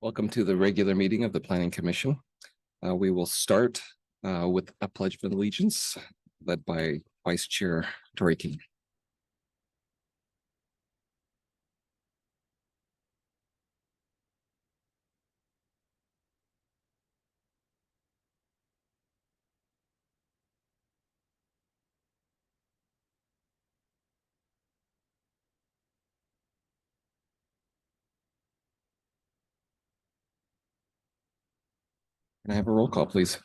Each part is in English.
Welcome to the regular meeting of the Planning Commission. We will start with a pledge of allegiance led by Vice Chair Tori King. Can I have a roll call, please?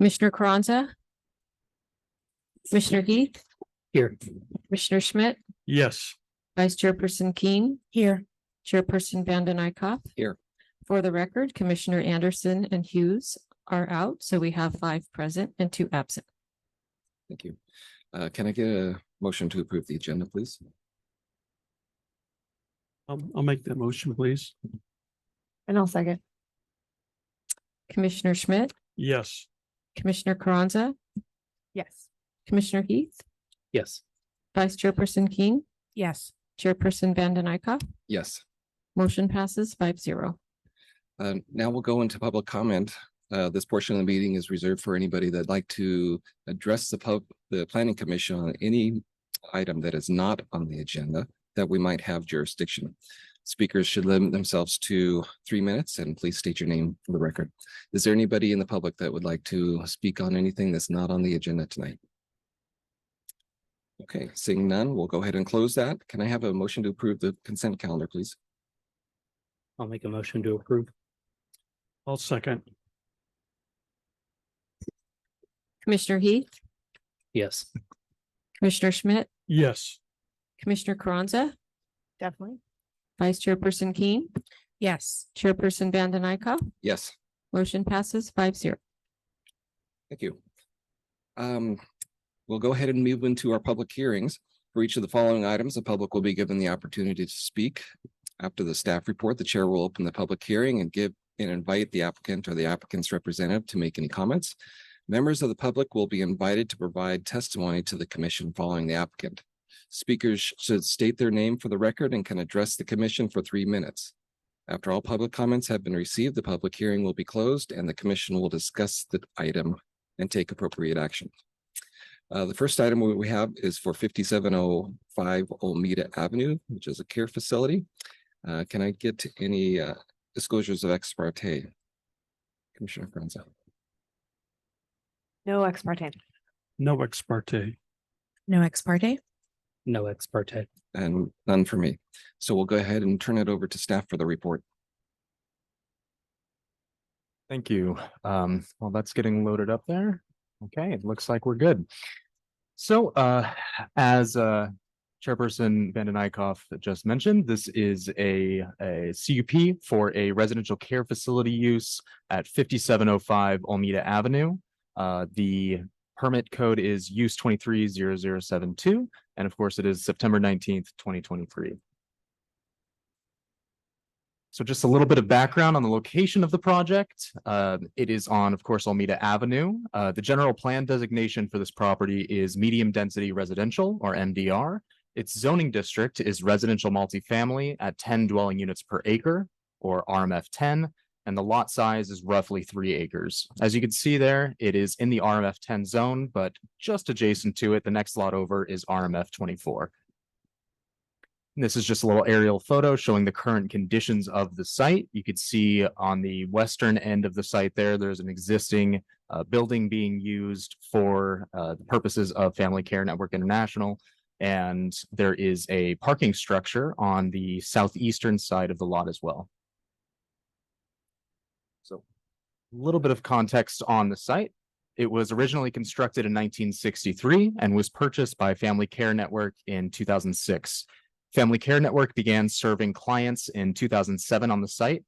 Commissioner Carranza. Commissioner Heath. Here. Commissioner Schmidt. Yes. Vice Chairperson Keen. Here. Chairperson Vanden Eyck. Here. For the record, Commissioner Anderson and Hughes are out, so we have 5 present and 2 absent. Thank you. Can I get a motion to approve the agenda, please? I'll make that motion, please. And I'll second. Commissioner Schmidt. Yes. Commissioner Carranza. Yes. Commissioner Heath. Yes. Vice Chairperson Keen. Yes. Chairperson Vanden Eyck. Yes. Motion passes 5-0. Now we'll go into public comment. This portion of the meeting is reserved for anybody that'd like to address the Planning Commission on any item that is not on the agenda that we might have jurisdiction. Speakers should limit themselves to 3 minutes, and please state your name for the record. Is there anybody in the public that would like to speak on anything that's not on the agenda tonight? Okay, seeing none, we'll go ahead and close that. Can I have a motion to approve the consent calendar, please? I'll make a motion to approve. I'll second. Commissioner Heath. Yes. Commissioner Schmidt. Yes. Commissioner Carranza. Definitely. Vice Chairperson Keen. Yes. Chairperson Vanden Eyck. Yes, Motion passes 5-0. thank you. We'll go ahead and move into our public hearings. For each of the following items, the public will be given the opportunity to speak. After the staff report, the chair will open the public hearing and invite the applicant or the applicant's representative to make any comments. Members of the public will be invited to provide testimony to the commission following the applicant. Speakers should state their name for the record and can address the commission for 3 minutes. After all public comments have been received, the public hearing will be closed and the commission will discuss the item and take appropriate action. The first item we have is for 5705 Olmeda Avenue, which is a care facility. Can I get any disclosures of ex parte? Commissioner Carranza. No ex parte. No ex parte. No ex parte. No ex parte. And none for me. So we'll go ahead and turn it over to staff for the report. Thank you. Well, that's getting loaded up there. Okay, it looks like we're good. So as Chairperson Vanden Eyck just mentioned, this is a CUP for a residential care facility use at 5705 Olmeda Avenue. The permit code is use 230072, and of course it is September 19th, 2023. So just a little bit of background on the location of the project. It is on, of course, Olmeda Avenue. The general plan designation for this property is medium density residential, or MDR. Its zoning district is residential multifamily at 10 dwelling units per acre, or RMF 10, and the lot size is roughly 3 acres. As you can see there, it is in the RMF 10 zone, but just adjacent to it, the next lot over is RMF 24. This is just a little aerial photo showing the current conditions of the site. You could see on the western end of the site there's an existing building being used for the purposes of Family Care Network International. And there is a parking structure on the southeastern side of the lot as well. So a little bit of context on the site. It was originally constructed in 1963 and was purchased by Family Care Network in 2006. Family Care Network began serving clients in 2007 on the site.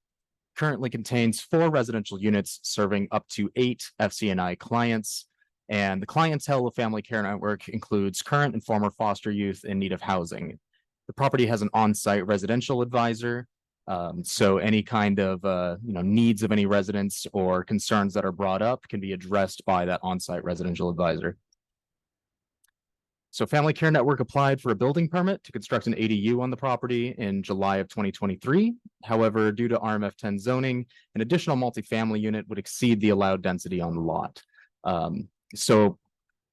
Currently contains 4 residential units serving up to 8 FCNI clients. And the clientele of Family Care Network includes current and former foster youth in need of housing. The property has an on-site residential advisor. So any kind of needs of any residents or concerns that are brought up can be addressed by that on-site residential advisor. So Family Care Network applied for a building permit to construct an ADU on the property in July of 2023. However, due to RMF 10 zoning, an additional multifamily unit would exceed the allowed density on the lot. So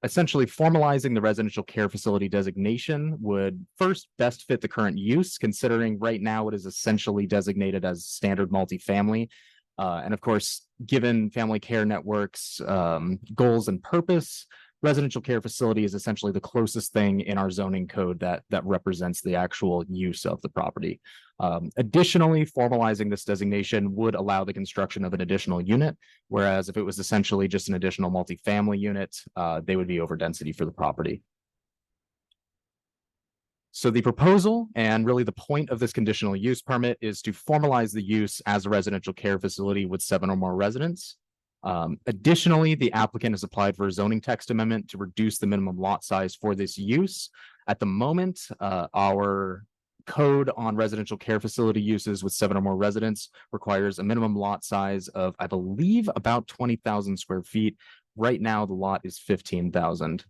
essentially formalizing the residential care facility designation would first best fit the current use, considering right now it is essentially designated as standard multifamily. And of course, given Family Care Network's goals and purpose, residential care facility is essentially the closest thing in our zoning code that represents the actual use of the property. Additionally, formalizing this designation would allow the construction of an additional unit, whereas if it was essentially just an additional multifamily unit, they would be over density for the property. So the proposal and really the point of this conditional use permit is to formalize the use as a residential care facility with 7 or more residents. Additionally, the applicant has applied for a zoning text amendment to reduce the minimum lot size for this use. At the moment, our code on residential care facility uses with 7 or more residents requires a minimum lot size of, I believe, about 20,000 square feet. Right now, the lot is 15,000.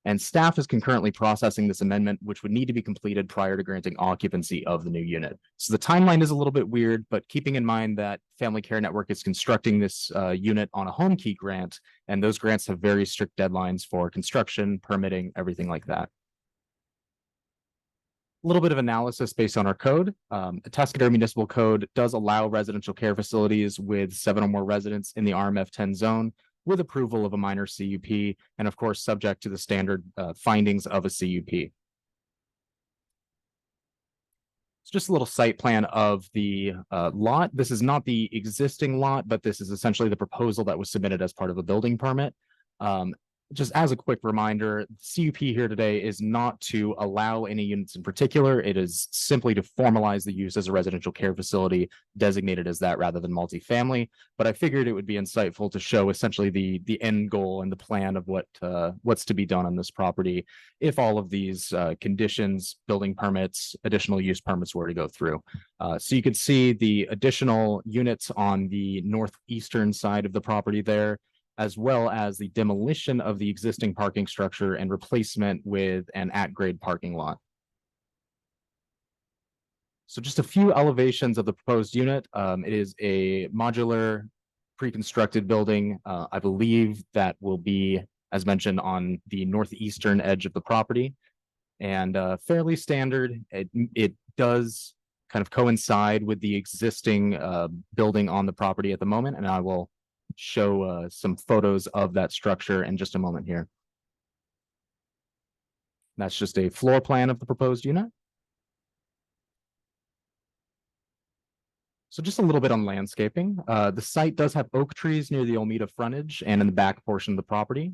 And staff is concurrently processing this amendment, which would need to be completed prior to granting occupancy of the new unit. So the timeline is a little bit weird, but keeping in mind that Family Care Network is constructing this unit on a home key grant, and those grants have very strict deadlines for construction, permitting, everything like that. A little bit of analysis based on our code. The Tuscadero Municipal Code does allow residential care facilities with 7 or more residents in the RMF 10 zone, with approval of a minor CUP, and of course, subject to the standard findings of a CUP. It's just a little site plan of the lot. This is not the existing lot, but this is essentially the proposal that was submitted as part of a building permit. Just as a quick reminder, CUP here today is not to allow any units in particular. It is simply to formalize the use as a residential care facility designated as that rather than multifamily. But I figured it would be insightful to show essentially the end goal and the plan of what's to be done on this property if all of these conditions, building permits, additional use permits were to go through. So you could see the additional units on the northeastern side of the property there, as well as the demolition of the existing parking structure and replacement with an at-grade parking lot. So just a few elevations of the proposed unit. It is a modular pre-constructed building. I believe that will be, as mentioned, on the northeastern edge of the property, and fairly standard. It does kind of coincide with the existing building on the property at the moment, and I will show some photos of that structure in just a moment here. That's just a floor plan of the proposed unit. So just a little bit on landscaping. The site does have oak trees near the Olmeda frontage and in the back portion of the property.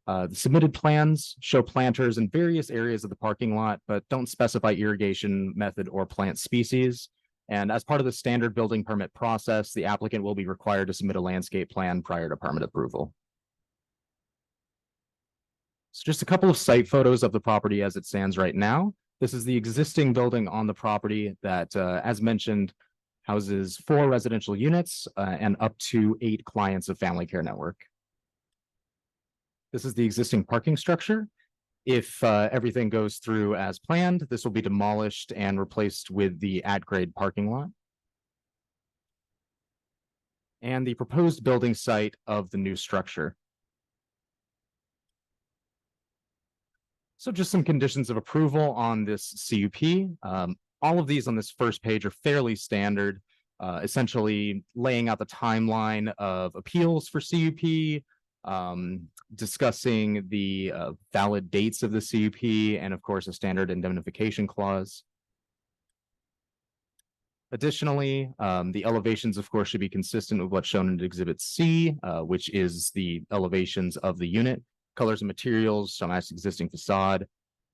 The submitted plans show planters in various areas of the parking lot, but don't specify irrigation method or plant species. And as part of the standard building permit process, the applicant will be required to submit a landscape plan prior to permit approval. So just a couple of site photos of the property as it stands right now. This is the existing building on the property that, as mentioned, houses 4 residential units and up to 8 clients of Family Care Network. This is the existing parking structure. If everything goes through as planned, this will be demolished and replaced with the at-grade parking lot. And the proposed building site of the new structure. So just some conditions of approval on this CUP. All of these on this first page are fairly standard, essentially laying out the timeline of appeals for CUP, discussing the valid dates of the CUP, and of course a standard indemnification clause. Additionally, the elevations of course should be consistent with what's shown in Exhibit C, which is the elevations of the unit, colors and materials, some existing facade.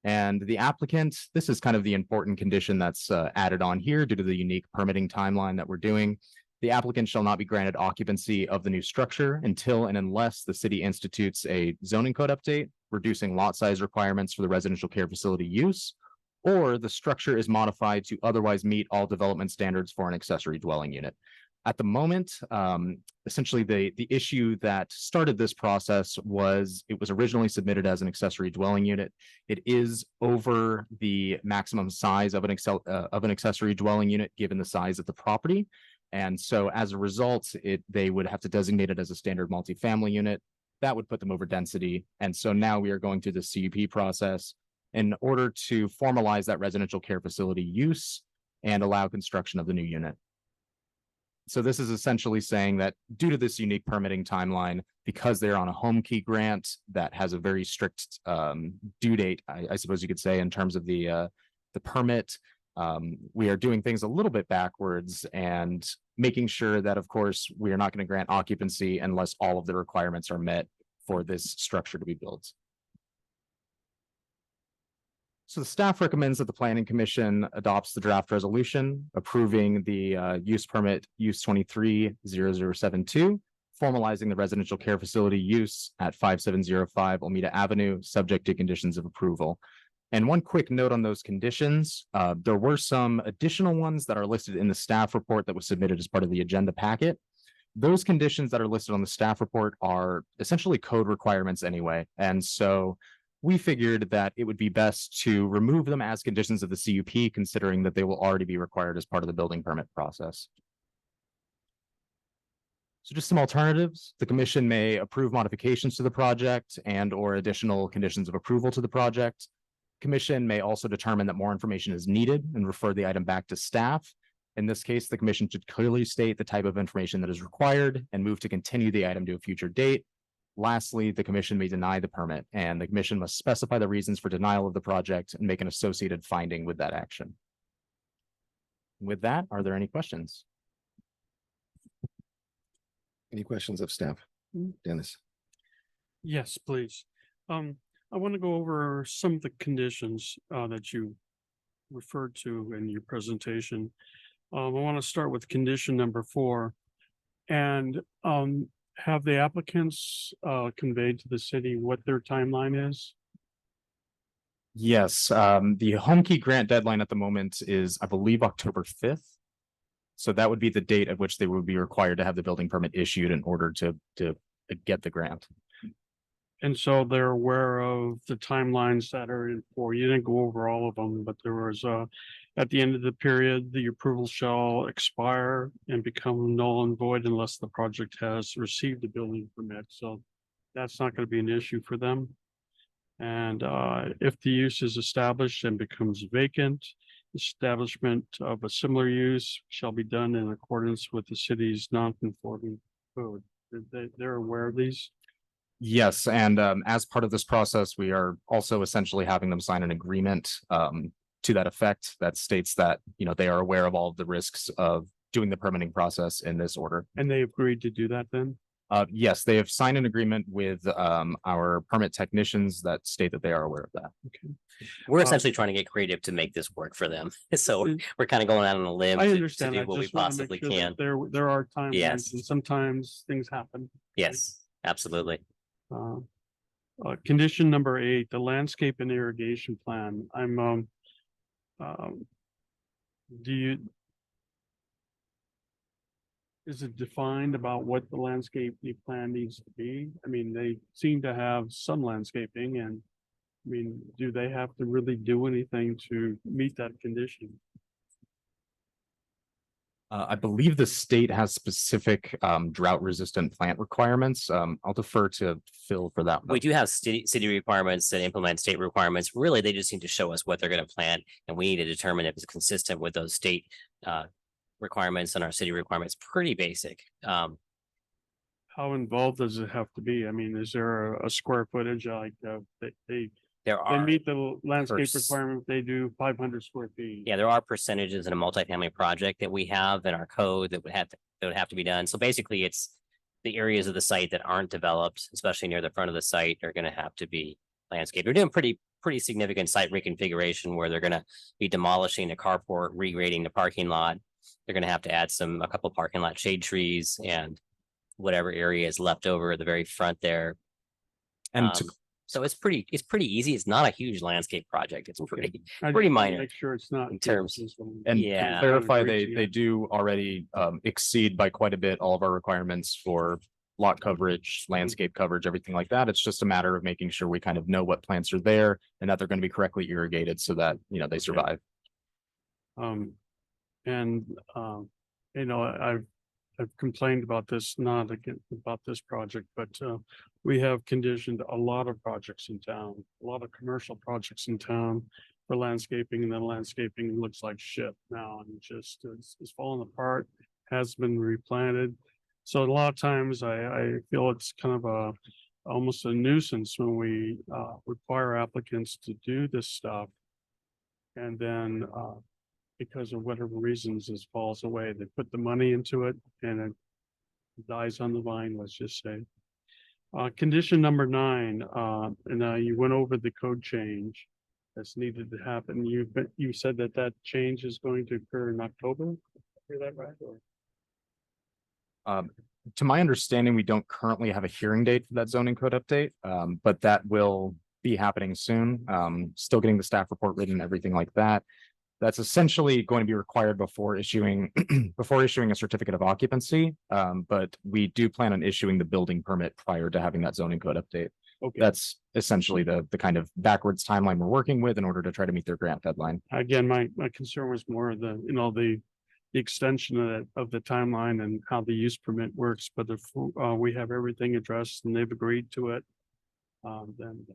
And the applicant, this is kind of the important condition that's added on here due to the unique permitting timeline that we're doing. The applicant shall not be granted occupancy of the new structure until and unless the city institutes a zoning code update, reducing lot size requirements for the residential care facility use, or the structure is modified to otherwise meet all development standards for an accessory dwelling unit. At the moment, essentially the issue that started this process was it was originally submitted as an accessory dwelling unit. It is over the maximum size of an accessory dwelling unit, given the size of the property. And so as a result, they would have to designate it as a standard multifamily unit. That would put them over density. And so now we are going through the CUP process in order to formalize that residential care facility use and allow construction of the new unit. So this is essentially saying that due to this unique permitting timeline, because they're on a home key grant that has a very strict due date, I suppose you could say, in terms of the permit, we are doing things a little bit backwards and making sure that, of course, we are not going to grant occupancy unless all of the requirements are met for this structure to be built. So the staff recommends that the Planning Commission adopts the draft resolution approving the use permit use 230072, formalizing the residential care facility use at 5705 Olmeda Avenue, subject to conditions of approval. And one quick note on those conditions, there were some additional ones that are listed in the staff report that was submitted as part of the agenda packet. Those conditions that are listed on the staff report are essentially code requirements anyway. And so we figured that it would be best to remove them as conditions of the CUP, considering that they will already be required as part of the building permit process. So just some alternatives. The commission may approve modifications to the project and or additional conditions of approval to the project. Commission may also determine that more information is needed and refer the item back to staff. In this case, the commission should clearly state the type of information that is required and move to continue the item to a future date. Lastly, the commission may deny the permit, and the commission must specify the reasons for denial of the project and make an associated finding with that action. With that, are there any questions? Any questions of staff? Dennis? Yes, please. I want to go over some of the conditions that you referred to in your presentation. I want to start with condition number 4 and have the applicants conveyed to the city what their timeline is? Yes, the home key grant deadline at the moment is, I believe, October 5th. So that would be the date at which they would be required to have the building permit issued in order to get the grant. And so they're aware of the timelines that are in for, you didn't go over all of them, but there was at the end of the period, the approval shall expire and become null and void unless the project has received a building permit. So that's not going to be an issue for them. And if the use is established and becomes vacant, establishment of a similar use shall be done in accordance with the city's non-conforming code. They're aware of these? Yes, and as part of this process, we are also essentially having them sign an agreement to that effect that states that, you know, they are aware of all of the risks of doing the permitting process in this order. And they agreed to do that then? Yes, they have signed an agreement with our permit technicians that state that they are aware of that. Okay. We're essentially trying to get creative to make this work for them. So we're kind of going out on a limb I to understand. do I what we just want to possibly make sure can. that there are timelines Yes. and sometimes things happen. Yes, absolutely. Condition number 8, the landscape and irrigation plan. Is it defined about what the landscape plan needs to be? I mean, they seem to have some landscaping and I mean, do they have to really do anything to meet that condition? I believe the state has specific drought resistant plant requirements. I'll defer to Phil for that one. We do have city requirements that implement state requirements. Really, they just need to show us what they're going to plant, and we need to determine if it's consistent with those state requirements and our city requirements. Pretty basic. How involved does it have to be? I mean, is there a square footage like they There are. meet the landscape Pers- requirement, they do 500 square feet? Yeah, there are percentages in a multifamily project that we have in our code that would have to be done. So basically, it's the areas of the site that aren't developed, especially near the front of the site, are going to have to be landscaped. We're doing pretty significant site reconfiguration where they're going to be demolishing a carport, regrading the parking lot. They're going to have to add a couple parking lot shade trees and whatever area is left over at the very front there. And So it's pretty easy. It's not a huge landscape project. It's pretty, I pretty just wanna minor Make sure it's not. in terms- And Yeah. to clarify, they, Reaching they out. do already exceed by quite a bit all of our requirements for lot coverage, landscape coverage, everything like that. It's just a matter of making sure we kind of know what plants are there and that they're going to be correctly irrigated so that, you know, they survive. And, you know, I've complained about this, not again about this project, but, we have conditioned a lot of projects in town, a lot of commercial projects in town for landscaping, and then landscaping looks like shit now and just is falling apart, has been replanted. So a lot of times I feel it's kind of almost a nuisance when we, require applicants to do this stuff. And then, because of whatever reasons, this falls away. They put the money into it and it dies on the vine, let's just say. Condition number 9, and you went over the code change that's needed to happen. You said that change is going to occur in October? Hear that right? Or- To my understanding, we don't currently have a hearing date for that zoning code update, but that will be happening soon. Still getting the staff report written and everything like that. That's essentially going to be required before issuing a certificate of occupancy. But we do plan on issuing the building permit prior to having that zoning code update. Okay, That's essentially the kind of backwards timeline we're working with in order to try to meet their grant deadline. again, my concern was more the extension of the timeline and how the use permit works, but if we have everything addressed and they've agreed to it, then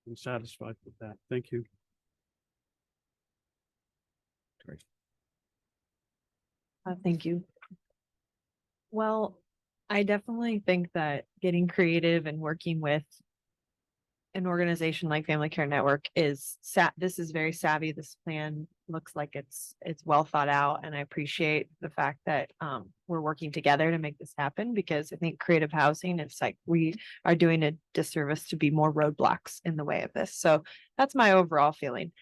I'm satisfied with that. Thank you. Thank you. Well, I definitely think that getting creative and working with an organization like Family Care Network is this is very savvy. This plan looks like it's well thought out, and I appreciate the fact that we're working together to make this happen, because I think creative housing, it's like we are doing a disservice to be more roadblocks in the way of this. So that's my overall feeling.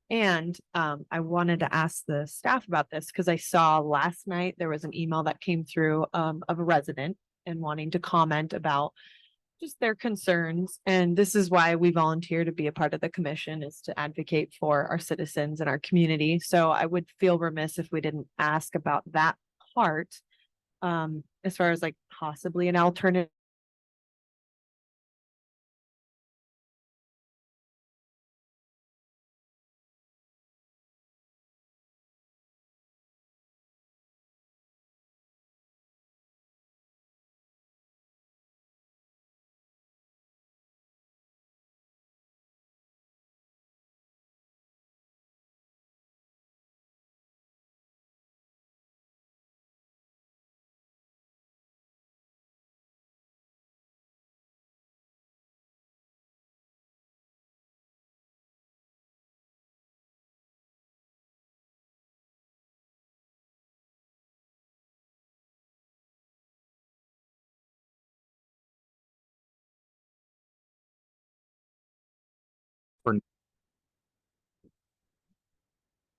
And I wanted to ask the staff about this because I saw last night there was an email that came through of a resident and wanting to comment about just their concerns. And this is why we volunteer to be a part of the commission, is to advocate for our citizens and our community. So I would feel remiss if we didn't ask about that part, as far as like possibly an alternative.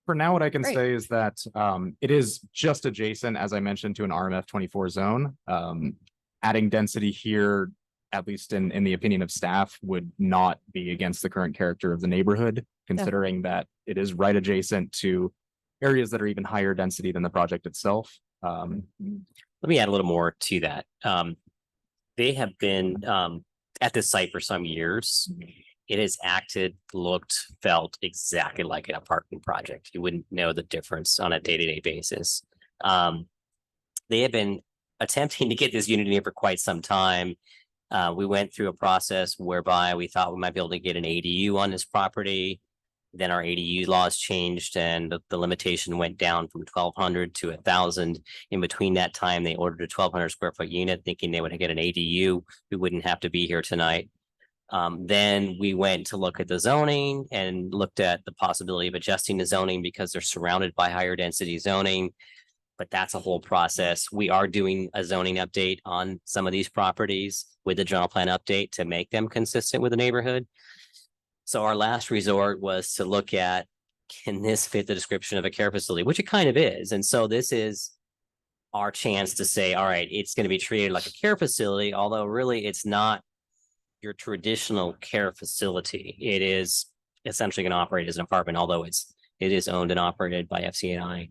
For now, what I can Great. say is that it is just adjacent, as I mentioned, to an RMF 24 zone. Adding density here, at least in the opinion of staff, would not be against the current character of the neighborhood, considering that it is right adjacent to areas that are even higher density than the project itself. Let me add a little more to that. They have been at this site for some years. It has acted, looked, felt exactly like an apartment project. You wouldn't know the difference on a day-to-day basis. They have been attempting to get this unit in here for quite some time. We went through a process whereby we thought we might be able to get an ADU on this property. Then our ADU laws changed and the limitation went down from 1,200 to 1,000. In between that time, they ordered a 1,200 square foot unit thinking they would get an ADU. We wouldn't have to be here tonight. Then we went to look at the zoning and looked at the possibility of adjusting the zoning because they're surrounded by higher density zoning. But that's a whole process. We are doing a zoning update on some of these properties with the general plan update to make them consistent with the neighborhood. So our last resort was to look at, can this fit the description of a care facility, which it kind of is. And so this is our chance to say, all right, it's going to be treated like a care facility, although really it's not your traditional care facility. It is essentially going to operate as an apartment, although it is owned and operated by FCNI.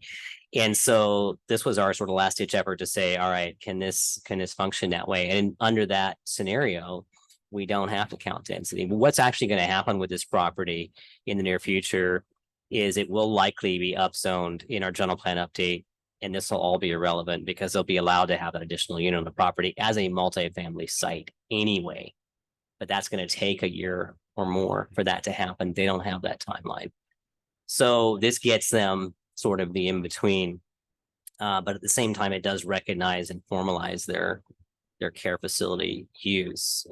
And so this was our sort of last ditch effort to say, all right, can this function that way? And under that scenario, we don't have to count density. But what's actually going to happen with this property in the near future is it will likely be upzoned in our general plan update. And this will all be irrelevant because they'll be allowed to have an additional unit on the property as a multifamily site anyway. But that's going to take a year or more for that to happen. They don't have that timeline. So this gets them sort of the in-between. But at the same time, it does recognize and formalize their care facility use.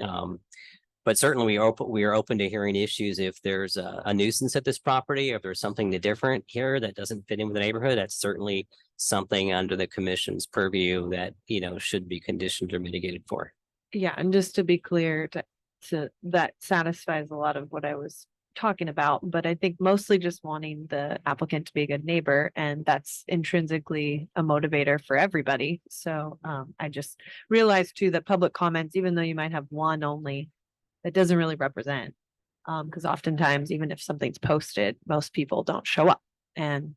But certainly we are open to hearing issues if there's a nuisance at this property, or if there's something different here that doesn't fit in with the neighborhood. That's certainly something under the commission's purview that, you know, should be conditioned or mitigated for. Yeah, and just to be clear, to that satisfies a lot of what I was talking about, but I think mostly just wanting the applicant to be a good neighbor, and that's intrinsically a motivator for everybody. So I just realized too that public comments, even though you might have one only, that doesn't really represent. Because oftentimes, even if something's posted, most people don't show up, and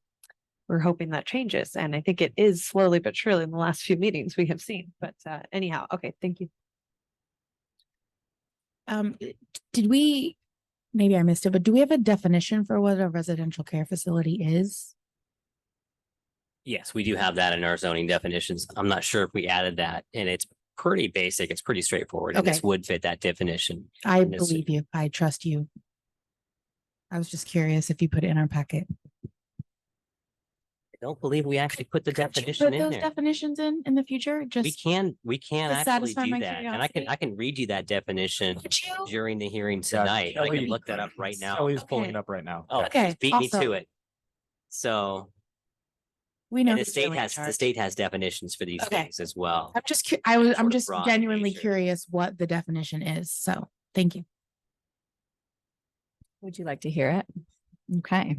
we're hoping that changes. And I think it is slowly but surely in the last few meetings we have seen. But anyhow, okay, thank you. Did we, maybe I missed it, but do we have a definition for what a residential care facility is? Yes, we do have that in our zoning definitions. I'm not sure if we added that, and it's pretty basic. It's pretty straightforward. And this Okay. would fit that definition. I And this- believe you. I trust you. I was just curious if you put it in our packet. I don't believe we actually put the Could you definition put in those there. definitions in the future? We Just, can to actually satisfy do my that. And curiosity. I can read you that definition could you? during the hearing Yeah, tonight. I can Kelly- look that up right now. Kelly's pulling Okay. it up right now. Oh, Okay, just beat me to awesome. it. So, We know. and the who's state really in has, the charge. state has definitions for these Okay. things as well. I'm just, sort I'm of just broad in genuinely nature. curious what the definition is. So thank you. Would you like to hear it? Okay.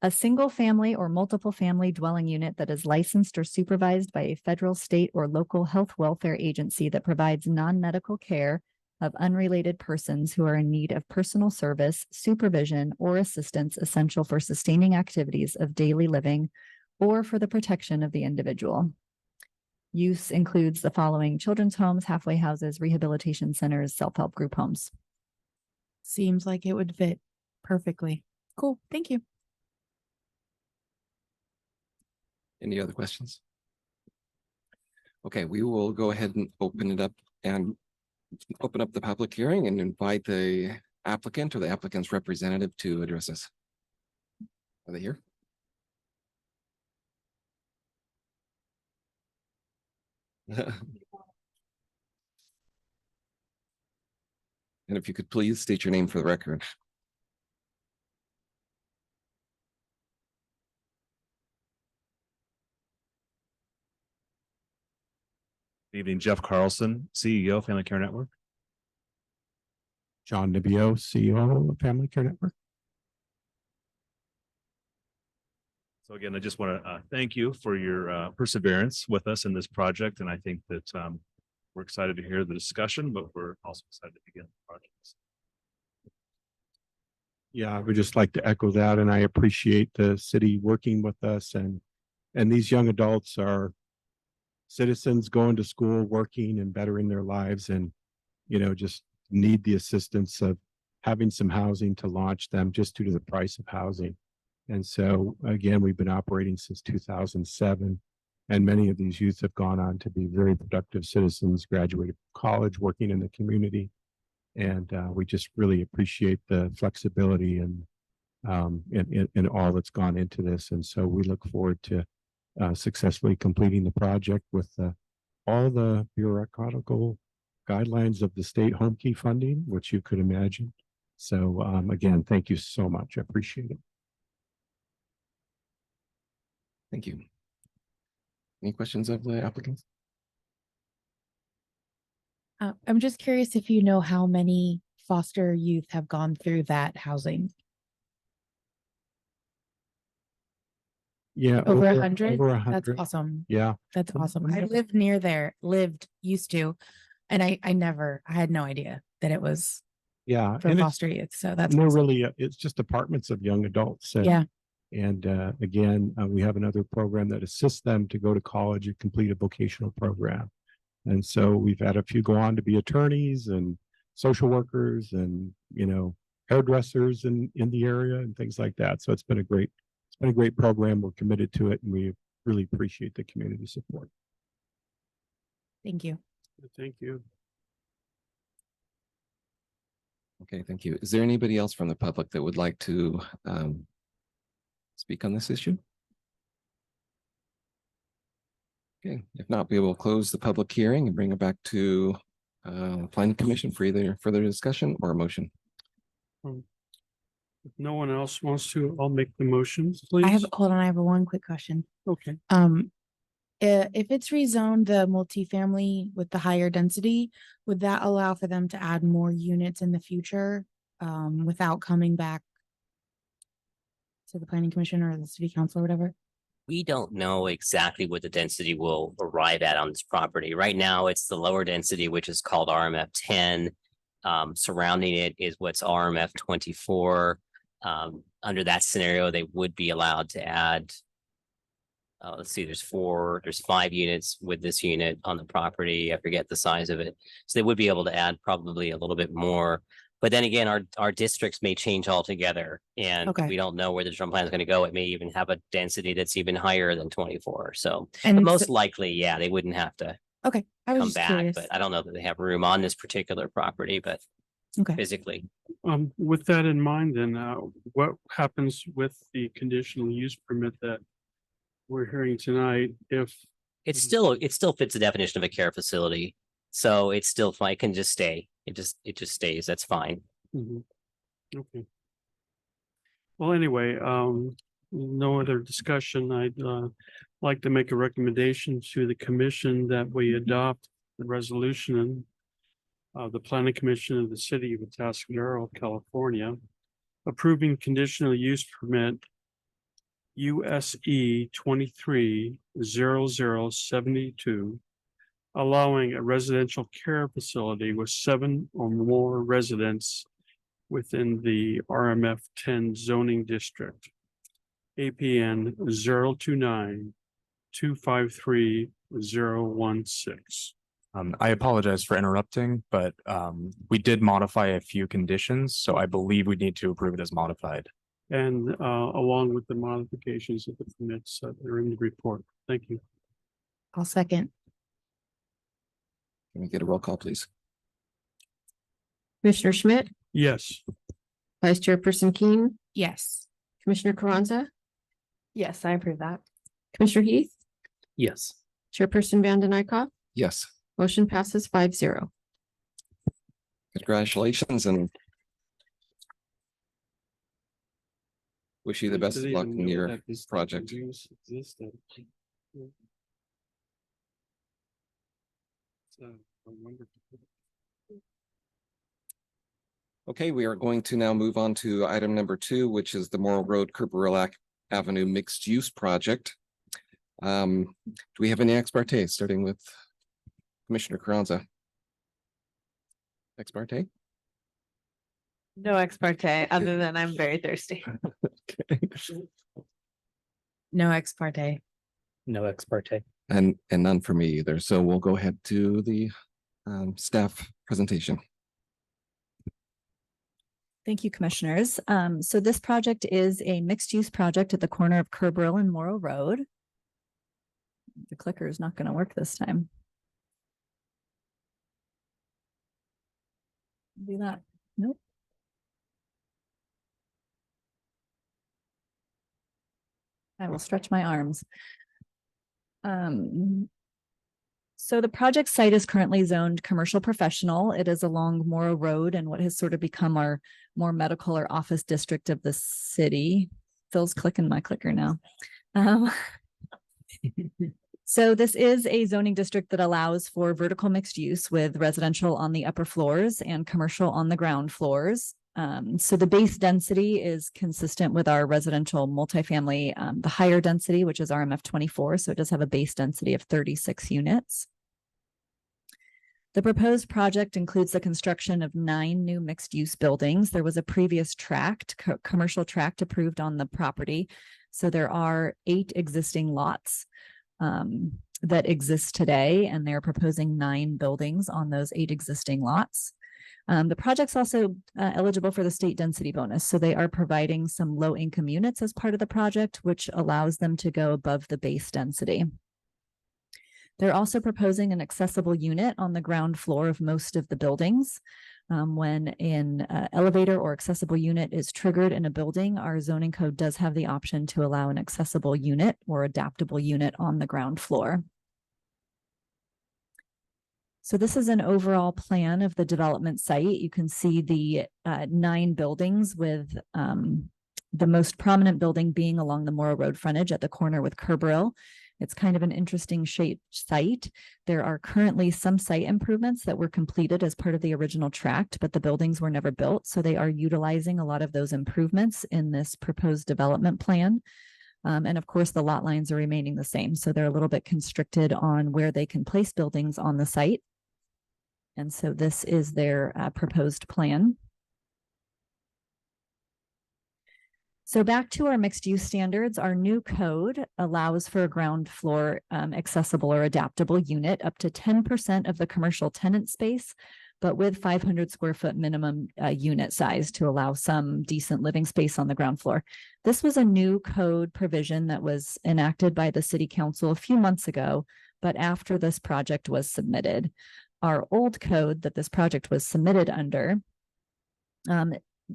A single family or multiple family dwelling unit that is licensed or supervised by a federal, state, or local health welfare agency that provides non-medical care of unrelated persons who are in need of personal service, supervision, or assistance essential for sustaining activities of daily living or for the protection of the individual. Use includes the following: children's homes, halfway houses, rehabilitation centers, self-help group homes. Seems like it would fit perfectly. Cool. Thank you. Any other questions? Okay, we will go ahead and open it up and open up the public hearing and invite the applicant or the applicant's representative to address us. Are they here? And if you could please state your name for the record. Good evening, Jeff Carlson, CEO, Family Care Network. John Nibio, CEO of Family Care Network. So again, I just want to thank you for your perseverance with us in this project. And I think that we're excited to hear the discussion, but we're also excited to begin the project. Yeah, I would just like to echo that, and I appreciate the city working with us, and these young adults are citizens going to school, working and bettering their lives, and just need the assistance of having some housing to launch them just due to the price of housing. And so again, we've been operating since 2007, and many of these youth have gone on to be very productive citizens, graduated from college, working in the community. And we just really appreciate the flexibility and in all that's gone into this. And so we look forward to successfully completing the project with all the bureaucratical guidelines of the state home key funding, which you could imagine. So again, thank you so much. I appreciate it. Thank you. Any questions of the applicants? I'm just curious if you know how many foster youth have gone through that housing. Yeah. Over 100? Over That's 100. awesome. Yeah. That's awesome. I lived near there, used to, and I had no idea. that it was Yeah. for and it's- foster youth. So that's And they're awesome. really, it's just apartments of young adults. Yeah. And again, we have another program that assists them to go to college and complete a vocational program. And so we've had a few go on to be attorneys and social workers and, hairdressers in the area and things like that. So it's been a great program. We're committed to it and we really appreciate the community support. Thank you. Thank you. Okay, thank you. Is there anybody else from the public that would like to speak on this issue? Okay, if not, we will close the public hearing and bring it back to planning commission for either further discussion or a motion. If no one else wants to, I'll make the motions, please. I have one quick question. Okay. If it's rezoned the multifamily with the higher density, would that allow for them to add more units in the future? Without coming back to the planning commission or the city council or whatever? We don't know exactly what the density will arrive at on this property. Right now, it's the lower density, which is called RMF 10. Surrounding it is what's RMF 24. Under that scenario, they would be allowed to add. Let's see, there's 5 units with this unit on the property. I forget the size of it. So they would be able to add probably a little bit more. But then again, our districts may change altogether and Okay. we don't know where the drum plan is going to go. It may even have a density that's even higher than 24. So but And most likely, yeah, they wouldn't have to okay, I was come just back, curious. but I don't know that they have room on this particular property, but Okay. physically. With that in mind, then, what happens with the conditional use permit that we're hearing tonight if It still fits the definition of a care facility. So it's still fine, it can just stay. It just stays. That's fine. Mhm. Okay. Well, anyway, no other discussion. I'd like to make a recommendation to the commission that we adopt the resolution of the planning commission of the city of Atascadero, California, approving conditional use permit USE 230072, allowing a residential care facility with 7 or more residents within the RMF 10 zoning district. APN 029-253-016. I apologize for interrupting, but we did modify a few conditions, so I believe we need to approve it as modified. And along with the modifications of the permits that are in the report. Thank you. I'll second. Can we get a roll call, please? Commissioner Schmidt, Yes. Vice Chairperson Keen, Yes. Commissioner Carranza, Yes, I approve that. Commissioner Heath, Yes. Chairperson Vanden Eyck. Yes, Motion passes 5-0. congratulations and wish you the best of luck in your project. Okay, we are going to now move on to item number 2, which is the Morrill Road Kerberlac Avenue Mixed Use Project. Do we have any ex parte, starting with Commissioner Carranza? Ex parte? No ex parte, other than I'm very thirsty. Okay. No ex parte. No ex parte. And none for me either. So we'll go ahead to the staff presentation. Thank you, commissioners. So this project is a mixed-use project at the corner of Kerbrill and Morrow Road. The clicker is not going to work this time. Do that. Nope. I will stretch my arms. So the project site is currently zoned commercial professional. It is along Morrow Road and what has sort of become our more medical or office district of the city. Phil's clicking my clicker now. So this is a zoning district that allows for vertical mixed use with residential on the upper floors and commercial on the ground floors. So the base density is consistent with our residential multifamily, the higher density, which is RMF 24. So it does have a base density of 36 units. The proposed project includes the construction of 9 new mixed-use buildings. There was a previous commercial tract approved on the property. So there are 8 existing lots that exist today, and they're proposing 9 buildings on those 8 existing lots. The project's also eligible for the state density bonus. So they are providing some low-income units as part of the project, which allows them to go above the base density. They're also proposing an accessible unit on the ground floor of most of the buildings. When an elevator or accessible unit is triggered in a building, our zoning code does have the option to allow an accessible unit or adaptable unit on the ground floor. So this is an overall plan of the development site. You can see the 9 buildings with the most prominent building being along the Morrow Road frontage at the corner with Kerbrill. It's kind of an interesting shaped site. There are currently some site improvements that were completed as part of the original tract, but the buildings were never built. So they are utilizing a lot of those improvements in this proposed development plan. And of course, the lot lines are remaining the same. So they're a little bit constricted on where they can place buildings on the site. And so this is their proposed plan. So back to our mixed use standards, our new code allows for a ground floor accessible or adaptable unit up to 10% of the commercial tenant space, but with 500 square foot minimum unit size to allow some decent living space on the ground floor. This was a new code provision that was enacted by the city council a few months ago, but after this project was submitted. Our old code that this project was submitted under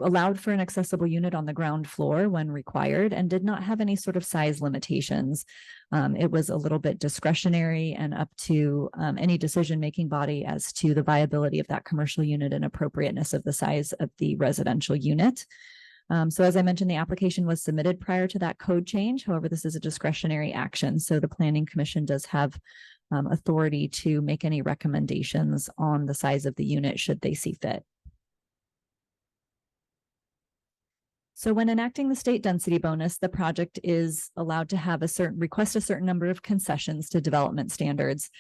allowed for an accessible unit on the ground floor when required and did not have any sort of size limitations. It was a little bit discretionary and up to any decision-making body as to the viability of that commercial unit and appropriateness of the size of the residential unit. So as I mentioned, the application was submitted prior to that code change. However, this is a discretionary action. So the Planning Commission does have authority to make any recommendations on the size of the unit should they see fit. So when enacting the state density bonus, the project is allowed to have request a certain number of concessions to development standards.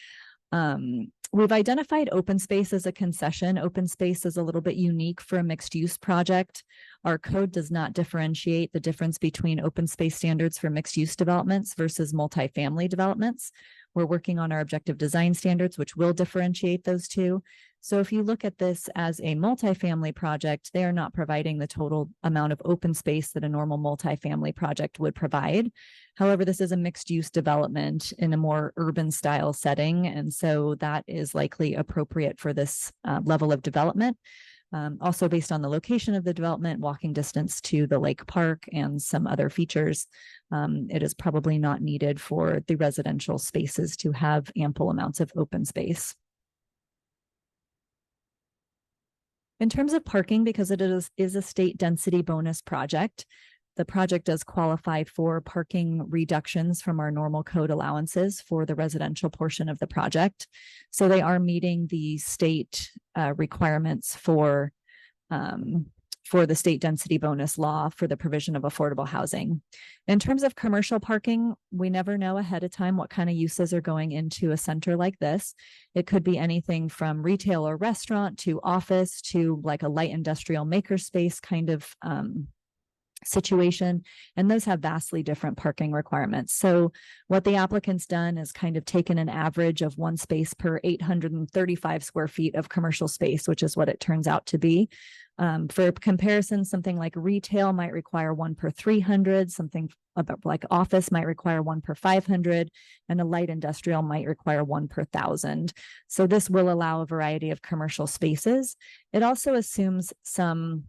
We've identified open space as a concession. Open space is a little bit unique for a mixed use project. Our code does not differentiate the difference between open space standards for mixed use developments versus multifamily developments. We're working on our objective design standards, which will differentiate those two. So if you look at this as a multifamily project, they are not providing the total amount of open space that a normal multifamily project would provide. However, this is a mixed use development in a more urban style setting. And so that is likely appropriate for this level of development. Also based on the location of the development, walking distance to the lake park and some other features, it is probably not needed for the residential spaces to have ample amounts of open space. In terms of parking, because it is a state density bonus project, the project does qualify for parking reductions from our normal code allowances for the residential portion of the project. So they are meeting the state requirements for the state density bonus law for the provision of affordable housing. In terms of commercial parking, we never know ahead of time what kind of uses are going into a center like this. It could be anything from retail or restaurant to office to like a light industrial makerspace kind of situation, and those have vastly different parking requirements. So what the applicant's done is kind of taken an average of 1 space per 835 square feet of commercial space, which is what it turns out to be. For comparison, something like retail might require 1 per 300, something about like office might require 1 per 500, and a light industrial might require 1 per 1,000. So this will allow a variety of commercial spaces. It also assumes some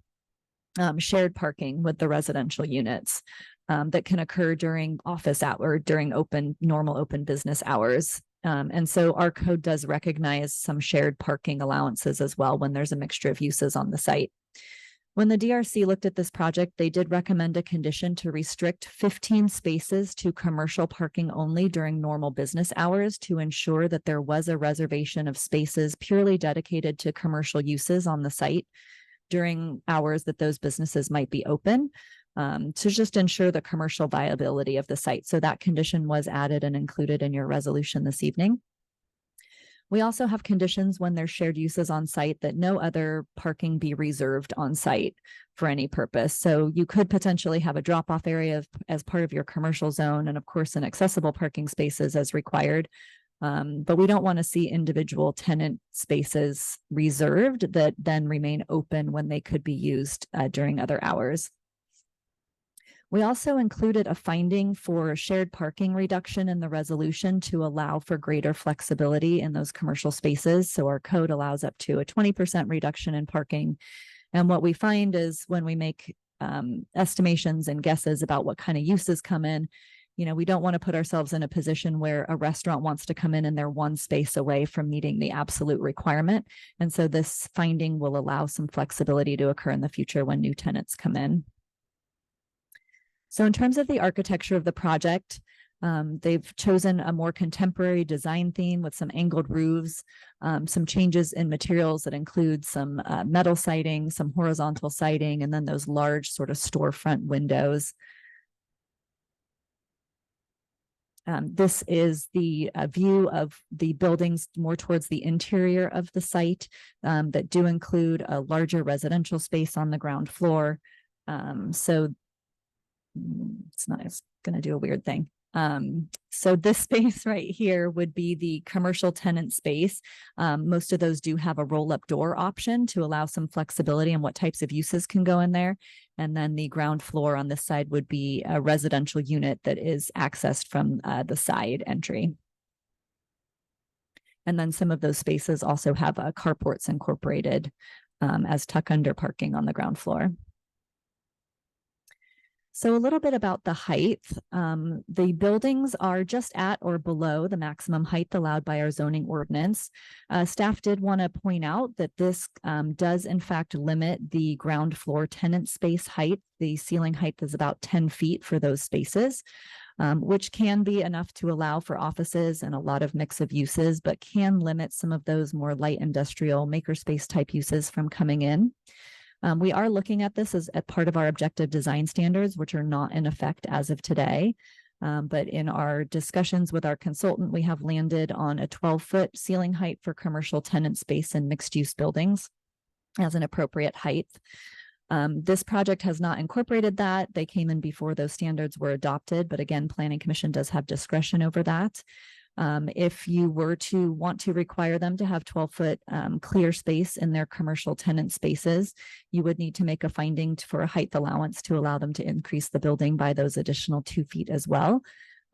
shared parking with the residential units that can occur during office hour, during normal open business hours. And so our code does recognize some shared parking allowances as well when there's a mixture of uses on the site. When the DRC looked at this project, they did recommend a condition to restrict 15 spaces to commercial parking only during normal business hours to ensure that there was a reservation of spaces purely dedicated to commercial uses on the site during hours that those businesses might be open, to just ensure the commercial viability of the site. So that condition was added and included in your resolution this evening. We also have conditions when there's shared uses on site that no other parking be reserved on site for any purpose. So you could potentially have a drop-off area as part of your commercial zone, and of course, an accessible parking spaces as required. But we don't want to see individual tenant spaces reserved that then remain open when they could be used during other hours. We also included a finding for shared parking reduction in the resolution to allow for greater flexibility in those commercial spaces. So our code allows up to a 20% reduction in parking. And what we find is when we make estimations and guesses about what kind of uses come in, you know, we don't want to put ourselves in a position where a restaurant wants to come in and they're one space away from meeting the absolute requirement. And so this finding will allow some flexibility to occur in the future when new tenants come in. So in terms of the architecture of the project, they've chosen a more contemporary design theme with some angled roofs, some changes in materials that include some metal siding, some horizontal siding, and then those large sort of storefront windows. This is the view of the buildings more towards the interior of the site that do include a larger residential space on the ground floor. So it's going to do a weird thing. So this space right here would be the commercial tenant space. Most of those do have a roll-up door option to allow some flexibility on what types of uses can go in there. And then the ground floor on this side would be a residential unit that is accessed from the side entry. And then some of those spaces also have carports incorporated as tuck under parking on the ground floor. So a little bit about the height. The buildings are just at or below the maximum height allowed by our zoning ordinance. Staff did want to point out that this does in fact limit the ground floor tenant space height. The ceiling height is about 10 feet for those spaces, which can be enough to allow for offices and a lot of mix of uses, but can limit some of those more light industrial makerspace type uses from coming in. We are looking at this as a part of our objective design standards, which are not in effect as of today. But in our discussions with our consultant, we have landed on a 12-foot ceiling height for commercial tenant space and mixed-use buildings as an appropriate height. This project has not incorporated that. They came in before those standards were adopted, but again, Planning Commission does have discretion over that. If you were to want to require them to have 12-foot clear space in their commercial tenant spaces, you would need to make a finding for a height allowance to allow them to increase the building by those additional 2 feet as well.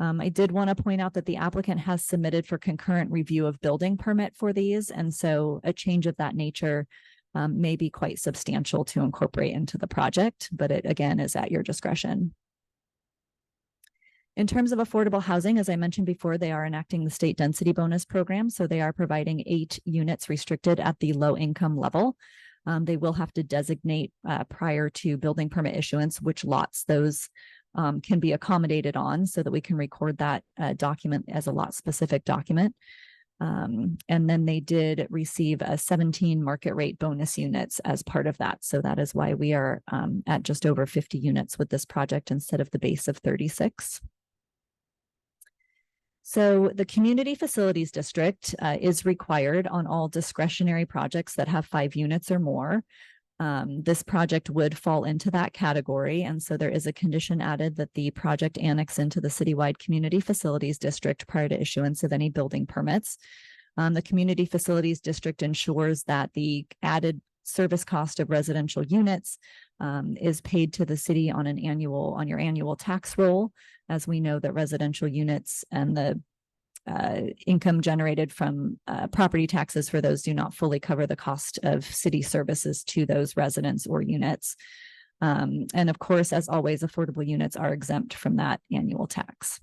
I did want to point out that the applicant has submitted for concurrent review of building permit for these, and so a change of that nature may be quite substantial to incorporate into the project, but it again is at your discretion. In terms of affordable housing, as I mentioned before, they are enacting the state density bonus program. So they are providing 8 units restricted at the low income level. They will have to designate prior to building permit issuance which lots those can be accommodated on so that we can record that document as a lot specific document. And then they did receive a 17 market rate bonus units as part of that. So that is why we are at just over 50 units with this project instead of the base of 36. So the Community Facilities District is required on all discretionary projects that have 5 units or more. This project would fall into that category. And so there is a condition added that the project annex into the citywide Community Facilities District prior to issuance of any building permits. The Community Facilities District ensures that the added service cost of residential units is paid to the city on your annual tax roll, as we know that residential units and the income generated from property taxes for those do not fully cover the cost of city services to those residents or units. And of course, as always, affordable units are exempt from that annual tax.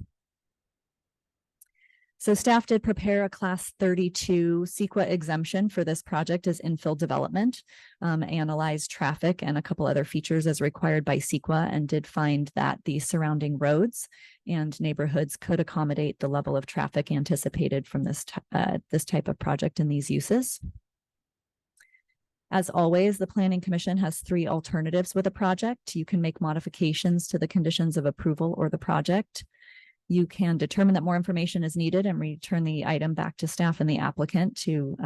So staff did prepare a class 32 CEQA exemption for this project as infill development, analyzed traffic and a couple other features as required by CEQA, and did find that the surrounding roads and neighborhoods could accommodate the level of traffic anticipated from this type of project in these uses. As always, the Planning Commission has 3 alternatives with a project. You can make modifications to the conditions of approval or the project. You can determine that more information is needed and return the item back to staff and the applicant to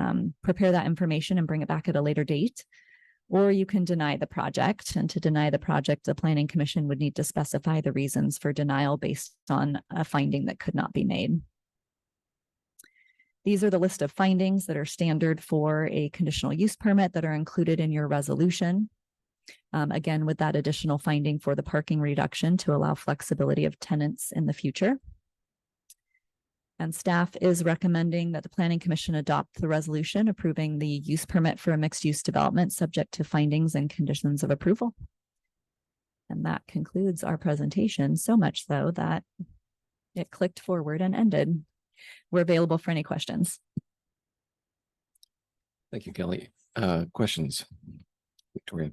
prepare that information and bring it back at a later date. Or you can deny the project, and to deny the project, the planning commission would need to specify the reasons for denial based on a finding that could not be made. These are the list of findings that are standard for a conditional use permit that are included in your resolution. Again, with that additional finding for the parking reduction to allow flexibility of tenants in the future. And staff is recommending that the planning commission adopt the resolution approving the use permit for a mixed use development subject to findings and conditions of approval. And that concludes our presentation, so much so that it clicked forward and ended. We're available for any questions. Thank you, Kelly. Questions? Victoria?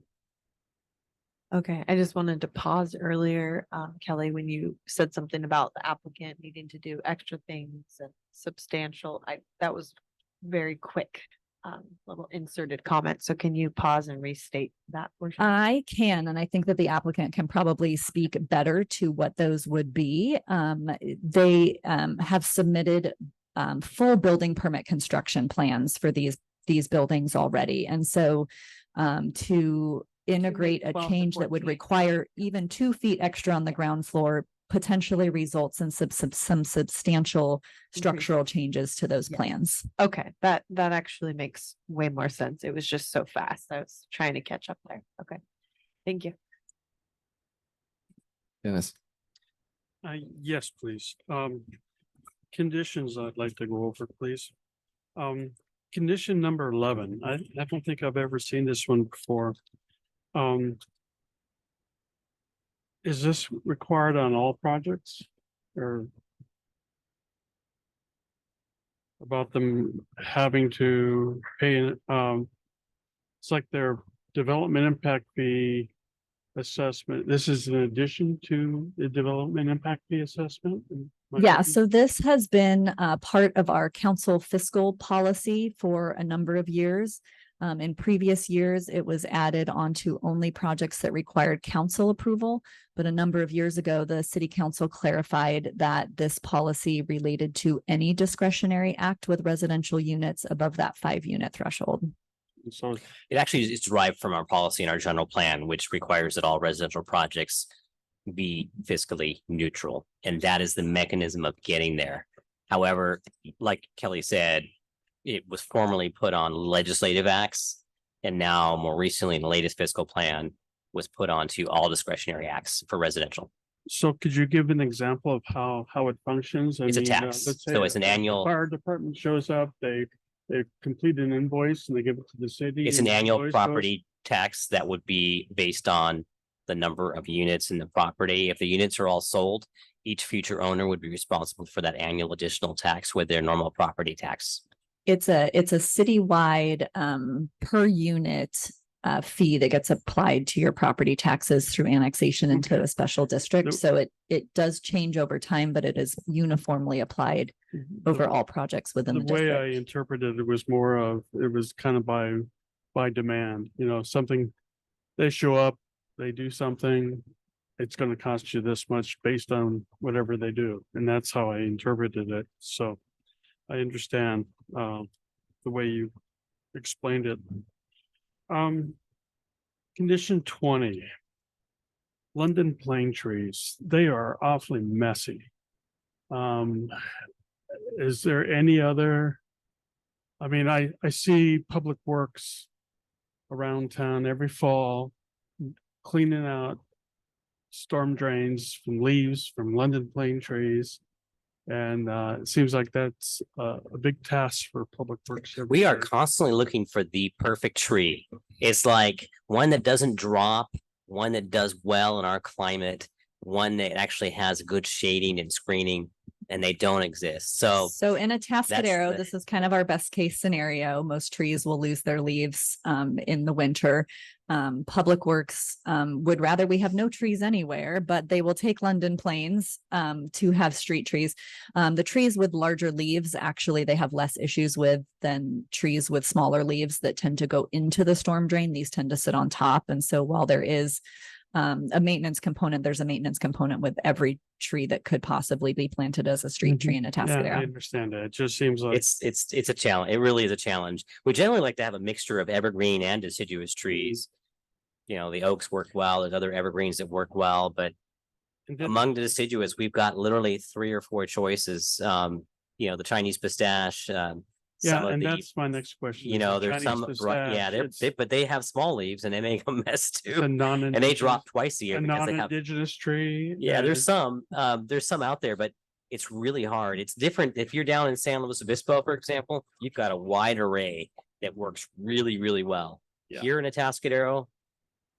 Okay, I just wanted to pause earlier, Kelly, when you said something about the applicant needing to do extra things and substantial, that was very quick, little inserted comment. So can you pause and restate that portion? I can, and I think that the applicant can probably speak better to what those would be. They have submitted full building permit construction plans for these buildings already. And so to integrate a 12 to change that would 14. require even 2 feet extra on the ground floor potentially results in some substantial structural changes to those Yes. plans. Okay, that actually makes way more sense. It was just so fast. I was trying to catch up there. Okay, thank you. Dennis? Yes, please. Conditions I'd like to go over, please. Condition number 11. I don't think I've ever seen this one before. Is this required on all projects or about them having to pay, it's like their development impact fee assessment. This is in addition to the development impact fee assessment? Am I Yeah, right? so this has been part of our council fiscal policy for a number of years. In previous years, it was added onto only projects that required council approval. But a number of years ago, the city council clarified that this policy related to any discretionary act with residential units above that 5-unit threshold. So It actually is derived from our policy and our general plan, which requires that all residential projects be fiscally neutral. And that is the mechanism of getting there. However, like Kelly said, it was formerly put on legislative acts. And now more recently in the latest fiscal plan was put onto all discretionary acts for residential. So could you give an example of how it functions? It's a tax. let's say So it's an the annual- Fire department shows up, they complete an invoice and they give it to the city. It's and an the annual invoice goes- property tax that would be based on the number of units in the property. If the units are all sold, each future owner would be responsible for that annual additional tax with their normal property tax. It's a citywide per unit fee that gets applied to your property taxes through annexation into a special district. The- So it does change over time, but it is uniformly applied over The- all projects within the The way I district. interpreted it was more of, it was kind of by demand, something. They show up, they do something, it's gonna cost you this much based on whatever they do, and that's how I interpreted it, so. I understand the way you explained it. Condition 20. London plane trees, they are awfully messy. Is there any other? I mean, I see Public Works around town every fall cleaning out storm drains from leaves from London plane trees. And it seems like that's a big task for Public Works. every We are year. constantly looking for the perfect tree. It's like one that doesn't drop, one that does well in our climate, one that actually has good shading and screening, and they don't exist. So So in a Tascadero, the- this is kind of our best case scenario. Most trees will lose their leaves in the winter. Public Works would rather we have no trees anywhere, but they will take London planes to have street trees. The trees with larger leaves, actually, they have less issues with than trees with smaller leaves that tend to go into the storm drain. These tend to sit on top. And so while there is a maintenance component, there's a maintenance component with every tree that could possibly be planted as a street tree in Yeah, I Atascadero. understand that. It just seems like. It's a challenge. It really is a challenge. We generally like to have a mixture of evergreen and deciduous trees. You know, the oaks work well. There's other evergreens that work well, but and then- among the deciduous, we've got literally 3 or 4 choices. You know, the Chinese pistache, some Yeah, of and the, that's my next question. you is know, the there's Chinese some, yeah, pistache, but they have small leaves and they make a mess it's a too. And they non-indigenous- drop twice a a year because they have, non-indigenous tree. yeah, that there's is- some out there, but it's really hard. It's different. If you're down in San Luis Obispo, for example, you've got a wide array that works really, really well. Yeah. Here in Atascadero,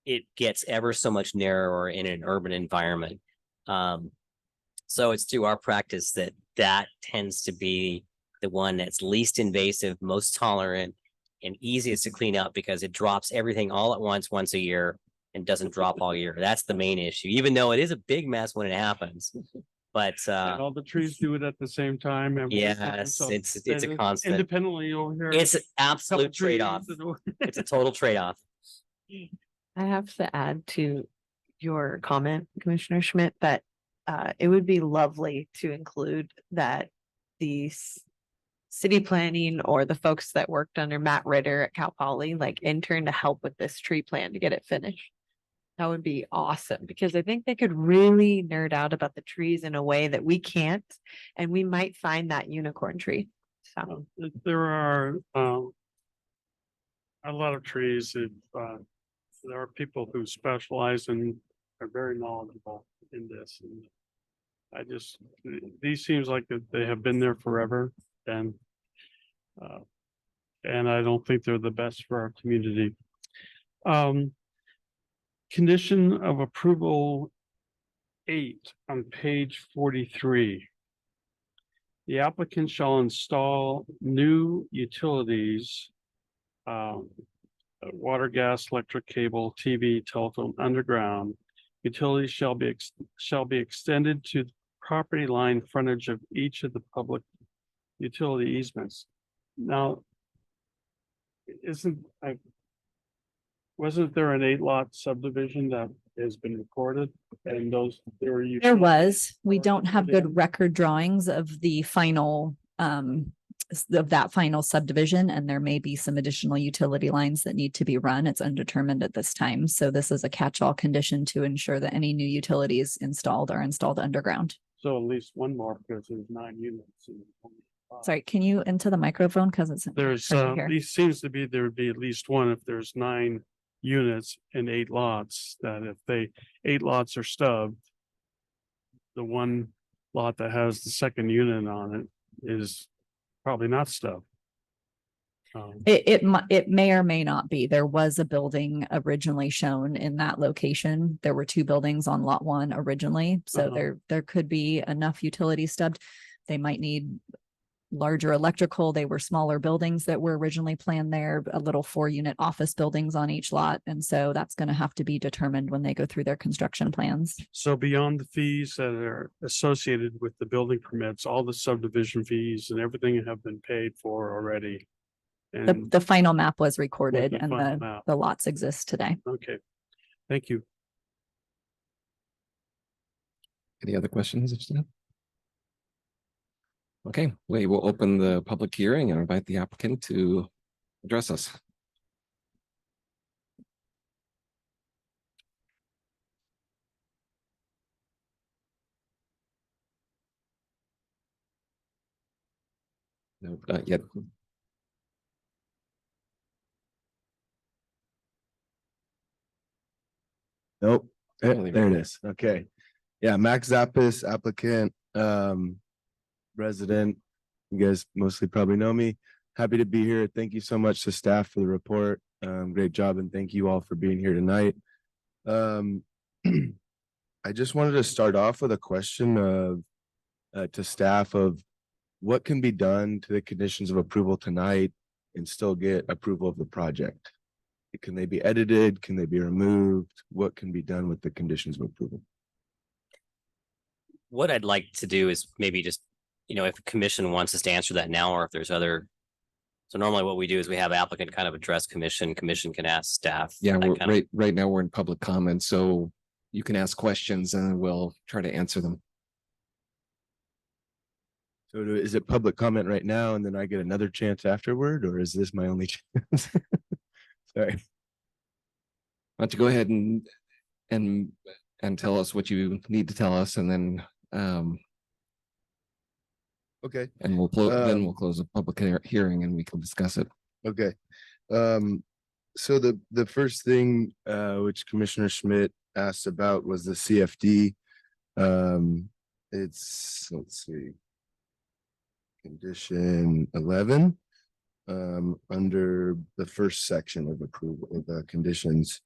it gets ever so much narrower in an urban environment. So it's through our practice that tends to be the one that's least invasive, most tolerant, and easiest to clean up because it drops everything all at once a year and doesn't drop all year. That's the main issue, even though it is a big mess when it happens. But And all the trees do it at the same time. and- yes, so it's there's a constant. Independently over here. It's an couple absolute trees trade-off. that- It's a total trade-off. I have to add to your comment, Commissioner Schmidt, that it would be lovely to include that the city planning or the folks that worked under Matt Ritter at Cal Poly, like intern to help with this tree plan to get it finished. That would be awesome because I think they could really nerd out about the trees in a way that we can't, and we might find that unicorn tree. So. There are a lot of trees that there are people who specialize and are very knowledgeable in this. And I just, these seems like that they have been there forever and I don't think they're the best for our community. Condition of approval 8 on page 43. The applicant shall install new utilities, water, gas, electric cable, TV, telephone underground. Utilities shall be extended to the property line frontage of each of the public utility easements. Now, wasn't there an 8-lot subdivision that has been recorded and those there There was, we don't have good record drawings of the final, of that final subdivision, and there may be some additional utility lines that need to be run. It's undetermined at this time. So this is a catch-all condition to ensure that any new utilities installed are installed underground. So at least one more because there's 9 units. and only 5. Sorry, can you into the microphone? Because it's. There's, hard to hear. it seems to be, there would be at least one if there's 9 units and 8 lots, that if 8 lots are stubbed, the one lot that has the second unit on it is probably not stubbed. It may or may not be. There was a building originally shown in that location. There were 2 buildings on lot 1 originally, so there could be enough utilities stubbed. They might need larger electrical. They were smaller buildings that were originally planned there, a little 4-unit office buildings on each lot. And so that's going to have to be determined when they go through their construction plans. So beyond the fees that are associated with the building permits, all the subdivision fees and everything have been paid for already. And, The final map was recorded the and final map. the lots exist today. okay, thank you. Any other questions of staff? Okay, we will open the public hearing and invite the applicant to address us. No, not yet. Nope. Oh, there There we it go. is. Okay. Yeah, Max Zappis, applicant, resident. You guys mostly probably know me. Happy to be here. Thank you so much to staff for the report. Great job, and thank you all for being here tonight. I just wanted to start off with a question of to staff of what can be done to the conditions of approval tonight and still get approval of the project? Can they be edited? Can they be removed? What can be done with the conditions of approval? What I'd like to do is maybe just, if the commission wants us to answer that now, or if there's other. So normally what we do is we have applicant kind of address commission can ask staff. Yeah, that we're kind of- right now we're in public comment, so you can ask questions and we'll try to answer them. So is it public comment right now and then I get another chance afterward, or is this my only chance? Sorry. Why don't you go ahead and tell us what you need to tell us, and then Okay. and then we'll close the public hearing and we can discuss it. Okay. So the first thing which Commissioner Schmidt asked about was the CFD. It's, let's see. Condition 11. Under the first section of approval of the conditions.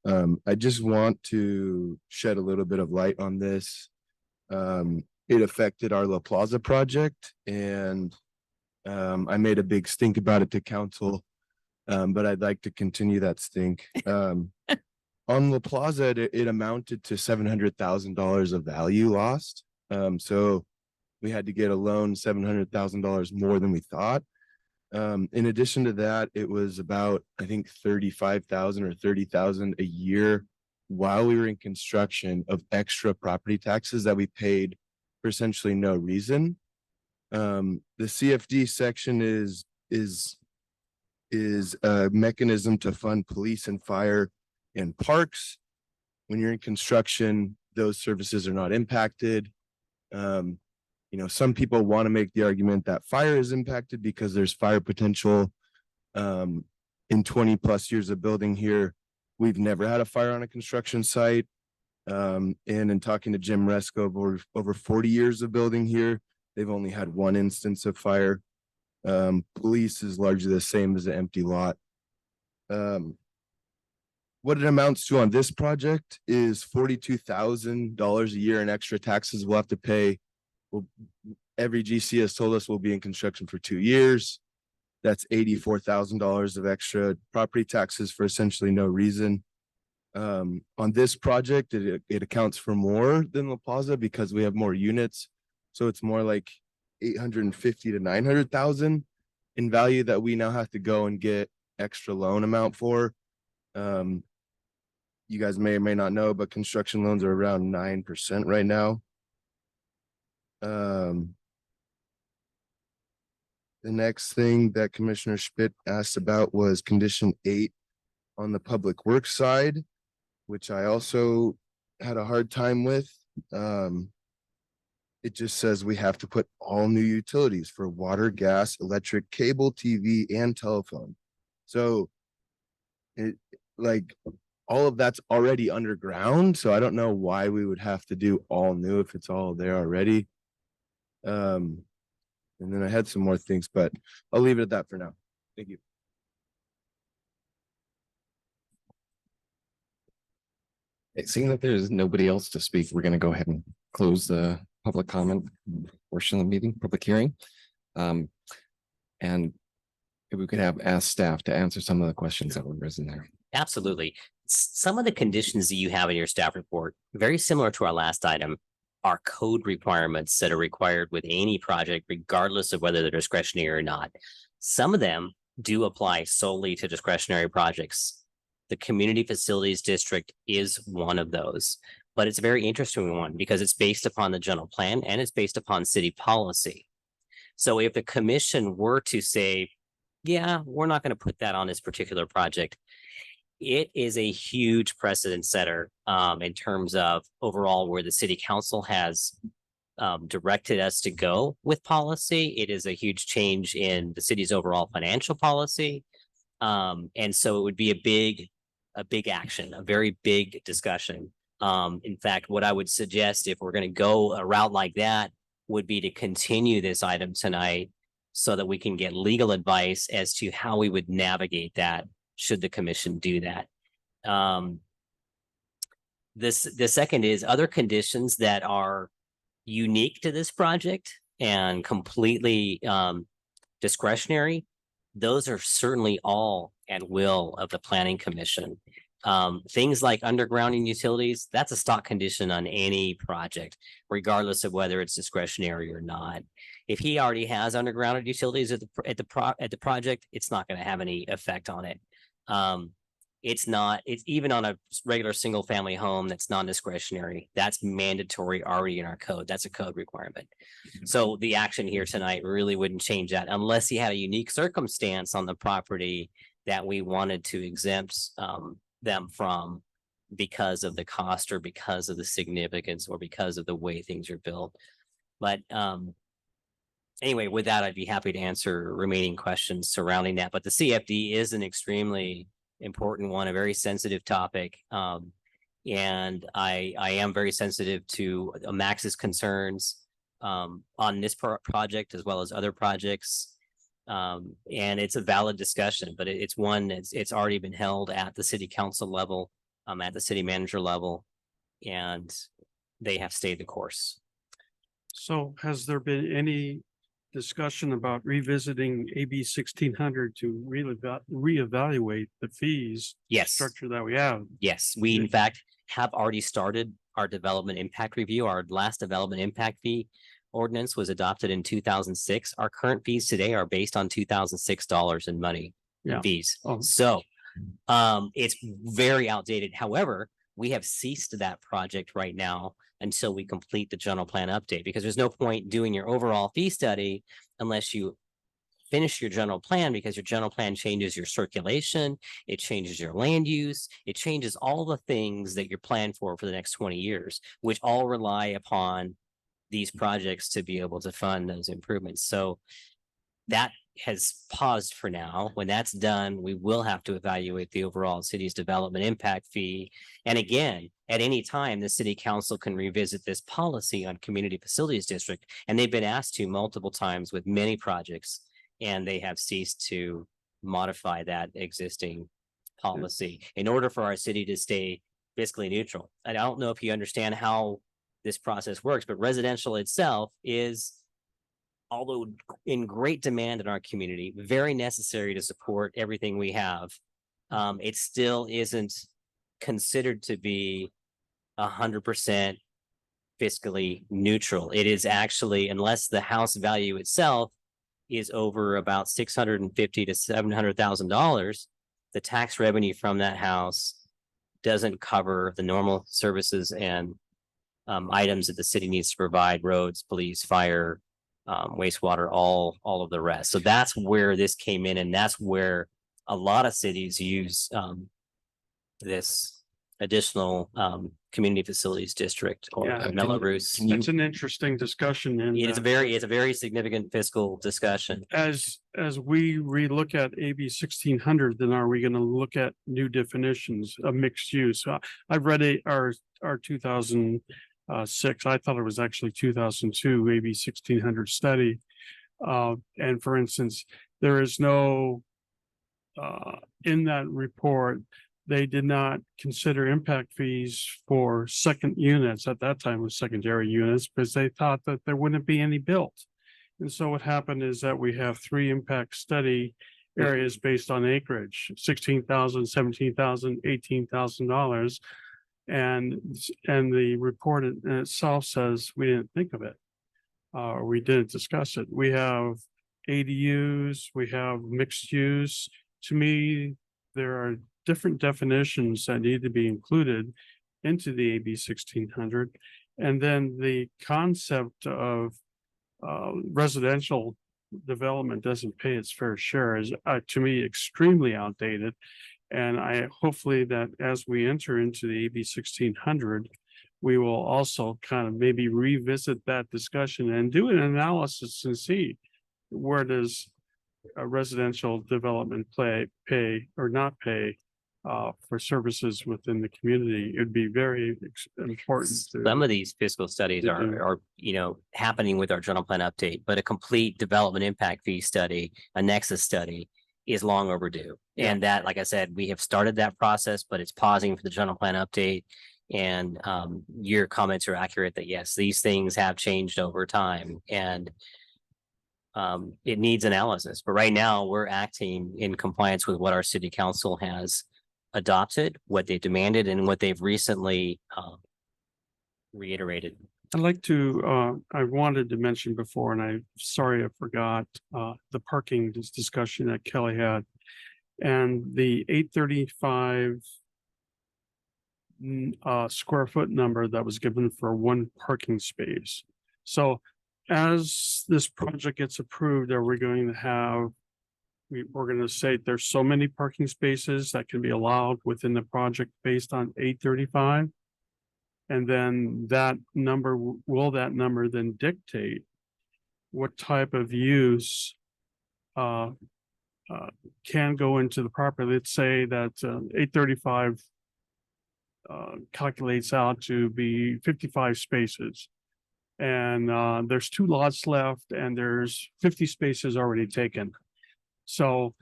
I just want to shed a little bit of light on this. It affected our La Plaza project, and I made a big stink about it to council. But I'd like to continue that stink. On La Plaza, it amounted to $700,000 of value lost. So we had to get a loan $700,000 more than we thought. In addition to that, it was about, I think, 35,000 or 30,000 a year while we were in construction of extra property taxes that we paid for essentially no reason. The CFD section is a mechanism to fund police and fire and parks. When you're in construction, those services are not impacted. You know, some people want to make the argument that fire is impacted because there's fire potential. In 20 plus years of building here, we've never had a fire on a construction site. And in talking to Jim Resco over 40 years of building here, they've only had one instance of fire. Police is largely the same as an empty lot. What it amounts to on this project is $42,000 a year in extra taxes we'll have to pay. Well, every GC has told us we'll be in construction for 2 years. That's $84,000 of extra property taxes for essentially no reason. On this project, it accounts for more than La Plaza because we have more units. So it's more like 850 to 900,000 in value that we now have to go and get extra loan amount for. You guys may or may not know, but construction loans are around 9% right now. The next thing that Commissioner Schmidt asked about was condition 8 on the public works side, which I also had a hard time with. It just says we have to put all new utilities for water, gas, electric, cable, TV, and telephone. So it like all of that's already underground. So I don't know why we would have to do all new if it's all there already. And then I had some more things, but I'll leave it at that for now. Thank you. Seeing that there's nobody else to speak, we're going to go ahead and close the public comment portion of the meeting, public hearing. And if we could ask staff to answer some of the questions that were risen there. Absolutely. Some of the conditions that you have in your staff report, very similar to our last item, are code requirements that are required with any project, regardless of whether they're discretionary or not. Some of them do apply solely to discretionary projects. The Community Facilities District is one of those, but it's a very interesting one because it's based upon the general plan and it's based upon city policy. So if the commission were to say, yeah, we're not going to put that on this particular project, it is a huge precedent setter in terms of overall where the city council has directed us to go with policy. It is a huge change in the city's overall financial policy. And so it would be a big action, a very big discussion. In fact, what I would suggest if we're going to go a route like that would be to continue this item tonight so that we can get legal advice as to how we would navigate that should the commission do that. The second is other conditions that are unique to this project and completely discretionary. Those are certainly all at will of the planning commission. Things like undergrounding utilities, that's a stock condition on any project, regardless of whether it's discretionary or not. If he already has undergrounded utilities at the project, it's not going to have any effect on it. it's not, it's even on a regular single family home that's non-discretionary. That's mandatory already in our code. That's a code requirement. So the action here tonight really wouldn't change that unless you had a unique circumstance on the property that we wanted to exempt them from because of the cost or because of the significance or because of the way things are built. But anyway, with that, I'd be happy to answer remaining questions surrounding that. But the CFD is an extremely important one, a very sensitive topic. And I am very sensitive to Max's concerns on this project as well as other projects. And it's a valid discussion, but it's one that's it's already been held at the city council level, at the city manager level, and they have stayed the course. So has there been any discussion about revisiting AB 1600 to reevaluate the fees? Yes. Structure that we have? Yes, we in fact have already started our development impact review. Our last development impact fee ordinance was adopted in 2006. Our current fees today are based on $2006 in money in fees. So it's very outdated. However, we have ceased that project right now until we complete the general plan update, because there's no point doing your overall fee study unless you finish your general plan, because your general plan changes your circulation, it changes your land use, it changes all the things that you're planned for the next 20 years, which all rely upon these projects to be able to fund those improvements. So that has paused for now. When that's done, we will have to evaluate the overall city's development impact fee. And again, at any time, the city council can revisit this policy on community facilities district. And they've been asked to multiple times with many projects, and they have ceased to modify that existing policy in order for our city to stay fiscally neutral. And I don't know if you understand how this process works, but residential itself is, although in great demand in our community, very necessary to support everything we have. It still isn't considered to be 100% fiscally neutral. It is actually, unless the house value itself is over about $650,000 to $700,000, the tax revenue from that house doesn't cover the normal services and items that the city needs to provide: roads, police, fire, wastewater, all of the rest. So that's where this came in, and that's where a lot of cities use this additional community facilities district or Mello-Roos. It's an interesting discussion, and It's a very significant fiscal discussion. as we relook at AB 1600, then are we going to look at new definitions of mixed use? I've read our 2006. I thought it was actually 2002 AB 1600 study. And for instance, there is no in that report, they did not consider impact fees for second units. At that time, it was secondary units, because they thought that there wouldn't be any built. And so what happened is that we have 3 impact study areas based on acreage: $16,000, $17,000, $18,000. And the report in itself says we didn't think of it, or we didn't discuss it. We have ADUs, we have mixed use. To me, there are different definitions that need to be included into the AB 1600. And then the concept of residential development doesn't pay its fair share is, to me, extremely outdated. And I hopefully that as we enter into the AB 1600, we will also kind of maybe revisit that discussion and do an analysis and see where does a residential development pay or not pay for services within the community. It'd be very important. Some of these fiscal studies are happening with our general plan update, but a complete development impact fee study, a nexus study, is long overdue. And that, like I said, we have started that process, but it's pausing for the general plan update. And your comments are accurate that yes, these things have changed over time, and it needs analysis. But right now we're acting in compliance with what our city council has adopted, what they demanded, and what they've recently reiterated. I'd like to, I wanted to mention before, and I'm sorry I forgot, the parking discussion that Kelly had. And the 835 square foot number that was given for one parking space. So as this project gets approved, are we going to have, we're going to say there's so many parking spaces that can be allowed within the project based on 835? And then that number, will that number then dictate what type of use can go into the property? Let's say that 835 calculates out to be 55 spaces. And there's 2 lots left and there's 50 spaces already taken. So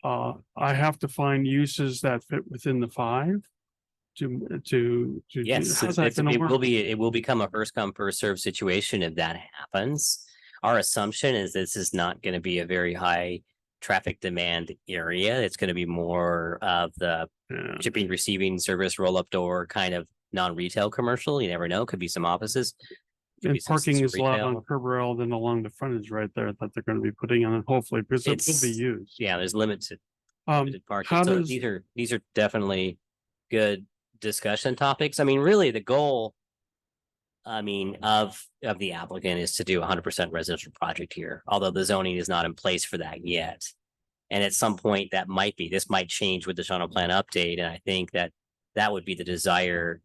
I have to find uses that fit within the 5 to Yes, how's that gonna work? it will become a first come, first served situation if that happens. Our assumption is this is not going to be a very high traffic demand area. It's going to be more of the Yeah. shipping, receiving service, roll up door kind of non-retail commercial. You never know, could be some offices. could And be some parking is allowed retail. on curb rail then along the frontage right there that they're going to be putting on, hopefully, because it will It's- be used. Yeah, there's limited Um, limited parking. how So does- these are definitely good discussion topics. I mean, really the goal, I mean, of the applicant is to do 100% residential project here, although the zoning is not in place for that yet. And at some point that might be, this might change with the general plan update. And I think that that would be the desire,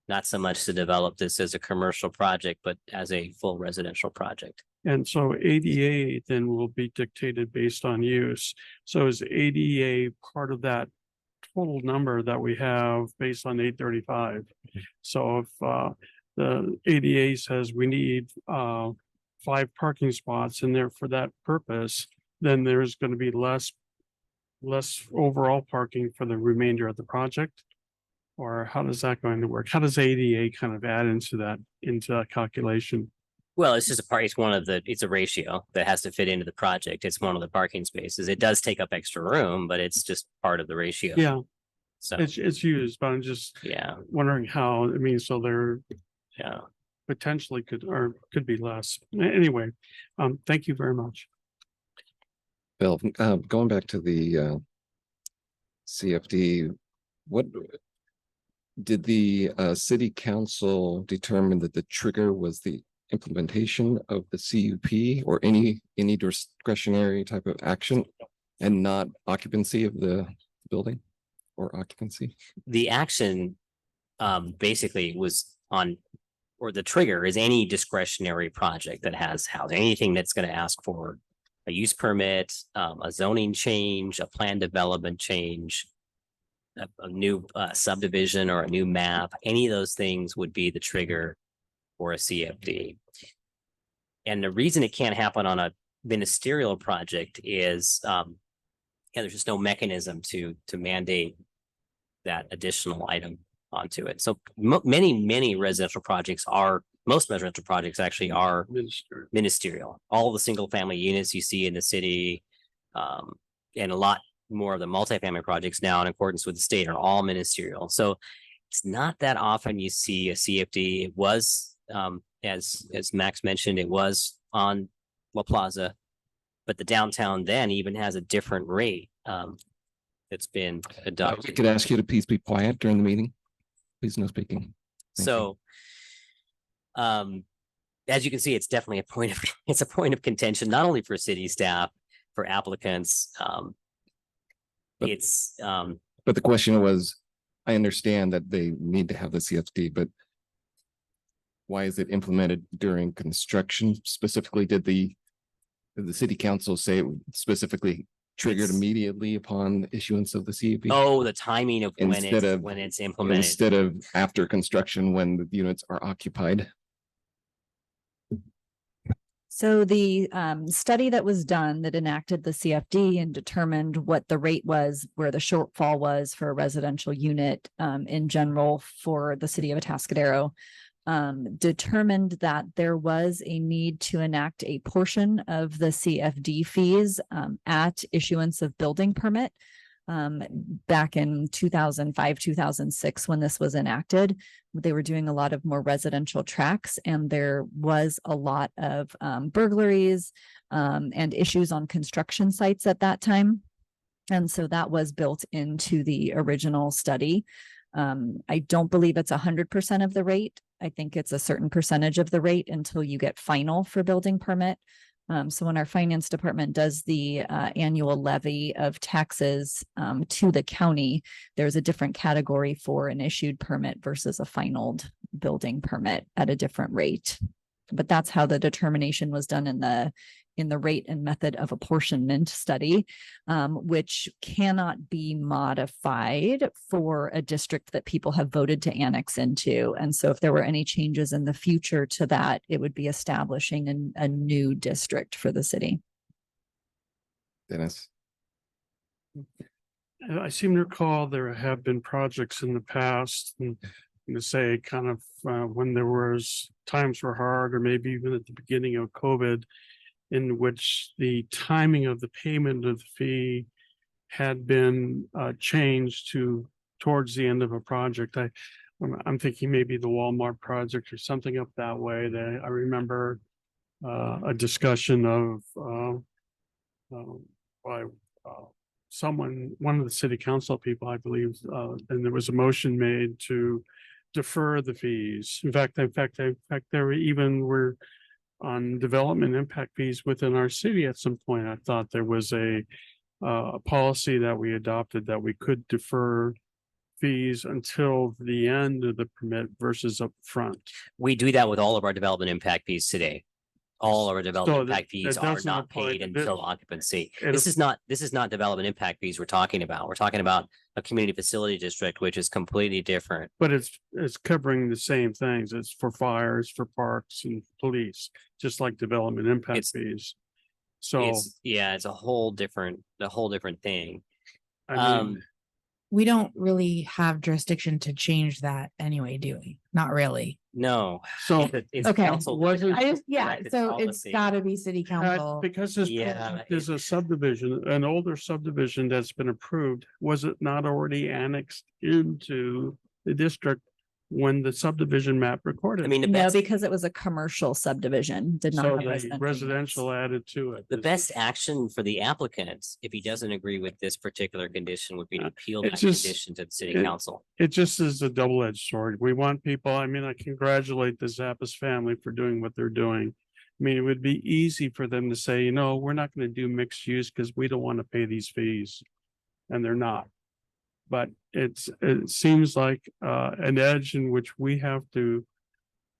not so much to develop this as a commercial project, but as a full residential project. And so ADA then will be dictated based on use. So is ADA part of that total number that we have based on 835? So if the ADA says we need 5 parking spots in there for that purpose, then there's going to be less overall parking for the remainder of the project? Or how does that going to work? How does ADA kind of add into that calculation? Well, it's just it's a ratio that has to fit into the project. It's one of the parking spaces. It does take up extra room, but it's just part of the ratio. Yeah, So, it's used, but I'm just yeah, wondering how, I mean, so there yeah. potentially could be less. Anyway, thank you very much. Bill, going back to the CFD, what did the city council determine that the trigger was the implementation of the CUP or any discretionary type of action and not occupancy of the building or occupancy? The action basically was on, or the trigger is any discretionary project that has housing, anything that's going to ask for a use permit, a zoning change, a plan development change, a new subdivision or a new map. Any of those things would be the trigger for a CFD. And the reason it can't happen on a ministerial project is there's just no mechanism to mandate that additional item onto it. So many residential projects most residential projects actually are ministerial. All the single family units you see in the city, and a lot more of the multifamily projects now in accordance with the state are all ministerial. So it's not that often you see a CFD. It was, as Max mentioned, it was on La Plaza, but the downtown then even has a different rate that's been We adopted. could ask you to please be quiet during the meeting. Please no speaking. Thank you. So, as you can see, it's definitely it's a point of contention, not only for city staff, for applicants. But- It's, But the question was, I understand that they need to have the CFD, but why is it implemented during construction? Specifically, did the city council say it specifically triggered It's- immediately upon issuance of the CUP? oh, the timing of Instead of- when it's implemented. Instead of after construction when the units are occupied? So the study that was done that enacted the CFD and determined what the rate was, where the shortfall was for a residential unit in general for the city of Atascadero, determined that there was a need to enact a portion of the CFD fees at issuance of building permit. Back in 2005, 2006, when this was enacted, they were doing a lot of more residential tracks, and there was a lot of burglaries and issues on construction sites at that time. And so that was built into the original study. I don't believe it's 100% of the rate. I think it's a certain percentage of the rate until you get final for building permit. So when our finance department does the annual levy of taxes to the county, there's a different category for an issued permit versus a finalized building permit at a different rate. But that's how the determination was done in the rate and method of apportionment study, which cannot be modified for a district that people have voted to annex into. And so if there were any changes in the future to that, it would be establishing a new district for the city. Dennis? I seem to recall there have been projects in the past and to say kind of when there was times were hard, or maybe even at the beginning of COVID, in which the timing of the payment of the fee had been changed to towards the end of a project. I'm thinking maybe the Walmart project or something up that way. That I remember a discussion of by one of the city council people, I believe, and there was a motion made to defer the fees. In fact, there were on development impact fees within our city at some point. I thought there was a policy that we adopted that we could defer fees until the end of the permit versus up front. We do that with all of our development impact fees today. All of our development that- impact fees that are doesn't not apply paid to until this. occupancy. It This is not development impact fees we're talking about. We're talking about a community facility district, which is completely different. But it's covering the same things. It's for fires, for parks and police, just like development impact It's- fees. So, It's a whole different thing. I mean, We don't really have jurisdiction to change that anyway, do we? Not really. No. so It's Okay. council. wasn't, Corrected So it's policy. gotta be city council. because Yeah, there's a subdivision, an older subdivision that's been approved, was it not already annexed into the district when the subdivision map recorded? I mean, the No, best, because it was a commercial subdivision, did not So have the residential. residential units. added to it. the best action for the applicant, if he doesn't agree with this particular condition, would be to appeal that it's just- condition to the city it- council. It just is a double-edged sword. We want people, I mean, I congratulate the Zappas family for doing what they're doing. I mean, it would be easy for them to say, we're not gonna do mixed use because we don't want to pay these fees. And they're not. But it seems like an edge in which we have to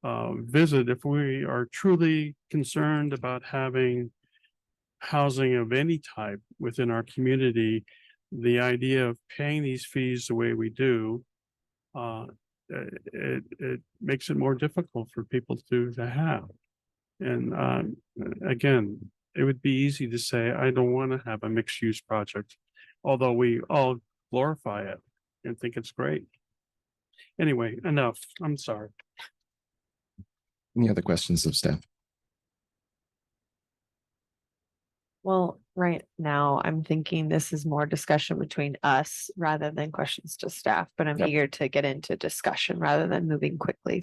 visit if we are truly concerned about having housing of any type within our community. The idea of paying these fees the way we do, it makes it more difficult for people to have. And again, it would be easy to say, I don't want to have a mixed use project, although we all glorify it and think it's great. Anyway, enough. I'm sorry. Any other questions of staff? Well, right now, I'm thinking this is more discussion between us rather than questions to staff, but I'm Yep. eager to get into discussion rather than moving quickly.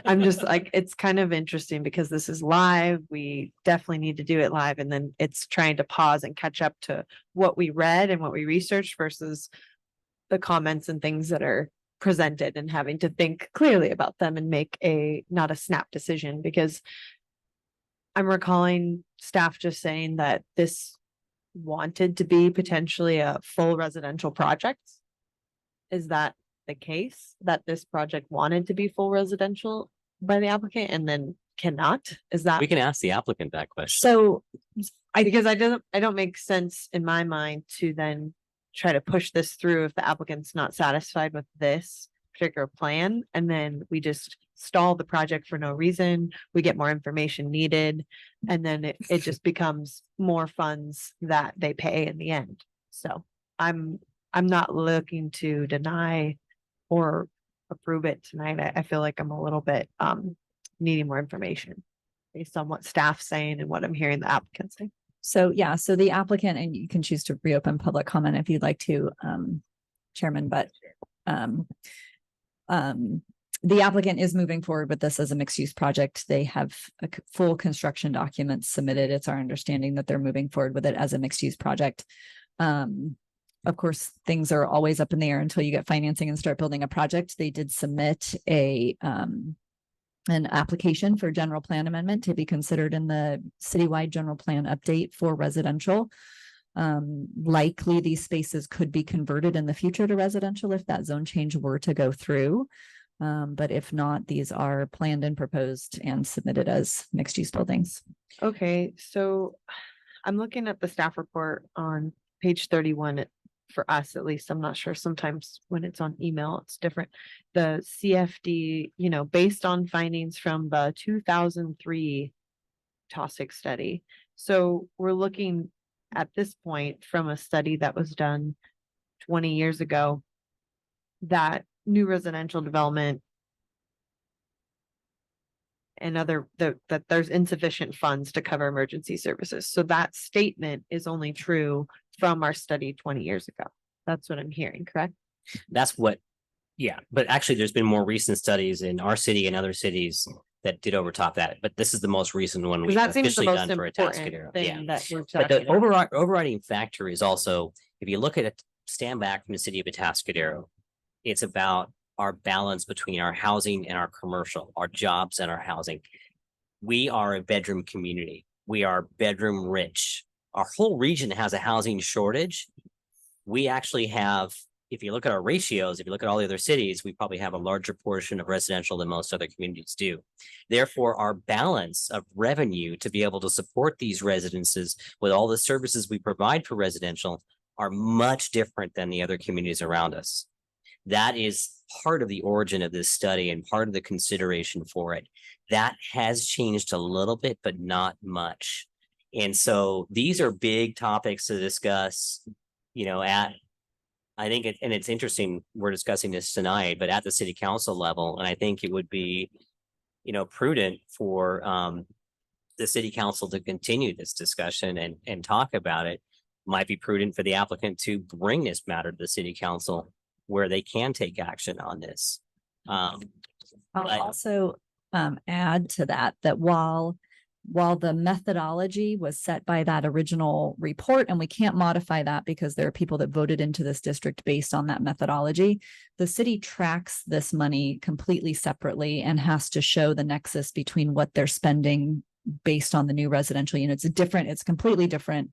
I'm just like, it's kind of interesting because this is live. We definitely need to do it live. And then it's trying to pause and catch up to what we read and what we researched versus the comments and things that are presented and having to think clearly about them and make not a snap decision, because I'm recalling staff just saying that this wanted to be potentially a full residential project. Is that the case, that this project wanted to be full residential by the applicant and then cannot? Is that? We can ask the applicant that question. So Because I don't make sense in my mind to then try to push this through if the applicant's not satisfied with this particular plan, and then we just stall the project for no reason. We get more information needed, and then it just becomes more funds that they pay in the end. So I'm not looking to deny or approve it tonight. I feel like I'm a little bit needing more information based on what staff's saying and what I'm hearing the applicant say. So the applicant, and you can choose to reopen public comment if you'd like to, Chairman, but the applicant is moving forward with this as a mixed-use project. They have a full construction documents submitted. It's our understanding that they're moving forward with it as a mixed-use project. Of course, things are always up in the air until you get financing and start building a project. They did submit an application for general plan amendment to be considered in the citywide general plan update for residential. Likely these spaces could be converted in the future to residential if that zone change were to go through. But if not, these are planned and proposed and submitted as mixed use buildings. Okay, so I'm looking at the staff report on page 31. For us, at least, I'm not sure. Sometimes when it's on email, it's different. The CFD, based on findings from the 2003 TOSIC study. So we're looking at this point from a study that was done 20 years ago, that new residential development and that there's insufficient funds to cover emergency services. So that statement is only true from our study 20 years ago. That's what I'm hearing, correct? That's what, yeah, but actually there's been more recent studies in our city and other cities that did overtop that, but this is the most recent one we've Because that seems the officially most done for important Atascadero. Yeah. thing that we're But the talking about. overriding factor is also, if you look at it, stand back from the city of Atascadero, it's about our balance between our housing and our commercial, our jobs and our housing. We are a bedroom community. We are bedroom rich. Our whole region has a housing shortage. We actually have, if you look at our ratios, if you look at all the other cities, we probably have a larger portion of residential than most other communities do. Therefore, our balance of revenue to be able to support these residences with all the services we provide for residential are much different than the other communities around us. That is part of the origin of this study and part of the consideration for it. That has changed a little bit, but not much. And so these are big topics to discuss, I think it's interesting, we're discussing this tonight, but at the city council level, and I think it would be, prudent for the city council to continue this discussion and talk about it. Might be prudent for the applicant to bring this matter to the city council where they can take action on this. I'll But- also add to that while the methodology was set by that original report, and we can't modify that because there are people that voted into this district based on that methodology, the city tracks this money completely separately and has to show the nexus between what they're spending based on the new residential units. It's completely different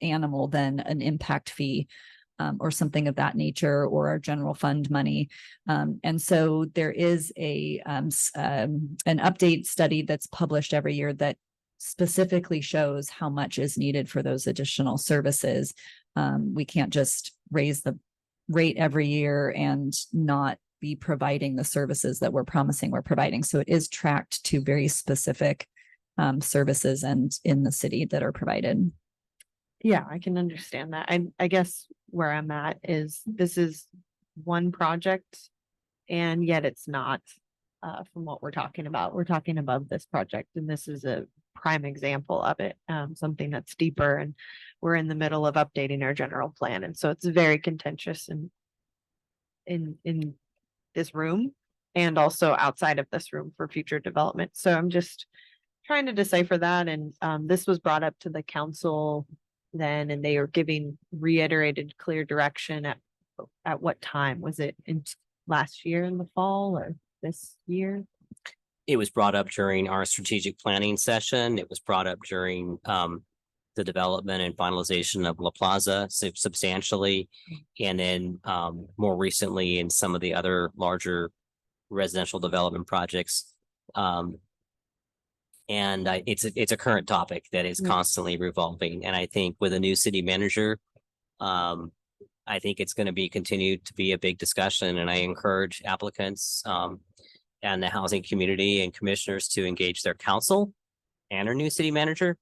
animal than an impact fee or something of that nature, or our general fund money. And so there is an update study that's published every year that specifically shows how much is needed for those additional services. We can't just raise the rate every year and not be providing the services that we're promising we're providing. So it is tracked to very specific services and in the city that are provided. Yeah, I can understand that. I guess where I'm at is this is one project and yet it's not from what we're talking about. We're talking about this project and this is a prime example of it, something that's deeper, and we're in the middle of updating our general plan. And so it's very contentious in this room and also outside of this room for future development. So I'm just trying to decipher that. And this was brought up to the council then, and they are giving reiterated clear direction at what time? Was it in last year in the fall or this year? It was brought up during our strategic planning session. It was brought up during the development and finalization of La Plaza substantially. And then more recently in some of the other larger residential development projects. And it's a current topic that is constantly revolving. And I think with a new city manager, I think it's going to be continued to be a big discussion. And I encourage applicants and the housing community and commissioners to engage their council and our new city manager.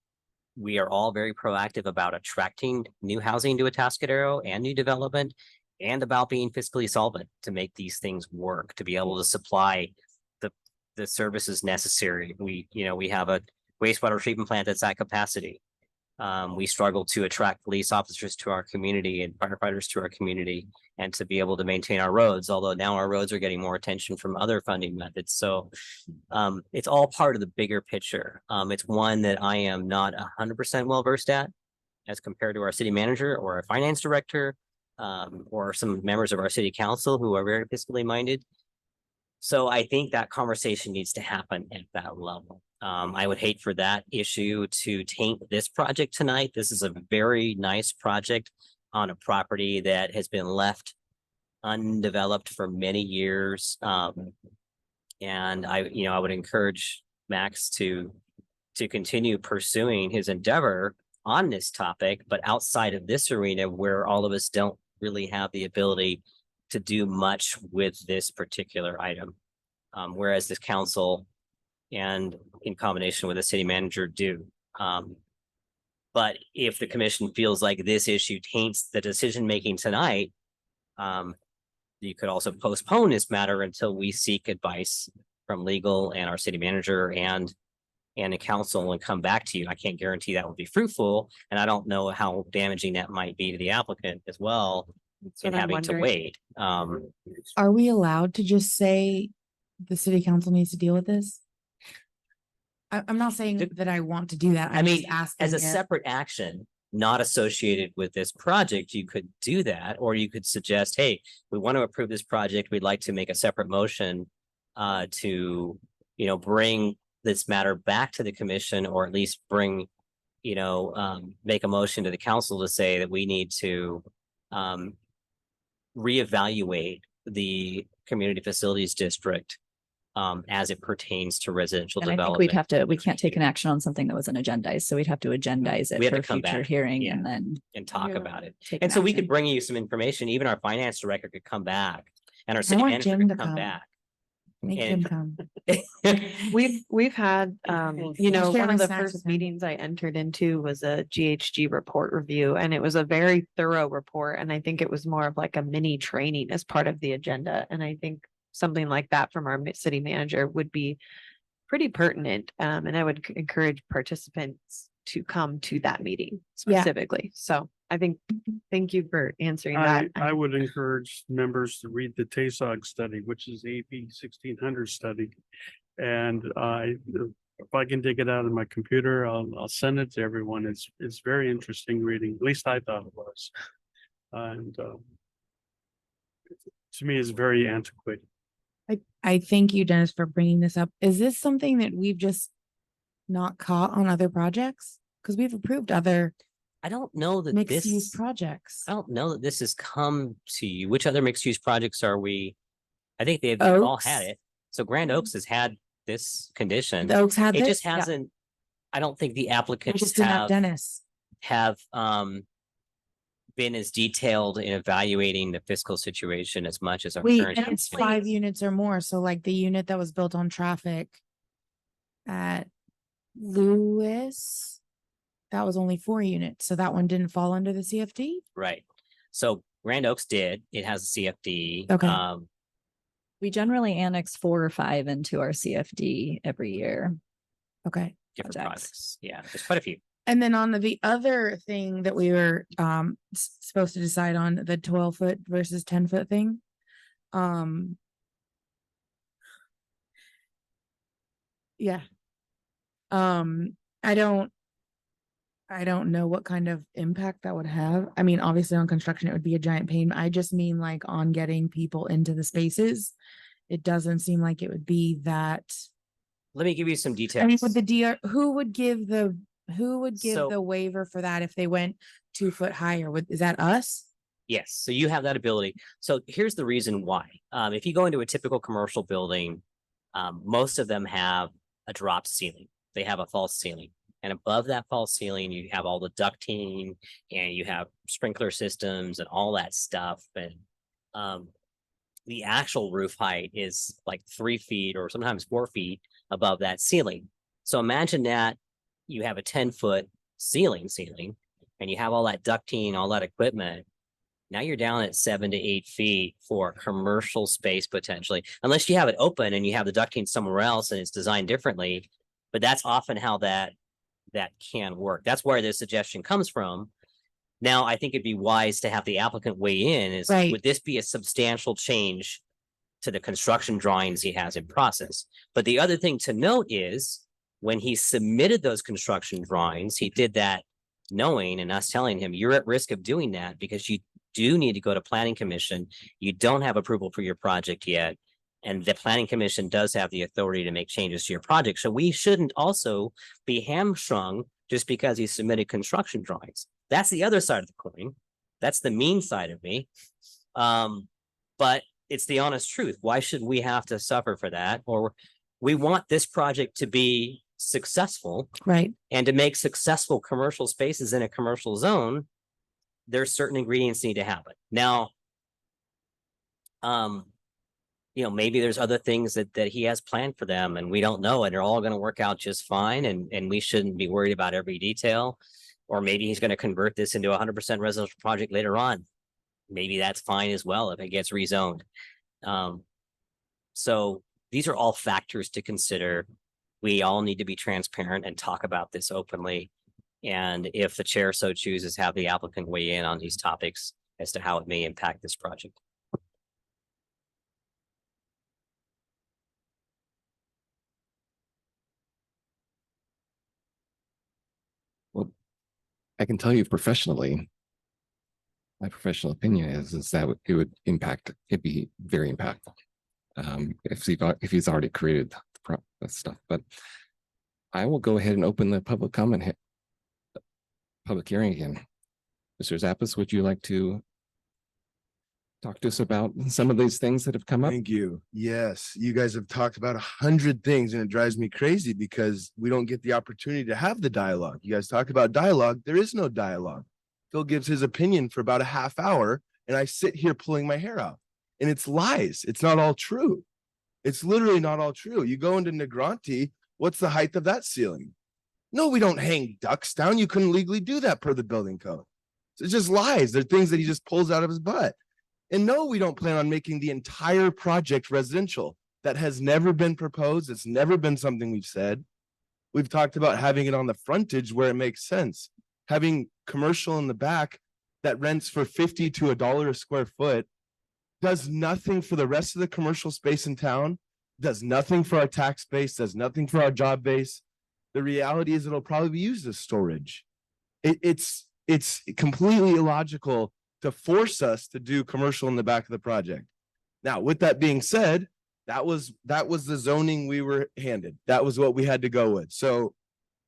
We are all very proactive about attracting new housing to Atascadero and new development, and about being fiscally solvent to make these things work, to be able to supply the services necessary. We have a wastewater treatment plant that's at capacity. We struggle to attract police officers to our community and firefighters to our community and to be able to maintain our roads, although now our roads are getting more attention from other funding methods. So it's all part of the bigger picture. It's one that I am not 100% well versed at as compared to our city manager or our finance director, or some members of our city council who are very fiscally minded. So I think that conversation needs to happen at that level. I would hate for that issue to taint this project tonight. This is a very nice project on a property that has been left undeveloped for many years. And I would encourage Max to continue pursuing his endeavor on this topic, but outside of this arena where all of us don't really have the ability to do much with this particular item. Whereas this council and in combination with the city manager do. But if the commission feels like this issue taints the decision-making tonight, you could also postpone this matter until we seek advice from legal and our city manager and the council and come back to you. I can't guarantee that will be fruitful, and I don't know how damaging that might be to the applicant as well in what I'm having to wondering. wait. Are we allowed to just say the city council needs to deal with this? I'm not saying that I want to do that. I I'm just mean, asking as a if- separate action, not associated with this project, you could do that, or you could suggest, hey, we want to approve this project. We'd like to make a separate motion to, bring this matter back to the commission, or at least bring, make a motion to the council to say that we need to reevaluate the community facilities district as it pertains to residential And I think development. we can't take an action on something that wasn't agendized, so we'd have to agendize We it have for to come future back, hearing yeah. and then And talk Yeah. about it. take And an so we could action. bring you some information. Even our finance director could come back and our city want manager Jim could to come come. back. Make and- him come. We've had, I'll one share my of the snacks first with him. meetings I entered into was a GHG report review, and it was a very thorough report. And I think it was more of like a mini training as part of the agenda. And I think something like that from our city manager would be pretty pertinent. And I would encourage participants to come to that meeting Yeah. specifically. So I think, thank you for answering I that. would encourage members to read the TASOG study, which is AP 1600 study. And if I can dig it out of my computer, I'll send it to everyone. It's very interesting reading. At least I thought it was. And to me, it's very antiquated. I thank you, Dennis, for bringing this up. Is this something that we've just not caught on other projects? Because we've approved other I don't know that mixed use this, projects. I don't know that this has come to you. Which other mixed use projects are we? I think they've all had Oaks. it. So Grand Oaks has had this condition. The Oaks had It this. just hasn't, I don't think the We applicants just didn't have have Dennis. been as detailed in evaluating the fiscal situation as much as our Wait, current. and it's applicant. 5 units or more. So like the unit that was built on traffic at Lewis, that was only 4 units. So that one didn't fall under the CFD. Right. So Grand Oaks did, it has a CFD. Okay. We generally annex 4 or 5 into our CFD every year. Okay. Different projects. projects. Yeah, there's quite a few. And then on the other thing that we were supposed to decide on, the 12-foot versus 10-foot thing. Yeah. I don't know what kind of impact that would have. I mean, obviously on construction, it would be a giant pain. I just mean like on getting people into the spaces. It doesn't seem like it would be that. Let me give you some I mean, details. with the DR, who would give the So- waiver for that if they went 2 foot higher? Is that us? Yes, so you have that ability. So here's the reason why. If you go into a typical commercial building, most of them have a dropped ceiling. They have a false ceiling. And above that false ceiling, you have all the ducting and you have sprinkler systems and all that stuff. And the actual roof height is like 3 feet or sometimes 4 feet above that ceiling. So imagine that you have a 10-foot ceiling and you have all that ducting, all that equipment. Now you're down at 7 to 8 feet for commercial space potentially, unless you have it open and you have the ducting somewhere else and it's designed differently. But that's often how that that can work. That's where this suggestion comes from. Now, I think it'd be wise to have the applicant weigh in is, Right. would this be a substantial change to the construction drawings he has in process? But the other thing to note is when he submitted those construction drawings, he did that knowing and us telling him, you're at risk of doing that because you do need to go to planning commission. You don't have approval for your project yet. And the planning commission does have the authority to make changes to your project. So we shouldn't also be hamstrung just because he submitted construction drawings. That's the other side of the coin. That's the mean side of me. But it's the honest truth. Why should we have to suffer for that? Or we want this project to be successful, Right. and to make successful commercial spaces in a commercial zone, there's certain ingredients need to happen. Now, maybe there's other things that he has planned for them and we don't know, and they're all going to work out just fine. And we shouldn't be worried about every detail. Or maybe he's going to convert this into a 100% residential project later on. Maybe that's fine as well if it gets rezoned. So these are all factors to consider. We all need to be transparent and talk about this openly. And if the chair so chooses, have the applicant weigh in on these topics as to how it may impact this project. I can tell you professionally, my professional opinion is that it would impact, it'd be very impactful. If he's already created the stuff, but I will go ahead and open the public comment public hearing again. Mr. Zappas, would you like to talk to us about some of these things that have come up? Thank you. Yes, you guys have talked about 100 things and it drives me crazy because we don't get the opportunity to have the dialogue. You guys talk about dialogue. There is no dialogue. Phil gives his opinion for about a half hour and I sit here pulling my hair out and it's lies. It's not all true. It's literally not all true. You go into Negronte, what's the height of that ceiling? No, we don't hang ducks down. You couldn't legally do that per the building code. So it's just lies. They're things that he just pulls out of his butt. And no, we don't plan on making the entire project residential. That has never been proposed. It's never been something we've said. We've talked about having it on the frontage where it makes sense. Having commercial in the back that rents for 50 to $1 a square foot does nothing for the rest of the commercial space in town, does nothing for our tax base, does nothing for our job base. The reality is it'll probably be used as storage. It's completely illogical to force us to do commercial in the back of the project. Now, with that being said, that was the zoning we were handed. That was what we had to go with. So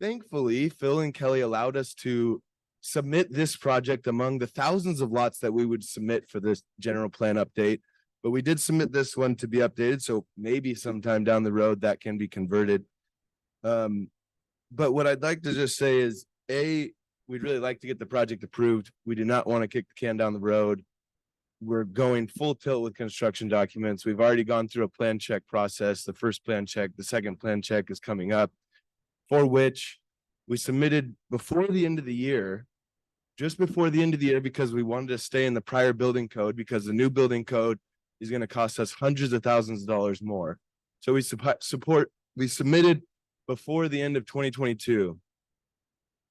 thankfully, Phil and Kelly allowed us to submit this project among the thousands of lots that we would submit for this general plan update. But we did submit this one to be updated. So maybe sometime down the road that can be converted. But what I'd like to just say is, we'd really like to get the project approved. We do not want to kick the can down the road. We're going full tilt with construction documents. We've already gone through a plan check process. The first plan check, the second plan check is coming up, for which we submitted before the end of the year, just before the end of the year, because we wanted to stay in the prior building code, because the new building code is going to cost us hundreds of thousands of dollars more. So we submitted before the end of 2022.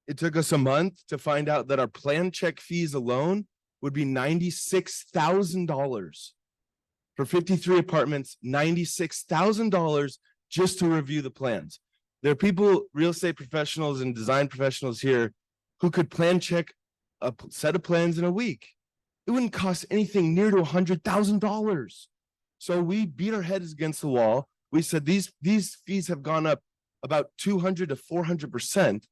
It took us a month to find out that our plan check fees alone would be $96,000 for 53 apartments, $96,000 just to review the plans. There are people, real estate professionals and design professionals here who could plan check a set of plans in a week. It wouldn't cost anything near to $100,000. So we beat our heads against the wall. We said these fees have gone up about 200 to 400%.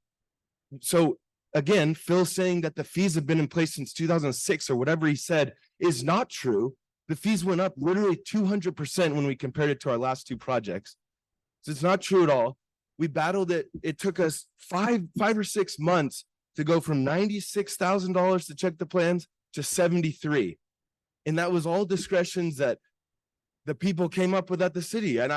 So again, Phil saying that the fees have been in place since 2006 or whatever he said is not true. The fees went up literally 200% when we compared it to our last two projects. So it's not true at all. We battled it. It took us five or 6 months to go from $96,000 to check the plans to 73. And that was all discretions that the people came up with at the city. And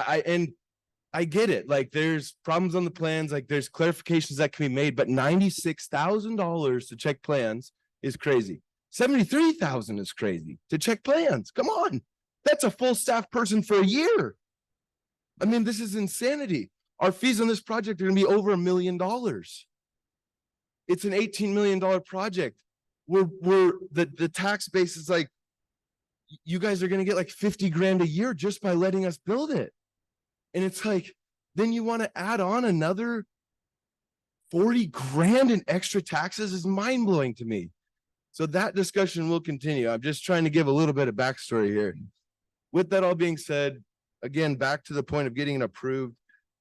I get it. Like there's problems on the plans, like there's clarifications that can be made, but $96,000 to check plans is crazy. $73,000 is crazy to check plans. Come on. That's a full staff person for a year. I mean, this is insanity. Our fees on this project are going to be over $1 million. It's an $18 million project. The tax base is like, you guys are gonna get like 50 grand a year just by letting us build it. And it's like, then you want to add on another 40 grand in extra taxes is mind blowing to me. So that discussion will continue. I'm just trying to give a little bit of backstory here. With that all being said, again, back to the point of getting it approved,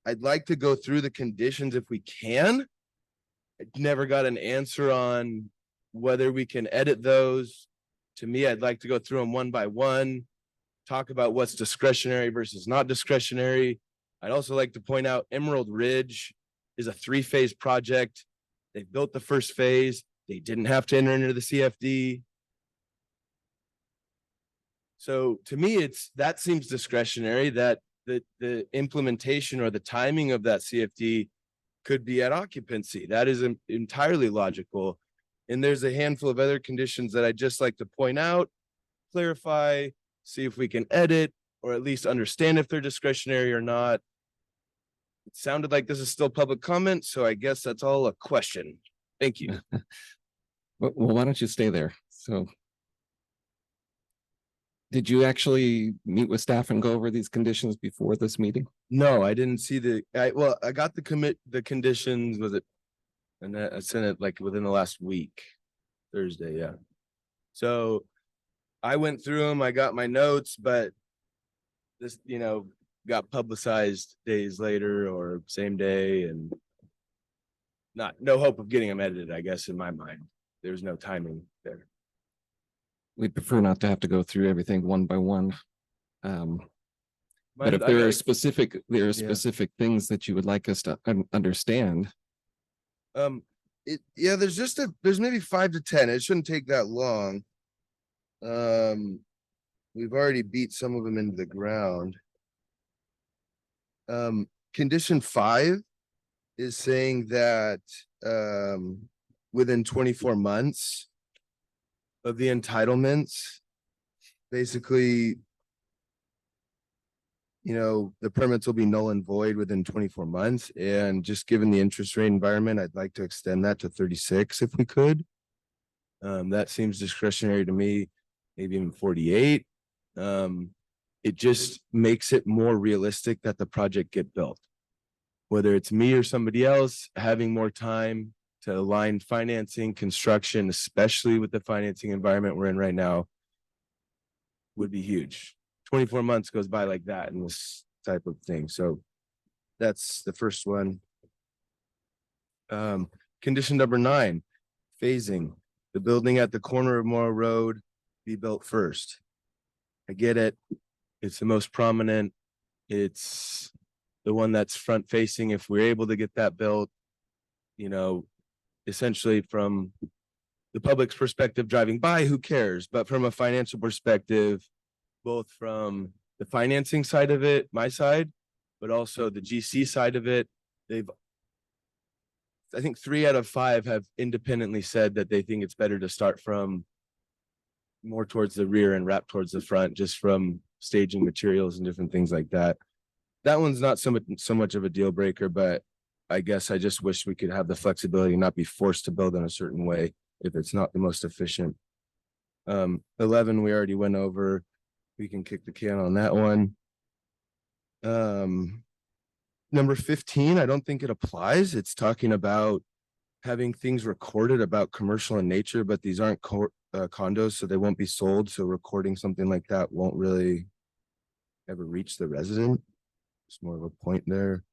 I'd like to go through the conditions if we can. I never got an answer on whether we can edit those. To me, I'd like to go through them one by one, talk about what's discretionary versus not discretionary. I'd also like to point out Emerald Ridge is a 3-phase project. They built the first phase. They didn't have to enter into the CFD. So to me, that seems discretionary, that the implementation or the timing of that CFD could be at occupancy. That is entirely logical. And there's a handful of other conditions that I'd just like to point out, clarify, see if we can edit, or at least understand if they're discretionary or not. It sounded like this is still public comment, so I guess that's all a question. Thank you. Well, why don't you stay there? So. Did you actually meet with staff and go over these conditions before this meeting? No, I didn't see I got the conditions, was it? And I sent it like within the last week, Thursday, yeah. So I went through them, I got my notes, but this, got publicized days later or same day, and no hope of getting them edited, I guess, in my mind. There's no timing there. We'd prefer not to have to go through everything one by one. But if there are specific things that you would like us to understand. There's maybe 5 to 10. It shouldn't take that long. We've already beat some of them into the ground. Condition 5 is saying that within 24 months of the entitlements, basically, the permits will be null and void within 24 months. And just given the interest rate environment, I'd like to extend that to 36 if we could. That seems discretionary to me, maybe even 48. It just makes it more realistic that the project get built. Whether it's me or somebody else, having more time to align financing, construction, especially with the financing environment we're in right now, would be huge. 24 months goes by like that in this type of thing. So that's the first one. Condition number 9, phasing. The building at the corner of Morrow Road be built first. I get it. It's the most prominent. It's the one that's front facing. If we're able to get that built, essentially from the public's perspective driving by, who cares? But from a financial perspective, both from the financing side of it, my side, but also the GC side of it, I think 3 out of 5 have independently said that they think it's better to start from more towards the rear and wrap towards the front, just from staging materials and different things like that. That one's not so much of a deal breaker, but I guess I just wish we could have the flexibility and not be forced to build in a certain way if it's not the most efficient. 11, we already went over. We can kick the can on that one. Number 15, I don't think it applies. It's talking about having things recorded about commercial in nature, but these aren't condos, so they won't be sold. So recording something like that won't really ever reach the resident. It's more of a point there.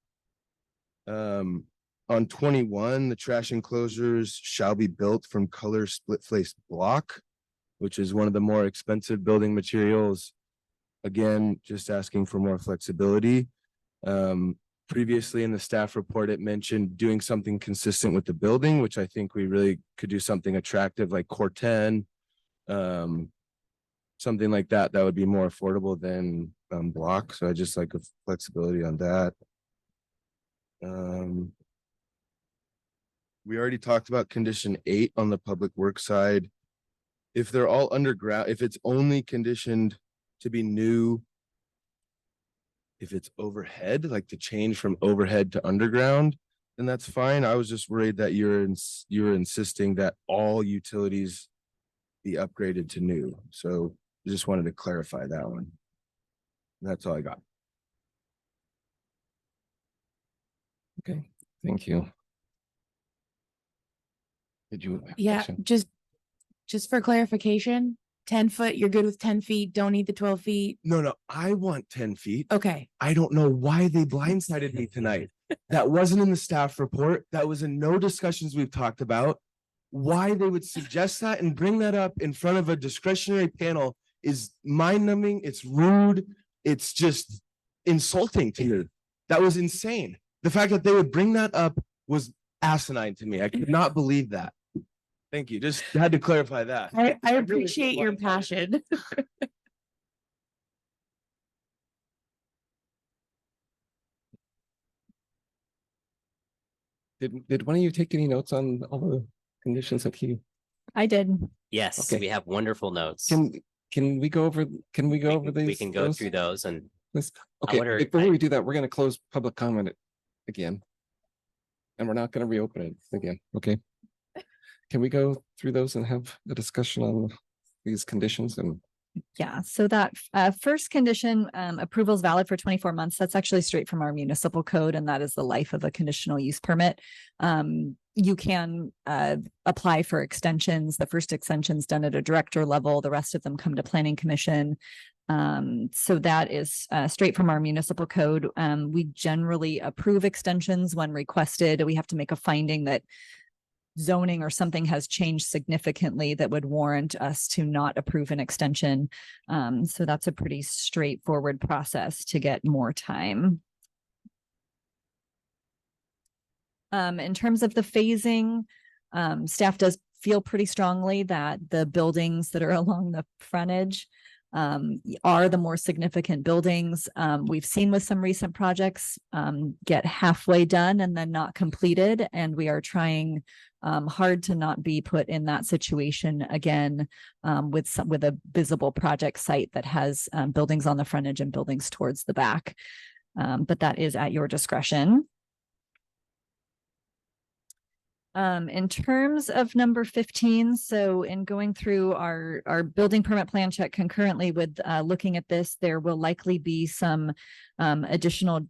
On 21, the trash enclosures shall be built from color split face block, which is one of the more expensive building materials. Again, just asking for more flexibility. Previously in the staff report, it mentioned doing something consistent with the building, which I think we really could do something attractive like Corten, something like that would be more affordable than block. So I just like a flexibility on that. We already talked about condition 8 on the public works side. If they're all underground, if it's only conditioned to be new, if it's overhead, like to change from overhead to underground, then that's fine. I was just worried that you're insisting that all utilities be upgraded to new. So I just wanted to clarify that one. That's all I got. Okay, thank you. Did you? have a Yeah, question? just for clarification, 10 foot, you're good with 10 feet, don't need the 12 feet. No, I want 10 feet. Okay, I don't know why they blindsided me tonight. That wasn't in the staff report. That was in no discussions we've talked about. Why they would suggest that and bring that up in front of a discretionary panel is mind numbing. It's rude. It's just insulting to me. That was insane. The fact that they would bring that up was asinine to me. I could not believe that. Thank you. Just had to clarify that. I appreciate your passion. Did one of you take any notes on all the conditions that he? I did. Yes, Okay. we have wonderful notes. Can we go over, these? We can go those? through those and Let's- I Okay, wonder- before we do that, we're gonna close public comment again. And we're not gonna reopen it again, okay? Can we go through those and have a discussion on these conditions and? Yeah, so that first condition, approval is valid for 24 months. That's actually straight from our municipal code, and that is the life of a conditional use permit. You can apply for extensions. The first extension's done at a director level. The rest of them come to planning commission. So that is straight from our municipal code. We generally approve extensions when requested. We have to make a finding that zoning or something has changed significantly that would warrant us to not approve an extension. So that's a pretty straightforward process to get more time. In terms of the phasing, staff does feel pretty strongly that the buildings that are along the frontage are the more significant buildings. We've seen with some recent projects get halfway done and then not completed. And we are trying hard to not be put in that situation again with a visible project site that has buildings on the frontage and buildings towards the back. But that is at your discretion. In terms of number 15, so in going through our building permit plan check concurrently with looking at this, there will likely be some additional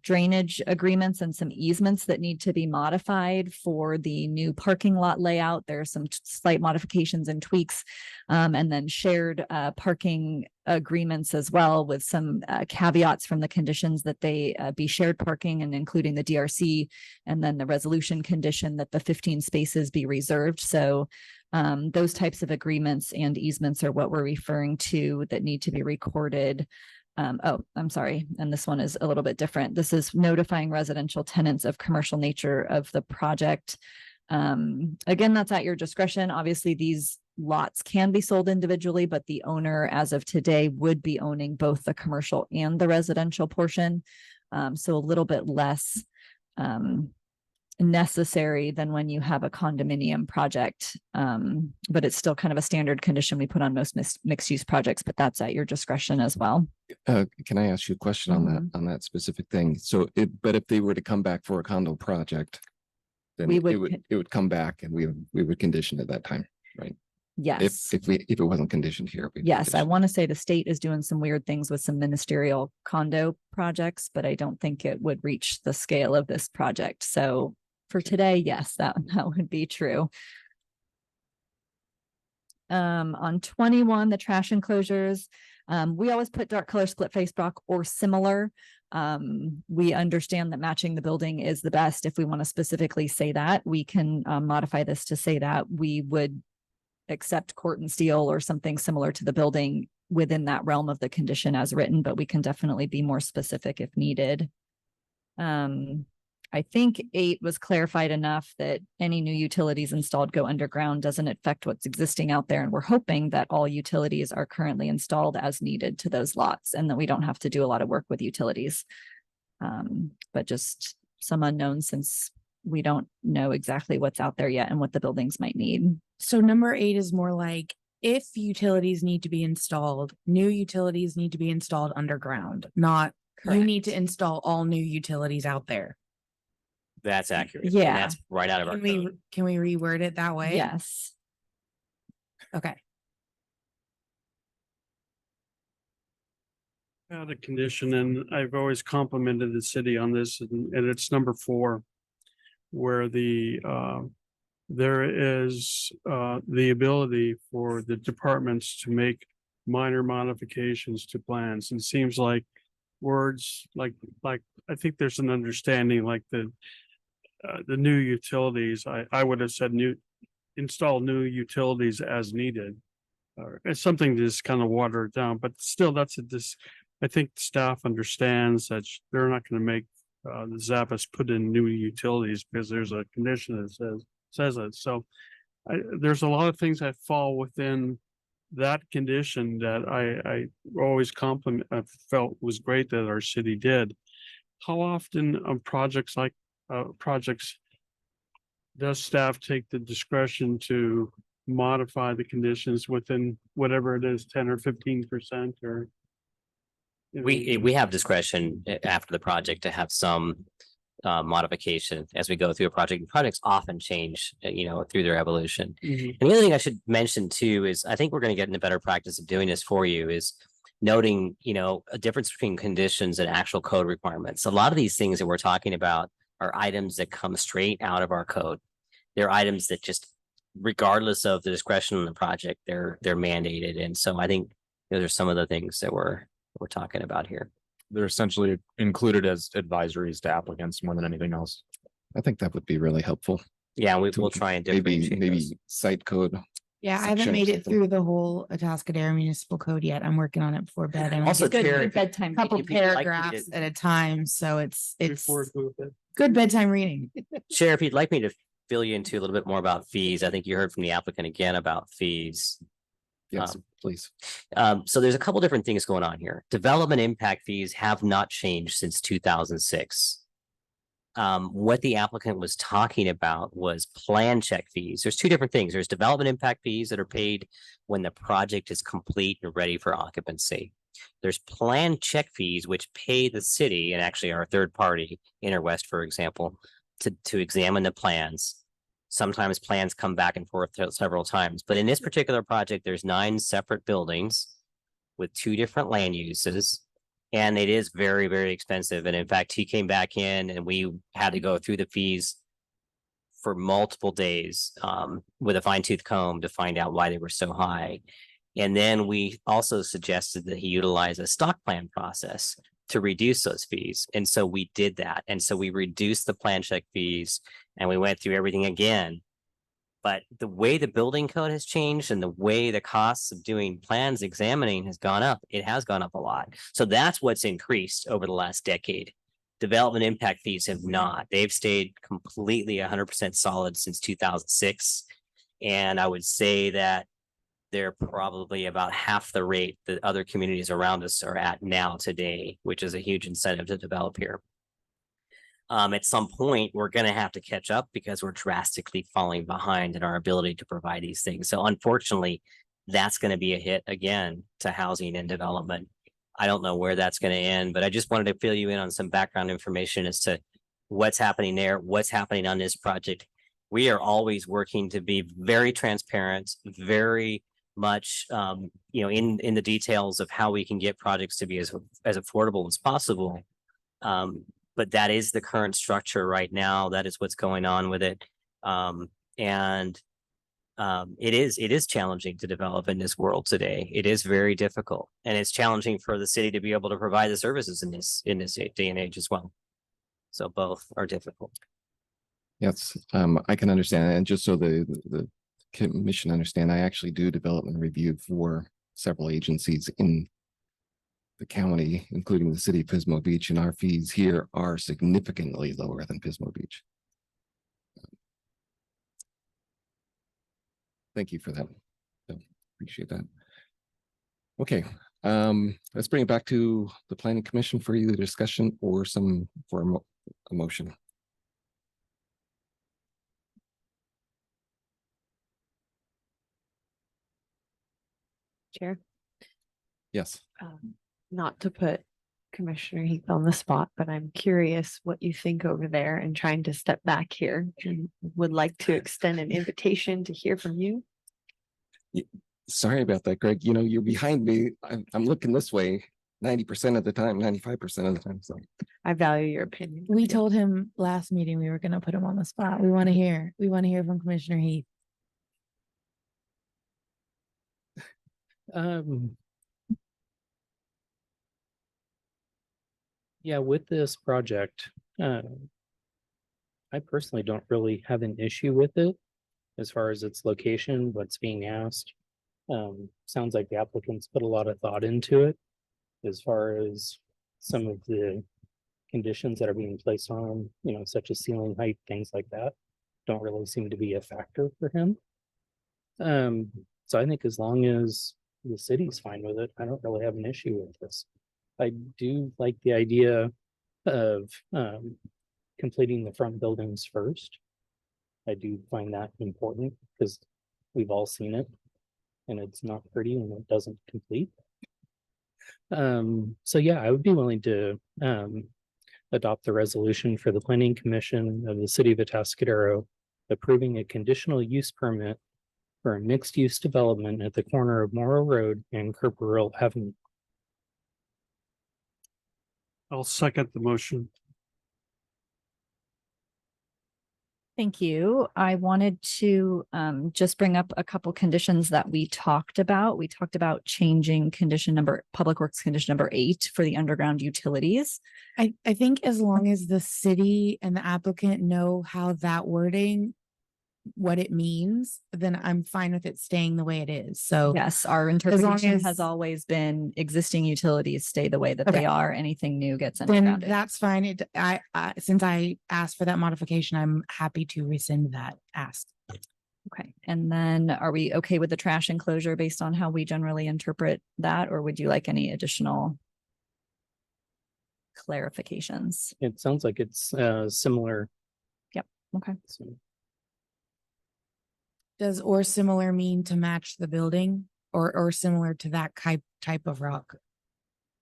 drainage agreements and some easements that need to be modified for the new parking lot layout. There are some slight modifications and tweaks, and then shared parking agreements as well, with some caveats from the conditions that they be shared parking and including the DRC, and then the resolution condition that the 15 spaces be reserved. So those types of agreements and easements are what we're referring to that need to be recorded. Oh, I'm sorry. And this one is a little bit different. This is notifying residential tenants of commercial nature of the project. Again, that's at your discretion. Obviously, these lots can be sold individually, but the owner as of today would be owning both the commercial and the residential portion. So a little bit less necessary than when you have a condominium project. But it's still kind of a standard condition we put on most mixed use projects, but that's at your discretion as well. Can I ask you a question on that specific thing? So but if they were to come back for a condo project, then We it would would come back and we would condition at that time, right? Yes. If it wasn't conditioned here. we'd Yes, I condition. want to say the state is doing some weird things with some ministerial condo projects, but I don't think it would reach the scale of this project. So for today, yes, that would be true. On 21, the trash enclosures, we always put dark color split face block or similar. We understand that matching the building is the best. If we want to specifically say that, we can modify this to say that we would accept Corten steel or something similar to the building within that realm of the condition as written, but we can definitely be more specific if needed. I think 8 was clarified enough that any new utilities installed go underground doesn't affect what's existing out there. And we're hoping that all utilities are currently installed as needed to those lots and that we don't have to do a lot of work with utilities. But just some unknowns since we don't know exactly what's out there yet and what the buildings might need. So number 8 is more like if utilities need to be installed, new utilities need to be installed underground, not you need to install all new utilities out there. That's accurate. and Yeah. That's right out of our code. Can we reword it that way? Yes. Okay. Had a condition, and I've always complimented the city on this, and it's number 4. Where there is the ability for the departments to make minor modifications to plans. And it seems like words like, I think there's an understanding like the new utilities, I would have said install new utilities as needed. It's something to just kind of water it down, but still I think staff understands that they're not going to make the Zappas put in new utilities because there's a condition that says it. So there's a lot of things that fall within that condition that I always I felt was great that our city did. How often on projects like projects does staff take the discretion to modify the conditions within whatever it is, 10 or 15% or? We have discretion after the project to have some modification as we go through a project. Projects often change, through their evolution. Mhm. And the other thing I should mention too is I think we're going to get in a better practice of doing this for you is noting, a difference between conditions and actual code requirements. A lot of these things that we're talking about are items that come straight out of our code. They're items that just, regardless of the discretion on the project, they're mandated. And so I think those are some of the things that we're talking about here. They're essentially included as advisories to applicants more than anything else. I think that would be really helpful. Yeah, we'll to try and Maybe, differentiate maybe those. site code. Yeah, I section haven't or made it something. through the whole Atascadero Municipal Code yet. I'm working on it before bed. I'm Also, just Chair, Good bedtime. couple if you'd like me to- paragraphs at a time, so it's Before we go with it. good bedtime reading. Chair, if you'd like me to fill you into a little bit more about fees, I think you heard from the applicant again about fees. Yes, please. So there's a couple different things going on here. Development impact fees have not changed since 2006. What the applicant was talking about was plan check fees. There's two different things. There's development impact fees that are paid when the project is complete and ready for occupancy. There's plan check fees, which pay the city and actually our third party, Interwest, for example, to examine the plans. Sometimes plans come back and forth several times, but in this particular project, there's 9 separate buildings with 2 different land uses. And it is very, very expensive. And in fact, he came back in and we had to go through the fees for multiple days with a fine tooth comb to find out why they were so high. And then we also suggested that he utilize a stock plan process to reduce those fees. And so we did that. And so we reduced the plan check fees and we went through everything again. But the way the building code has changed and the way the costs of doing plans examining has gone up, it has gone up a lot. So that's what's increased over the last decade. Development impact fees have not. They've stayed completely 100% solid since 2006. And I would say that they're probably about half the rate that other communities around us are at now today, which is a huge incentive to develop here. At some point, we're going to have to catch up because we're drastically falling behind in our ability to provide these things. So unfortunately, that's going to be a hit again to housing and development. I don't know where that's going to end, but I just wanted to fill you in on some background information as to what's happening there, what's happening on this project. We are always working to be very transparent, very much, in the details of how we can get projects to be as affordable as possible. But that is the current structure right now. That is what's going on with it. It is challenging to develop in this world today. It is very difficult, and it's challenging for the city to be able to provide the services in this day and age as well. So both are difficult. Yes, I can understand. And just so the commission understand, I actually do development review for several agencies in the county, including the city of Pismo Beach, and our fees here are significantly lower than Pismo Beach. Thank you for that. Appreciate that. Okay, let's bring it back to the planning commission for either discussion or a motion. Chair. Yes. Not to put Commissioner Heath on the spot, but I'm curious what you think over there and trying to step back here and would like to extend an invitation to hear from you. Sorry about that, Greg. You know, you're behind me. I'm looking this way 90% of the time, 95% of the time. So I value your opinion. We told him last meeting we were gonna put him on the spot. We want to hear from Commissioner Heath. Yeah, with this project, I personally don't really have an issue with it as far as its location, what's being asked. Sounds like the applicants put a lot of thought into it as far as some of the conditions that are being placed on them, you know, such as ceiling height, things like that, don't really seem to be a factor for him. So I think as long as the city's fine with it, I don't really have an issue with this. I do like the idea of completing the front buildings first. I do find that important because we've all seen it and it's not pretty when it doesn't complete. So yeah, I would be willing to adopt the resolution for the Planning Commission of the City of Atascadero approving a conditional use permit for a mixed-use development at the corner of Morrow Road and Kerperville Avenue. I'll second the motion. Thank you. I wanted to just bring up a couple conditions that we talked about. We talked about changing Public Works condition number 8 for the underground utilities. I think as long as the city and the applicant know how that wording, what it means, then I'm fine with it staying the way it is. So Yes, our interpretation as- has always been existing utilities stay the way that Okay. they are. Anything new gets then undergrounded. that's fine. Since I asked for that modification, I'm happy to rescind that ask. Okay, and then are we okay with the trash enclosure based on how we generally interpret that, or would you like any additional clarifications? It sounds like it's similar. Okay. So Does or similar mean to match the building or similar to that type of rock?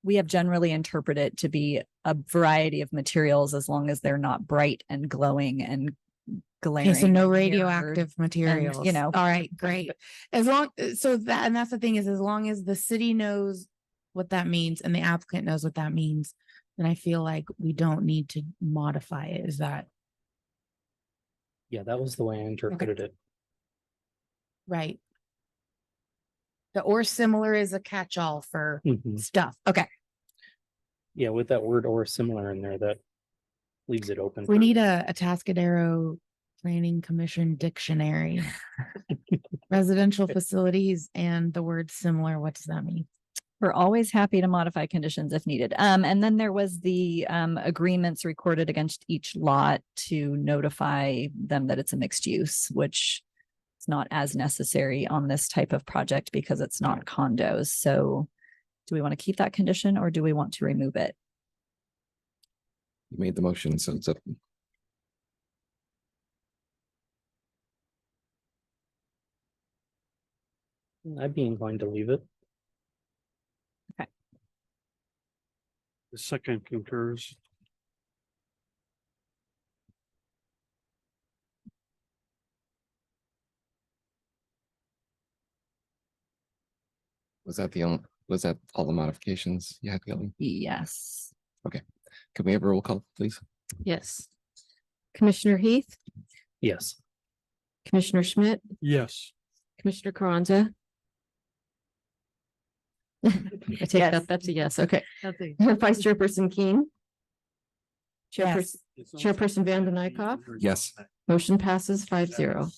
We have generally interpreted it to be a variety of materials as long as they're not bright and glowing and glaring. Okay, so no and radioactive materials. know. All right, great. That's the thing is, as long as the city knows what that means and the applicant knows what that means, then I feel like we don't need to modify it. Is that yeah, that was the way I interpreted it. right? The or similar is a catch-all for Mhm. stuff. Okay, Yeah, with that word or similar in there, that leaves it open. we for- need a Atascadero Planning Commission dictionary. Residential facilities and the word similar, what does that mean? We're always happy to modify conditions if needed. And then there was the agreements recorded against each lot to notify them that it's a mixed use, which is not as necessary on this type of project because it's not condos. So do we want to keep that condition or do we want to remove it? you made the motion, so it's up. I'd be inclined to leave it. The second concurs. Was that all the modifications you had, Kelly? Yes. Can we have a roll call, please? Yes. Commissioner Heath, Yes. Commissioner Schmidt, Yes. Commissioner Carranza. I take Yes. that, that's a yes, okay. Nothing. Vice Chairperson Keen. Yes. Chairperson Vanden Eyck. Yes. Motion passes 5-0.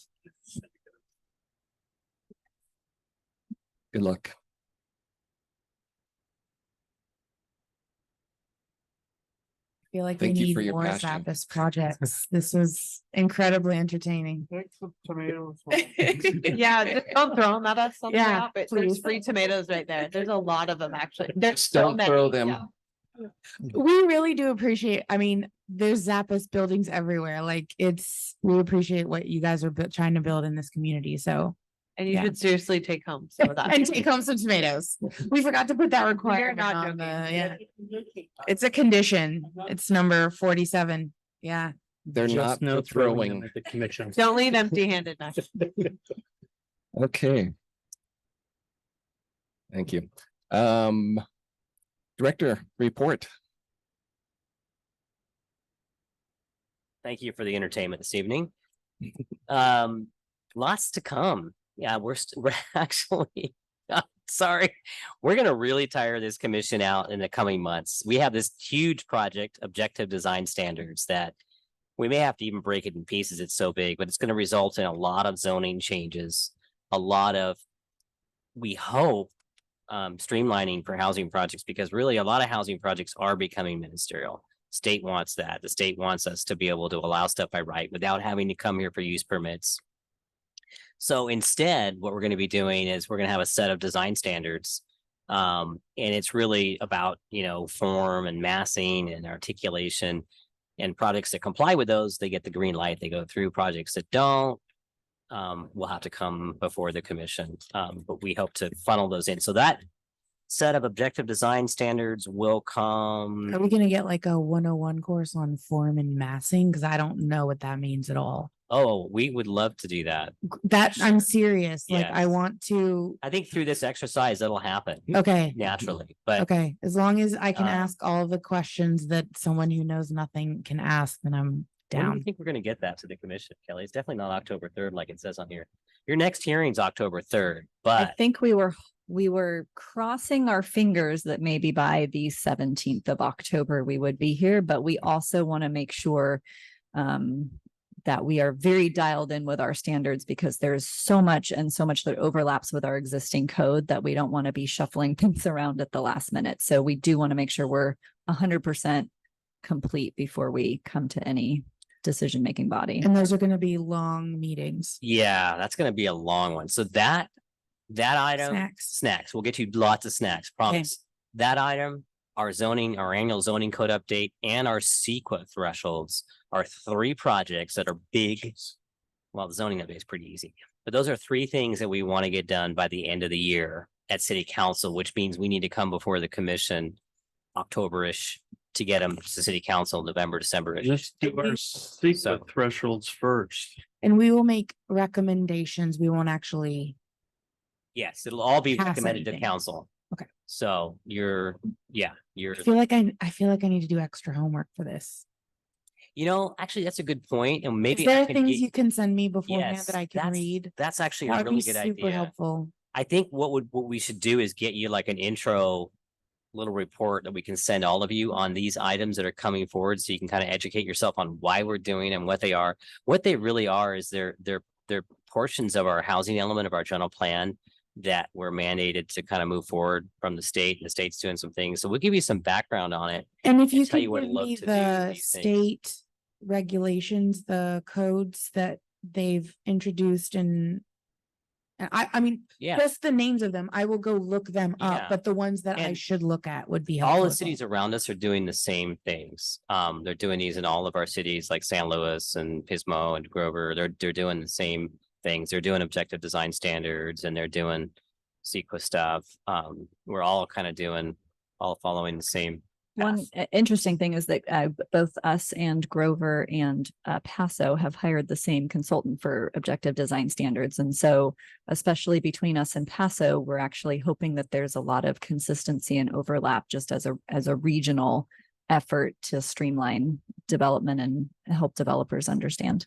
Good luck. I feel like we Thank you need for your more passion. Zappis projects. This was incredibly entertaining. Yeah, just don't throw them at us on the Yeah, map. There's please. free tomatoes right there. There's a lot of them, actually. There's Just so don't throw many, them. yeah. We really do appreciate, I mean, there's Zappis buildings everywhere. Like we appreciate what you guys are trying to build in this community. So And you Yeah. should seriously take home some of that. And take home some tomatoes. We forgot to put that requirement not on the, joking. yeah. It's a condition. It's number 47. Yeah. They're Just not no for throwing them throwing. at the commission. Don't leave empty-handed now. Okay. Thank you. Director report. Thank you for the entertainment this evening. Lots to come. Yeah, we're actually, sorry, we're gonna really tire this commission out in the coming months. We have this huge project, Objective Design Standards, that we may have to even break it in pieces. It's so big, but it's gonna result in a lot of zoning changes, a lot of, we hope, streamlining for housing projects, because really a lot of housing projects are becoming ministerial. State wants that. The state wants us to be able to allow stuff by right without having to come here for use permits. So instead, what we're going to be doing is we're going to have a set of design standards. And it's really about, form and massing and articulation, and projects that comply with those, they get the green light, they go through. Projects that don't, will have to come before the commission. But we hope to funnel those in. So that set of objective design standards will come. Are we gonna get like a 101 course on form and massing? Cause I don't know what that means at all. Oh, we would love to do that. That, I'm serious. Like, I Yes. want to, I think through this exercise, that'll happen okay, naturally, but okay. As long as I can Um, ask all the questions that someone who knows nothing can ask, then I'm when do you down. think we're gonna get that to the commission, Kelly? It's definitely not October 3rd like it says on here. Your next hearing's October 3rd, I but think we were crossing our fingers that maybe by the 17th of October we would be here, but we also want to make sure that we are very dialed in with our standards, because there's so much that overlaps with our existing code that we don't want to be shuffling things around at the last minute. So we do want to make sure we're 100% complete before we come to any decision-making body. And those are gonna be long meetings. yeah, that's gonna be a long one. So that item, Snacks. snacks, we'll get you lots of snacks, promise. That item, our annual zoning code update, and our CEQA thresholds are 3 projects that are big. Well, the zoning update is pretty easy, but those are 3 things that we want to get done by the end of the year at city council, which means we need to come before the commission October-ish to get them to city council November, December-ish. Let's do our secret So- thresholds first. And we will make recommendations. We won't actually, Yes, it'll all be Pass recommended to anything. council. Okay. So you're, I feel like I need to do extra homework for this. actually, that's a good point. And Is maybe there I could things get, you can send me beforehand yes, that I can that's- read? that's actually a That would really be good super idea. helpful. I think what we should do is get you like an intro little report that we can send all of you on these items that are coming forward, so you can kind of educate yourself on why we're doing and what they are. What they really are is they're portions of our housing element of our general plan that were mandated to kind of move forward from the state. The state's doing some things. So we'll give you some background on it. And if you tell could you what give to look me to do the these things. state regulations, the codes that they've introduced and I mean, Yeah. just the names of them, I will go look them Yeah. up, but the ones that I And should look at would be helpful. All the as well. cities around us are doing the same things. They're doing these in all of our cities like San Luis and Pismo and Grover. They're doing the same things. They're doing objective design standards and they're doing CEQA stuff. We're all kind of all following the same. One path. interesting thing is that both us and Grover and Paso have hired the same consultant for objective design standards. And so especially between us and Paso, we're actually hoping that there's a lot of consistency and overlap just as a regional effort to streamline development and help developers understand.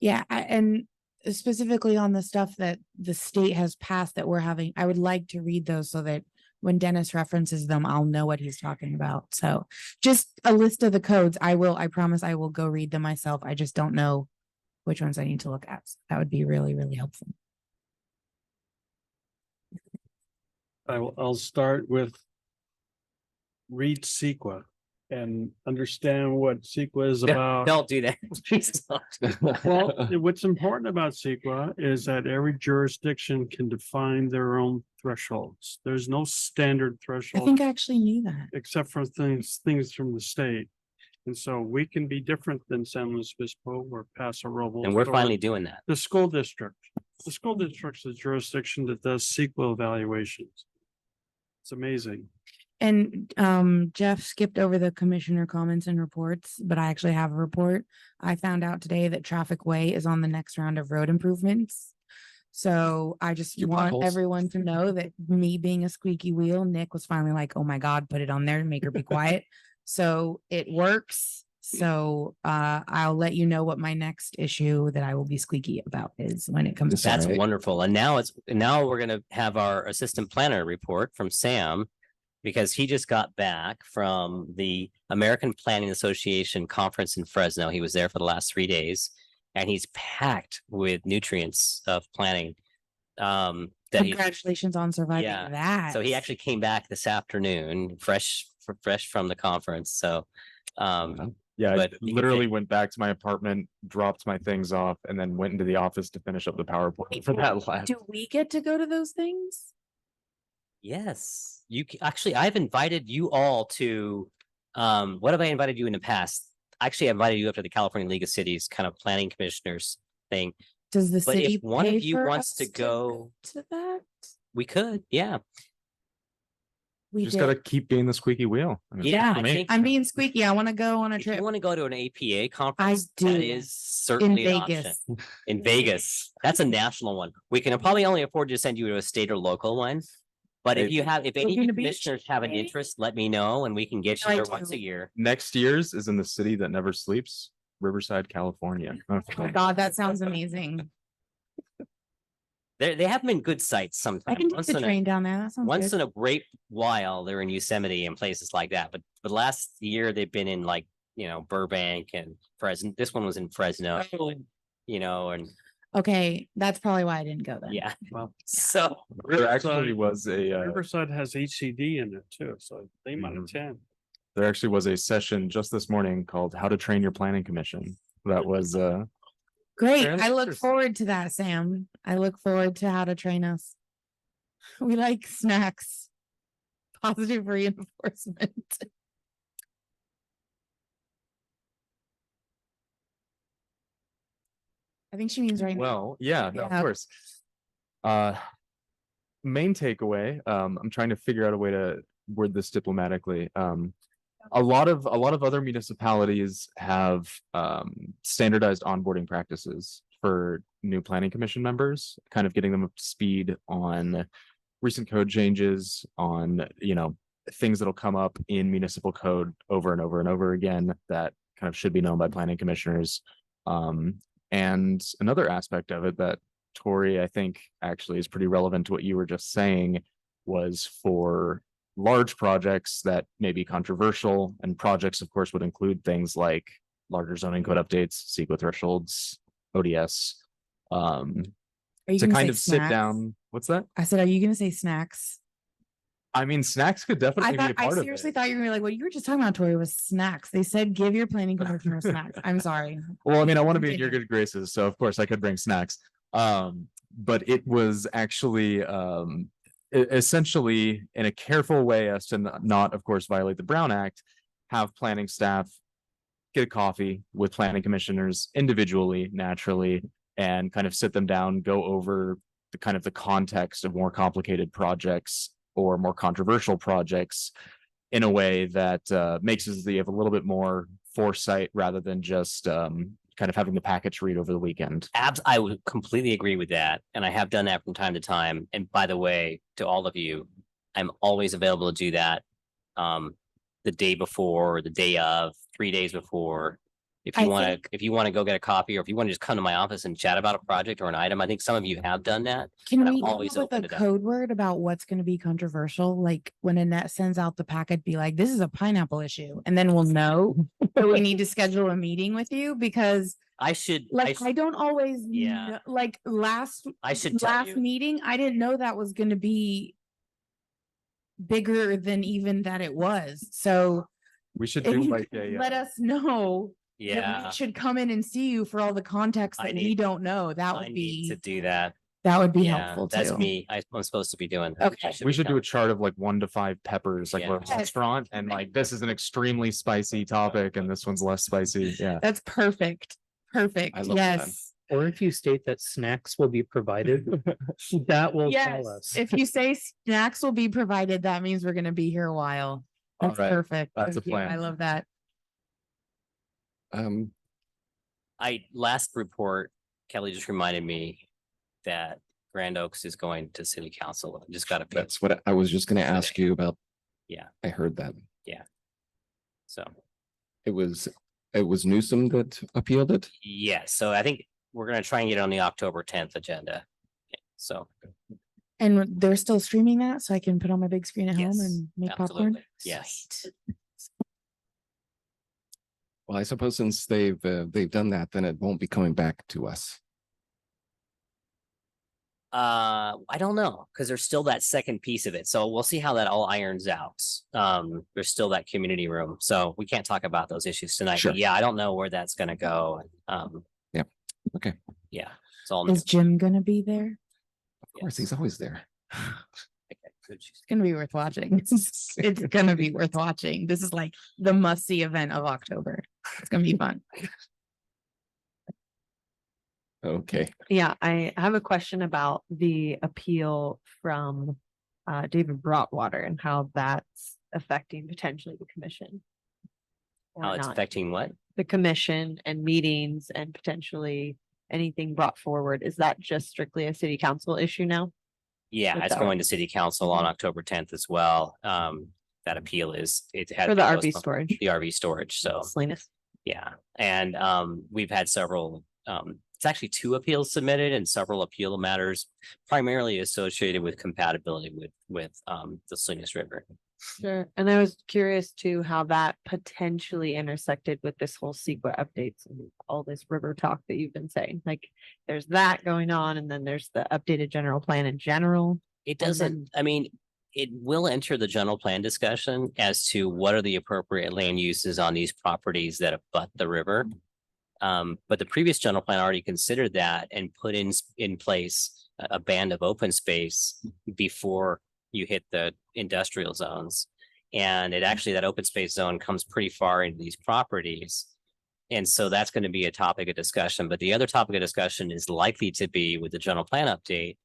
Yeah, and specifically on the stuff that the state has passed that we're having, I would like to read those so that when Dennis references them, I'll know what he's talking about. So just a list of the codes. I promise I will go read them myself. I just don't know which ones I need to look at. So that would be really, really helpful. I'll start with read CEQA and understand what CEQA is about. Don't do that. Please don't. Well, what's important about CEQA is that every jurisdiction can define their own thresholds. There's no standard I threshold think I actually knew that. except for things from the state. And so we can be different than San Luis Obispo or Paso Robles. And we're or finally doing that. The school district. The school district's a jurisdiction that does SQL evaluations. It's amazing. And Jeff skipped over the commissioner comments and reports, but I actually have a report. I found out today that Traffic Way is on the next round of road improvements. So I just Your want potholes. everyone to know that me being a squeaky wheel, Nick was finally like, oh my God, put it on there and make her be quiet. So it works. So I'll let you know what my next issue that I will be squeaky about is when it comes to That's right. wonderful. And now we're gonna have our assistant planner report from Sam. Because he just got back from the American Planning Association conference in Fresno. He was there for the last 3 days. And he's packed with nutrients of planning. That he, Congratulations on surviving Yeah. that. so he actually came back this afternoon, fresh from the conference. So Yeah, I But you can literally take- went back to my apartment, dropped my things off, and then went into the office to finish up the PowerPoint for that last. Do we get to go to those things? yes, actually, I've invited you all to, what have I invited you in the past? Actually, I invited you up to the California League of Cities kind of planning commissioners thing. Does the But if city one of pay you for wants us to go- to that? We could, yeah. We Just did. gotta keep being the squeaky wheel. I mean, Yeah, for I me. think I'm being squeaky. I want to go on a if you trip want to go to an APA conference, do. that is in certainly an option. Vegas. In Vegas. That's a national one. We can probably only afford to send you to a state or local one. But if if any of you Laguna Beach, commissioners have an maybe? interest, let me know and we can get No, you I there once do. a year. Next year's is in the city that never sleeps, Riverside, California. Oh my God, that sounds amazing. They have them in good sites I sometimes. can take the train down there. That sounds Once good. in a great while, they're in Yosemite and places like that. But last year they've been in like, Burbank and Fresno. This one was in Fresno, and Okay, that's probably why I didn't go then. yeah. Well, So There actually was Riverside has HCD in it too, so they might Mhm. attend. there actually was a session just this morning called How to Train Your Planning Commission. That was Great. Very I look interesting. forward to that, Sam. I look forward to how to train us. We like snacks. Positive reinforcement. I think she means right now. well, yeah, no, of Yeah. course. Main takeaway, I'm trying to figure out a way to word this diplomatically. A lot of other municipalities have standardized onboarding practices for new planning commission members, kind of getting them up to speed on recent code changes, on things that'll come up in municipal code over and over and over again that kind of should be known by planning commissioners. And another aspect of it that Tori, I think, actually is pretty relevant to what you were just saying, was for large projects that may be controversial, and projects, of course, would include things like larger zoning code updates, CEQA thresholds, ODS. Are you To gonna kind say of sit snacks? down. What's that? I said, are you gonna say snacks? I mean, snacks could I definitely be a thought, I part of seriously it. thought you were gonna be like, what you were just talking about, Tori, was snacks. They said, give your planning commissioner snacks. I'm sorry. Well, I mean, I want to be in your Continue. good graces, so of course I could bring snacks. But it was actually essentially in a careful way as to not, of course, violate the Brown Act, have planning staff get a coffee with planning commissioners individually, naturally, and kind of sit them down, go over the kind of the context of more complicated projects or more controversial projects in a way that makes it so that you have a little bit more foresight rather than just kind of having the package read over the weekend. I would completely agree with that. And I have done that from time to time. And by the way, to all of you, I'm always available to do that. The day before, or the day of, 3 days before. If I you want think- to, go get a coffee, or if you want to just come to my office and chat about a project or an item, I think some of you have done that. Can But I'm we come always up with open a to that. code word about what's gonna be controversial? Like when Annette sends out the packet, be like, this is a pineapple issue, and then we'll know that we need to schedule a meeting with you because I should, like I don't always Yeah. kn- like last I should tell last you. meeting, I didn't know that was gonna be bigger than even that it was. So We should if do you like could a let us know that Yeah, we should come in and see you for all the context I that we need- don't know. That I would need to be do that. That would be Yeah, helpful that's too. me. I'm supposed to be doing. that. Okay. I We be should do done. a chart of like 1 to 5 peppers, like we're a Yeah. restaurant, and like this is an extremely spicy topic and this one's less spicy. Yeah. That's perfect. Perfect. I love that. Yes. Or if you state that snacks will be provided, that will Yes. tell us. If you say snacks will be provided, that means we're gonna be here a while. All That's right. perfect. That's a Thank you. plan. I love that. Last report, Kelly just reminded me that Grand Oaks is going to city council. I just got to. That's what I was just gonna ask you about. Yeah. I heard that. So, It was Newsom that appealed it. yeah, so I think we're gonna try and get it on the October 10th agenda. So, And they're still streaming that, so I can put on my big screen at home Yes, and make popcorn. absolutely. Yes. Sweet. Well, I suppose since they've done that, then it won't be coming back to us. I don't know, because there's still that second piece of it. So we'll see how that all irons out. There's still that community room, so we can't talk about those issues tonight. Sure. But yeah, I don't know where that's gonna go. Yeah. Okay. Yeah, it's all new. Is Jim gonna be there? Of course, he's always there. Okay, good. It's gonna be worth watching. It's gonna be worth watching. This is like the must-see event of October. It's gonna be fun. Okay. Yeah, I have a question about the appeal from David Broadwater and how that's affecting potentially the commission. or How it's not. affecting what? The commission and meetings and potentially anything brought forward. Is that just strictly a city council issue now? Yeah, With it's the going to city council on October 10th as well. That appeal it had. For the been RV postponed. storage? The RV storage, so. Salinas. Yeah, and we've had several, it's actually 2 appeals submitted and several appeal matters primarily associated with compatibility with the Salinas River. Sure. And I was curious too, how that potentially intersected with this whole CEQA updates and all this river talk that you've been saying. Like, there's that going on and then there's the updated general plan in general. It And doesn't, I mean, it will enter the general plan discussion as to what are the appropriate land uses on these properties that abut the river. But the previous general plan already considered that and put in place a band of open space before you hit the industrial zones. And it actually, that open space zone comes pretty far into these properties. And so that's going to be a topic of discussion. But the other topic of discussion is likely to be with the general plan update.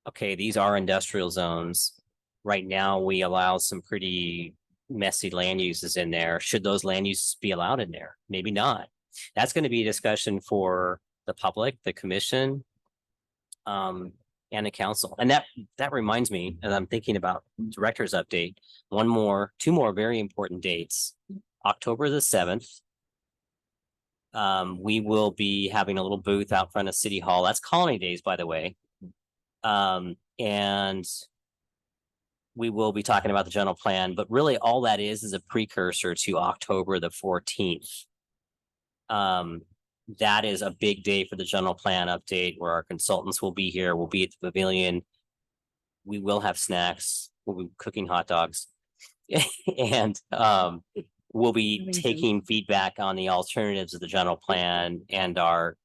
Okay, these are industrial zones. Right now, we allow some pretty messy land uses in there. Should those land uses be allowed in there? Maybe not. That's going to be a discussion for the public, the commission, and the council. And that reminds me, as I'm thinking about director's update, 2 more very important dates. October the 7th. We will be having a little booth out front of City Hall. That's Colony Days, by the way. And we will be talking about the general plan, but really all that is a precursor to October the 14th. That is a big day for the general plan update where our consultants will be here. We'll be at the pavilion. We will have snacks. We'll be cooking hot dogs. And we'll be Amazing. taking feedback on the alternatives of the general plan and our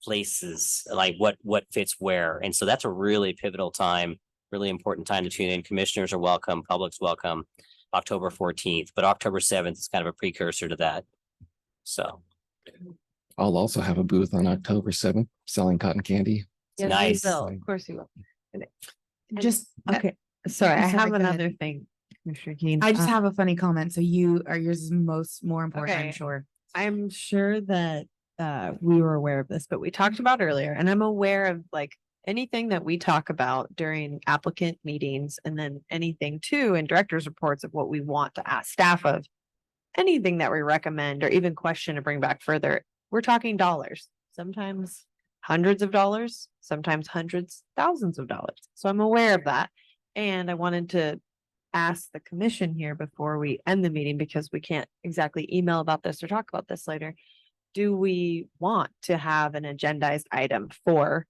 places, like what fits where. And so that's a really pivotal time, really important time to tune in. Commissioners are welcome, public's welcome, October 14th, but October 7th is kind of a precursor to that. So. I'll also have a booth on October 7th selling cotton candy. Yes, you Nice. will. Of course you will. And Just, okay, sorry, I sorry, have go ahead. another thing, Commissioner Keen. I just have a funny comment. So yours is more important, I'm Okay. sure. I'm sure that we were aware of this, but we talked about earlier, and I'm aware of like anything that we talk about during applicant meetings and then anything too in director's reports of what we want to ask staff of. Anything that we recommend or even question to bring back further, we're talking dollars, sometimes hundreds of dollars, sometimes hundreds, thousands of dollars. So I'm aware of that. And I wanted to ask the commission here before we end the meeting, because we can't exactly email about this or talk about this later. Do we want to have an agendized item for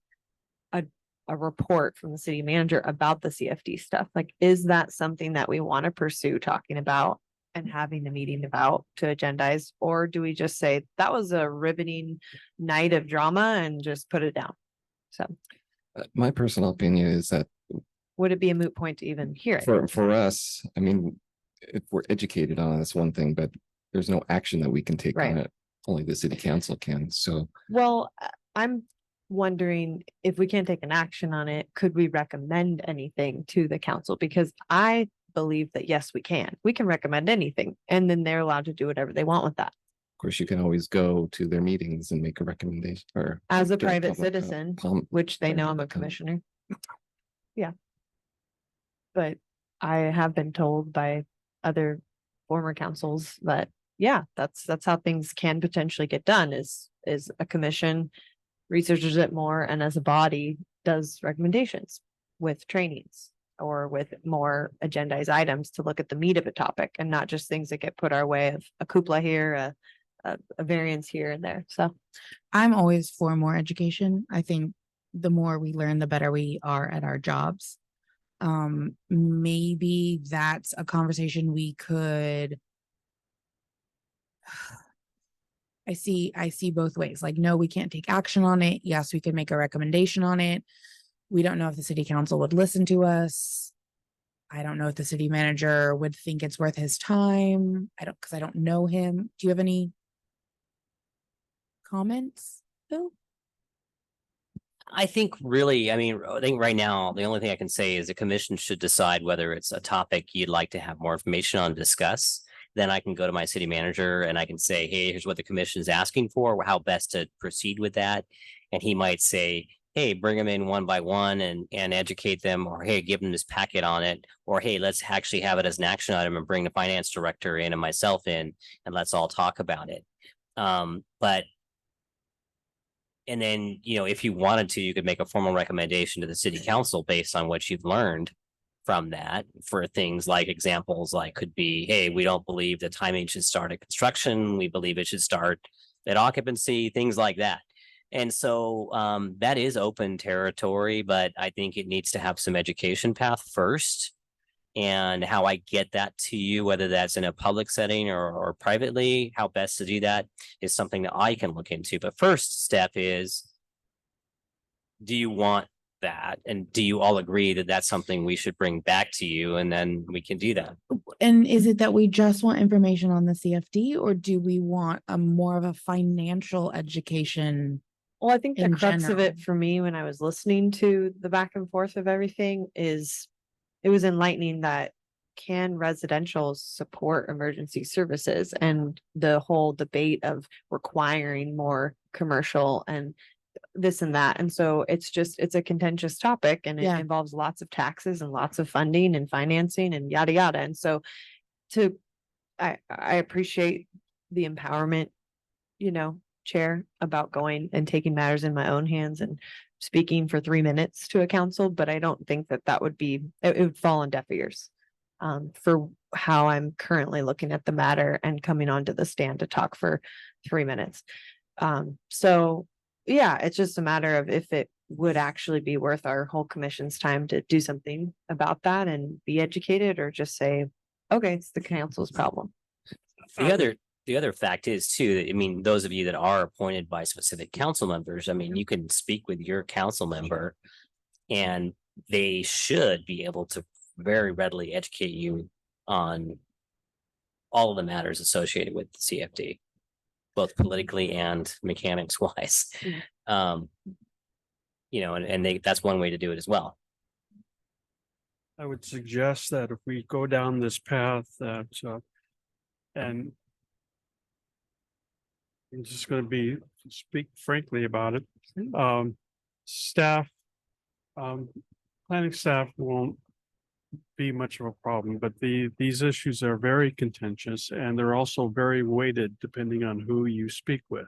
a report from the city manager about the CFD stuff? Like, is that something that we want to pursue talking about and having the meeting about to agendize? Or do we just say that was a riveting night of drama and just put it down? So My personal opinion is that Would it be a moot point to even hear it? for us, I mean, if we're educated on it, that's one thing, but there's no action that we can take on Right. it. Only the city council can, so. Well, I'm wondering if we can't take an action on it, could we recommend anything to the council? Because I believe that yes, we can. We can recommend anything and then they're allowed to do whatever they want with that. Of course, you can always go to their meetings and make a recommendation or. As a get private public, citizen, com- which they know private I'm a comment. commissioner. Yeah. But I have been told by other former councils that, yeah, that's how things can potentially get done is a commission researches it more and as a body does recommendations with trainings or with more agendized items to look at the meat of a topic and not just things that get put our way of a cupola here, a variance here and there. So I'm always for more education. I think the more we learn, the better we are at our jobs. Maybe that's a conversation we could. I see both ways. Like, no, we can't take action on it. Yes, we could make a recommendation on it. We don't know if the city council would listen to us. I don't know if the city manager would think it's worth his time. Because I don't know him. Do you have any comments, Bill? I think really, I mean, I think right now, the only thing I can say is the commission should decide whether it's a topic you'd like to have more information on, discuss. Then I can go to my city manager and I can say, hey, here's what the commission is asking for, how best to proceed with that. And he might say, hey, bring them in one by one and educate them, or hey, give them this packet on it, or hey, let's actually have it as an action item and bring the finance director in and myself in, and let's all talk about it. And then, you know, if you wanted to, you could make a formal recommendation to the city council based on what you've learned from that for things like examples like could be, hey, we don't believe the timing should start at construction. We believe it should start at occupancy, things like that. And so that is open territory, but I think it needs to have some education path first. And how I get that to you, whether that's in a public setting or privately, how best to do that is something that I can look into. But first step is, do you want that? And do you all agree that that's something we should bring back to you? And then we can do that. And is it that we just want information on the CFD, or do we want a more of a financial education? well, I think the in crux of it general. for me when I was listening to the back and forth of everything is it was enlightening that can residential support emergency services and the whole debate of requiring more commercial and this and that. And so it's a contentious topic and it Yeah. involves lots of taxes and lots of funding and financing and yada yada. And so I appreciate the empowerment, chair, about going and taking matters in my own hands and speaking for 3 minutes to a council, but I don't think that would be, it would fall on deaf ears for how I'm currently looking at the matter and coming onto the stand to talk for 3 minutes. So yeah, it's just a matter of if it would actually be worth our whole commission's time to do something about that and be educated, or just say, okay, it's the council's problem. The other fact is too, that, I mean, those of you that are appointed by specific council members, I mean, you can speak with your council member and they should be able to very readily educate you on all of the matters associated with the CFD, both politically and mechanics wise. Mm. And that's one way to do it as well. I would suggest that if we go down this path that, and I'm just gonna speak frankly about it. Staff, planning staff won't be much of a problem, but these issues are very contentious and they're also very weighted depending on who you speak with.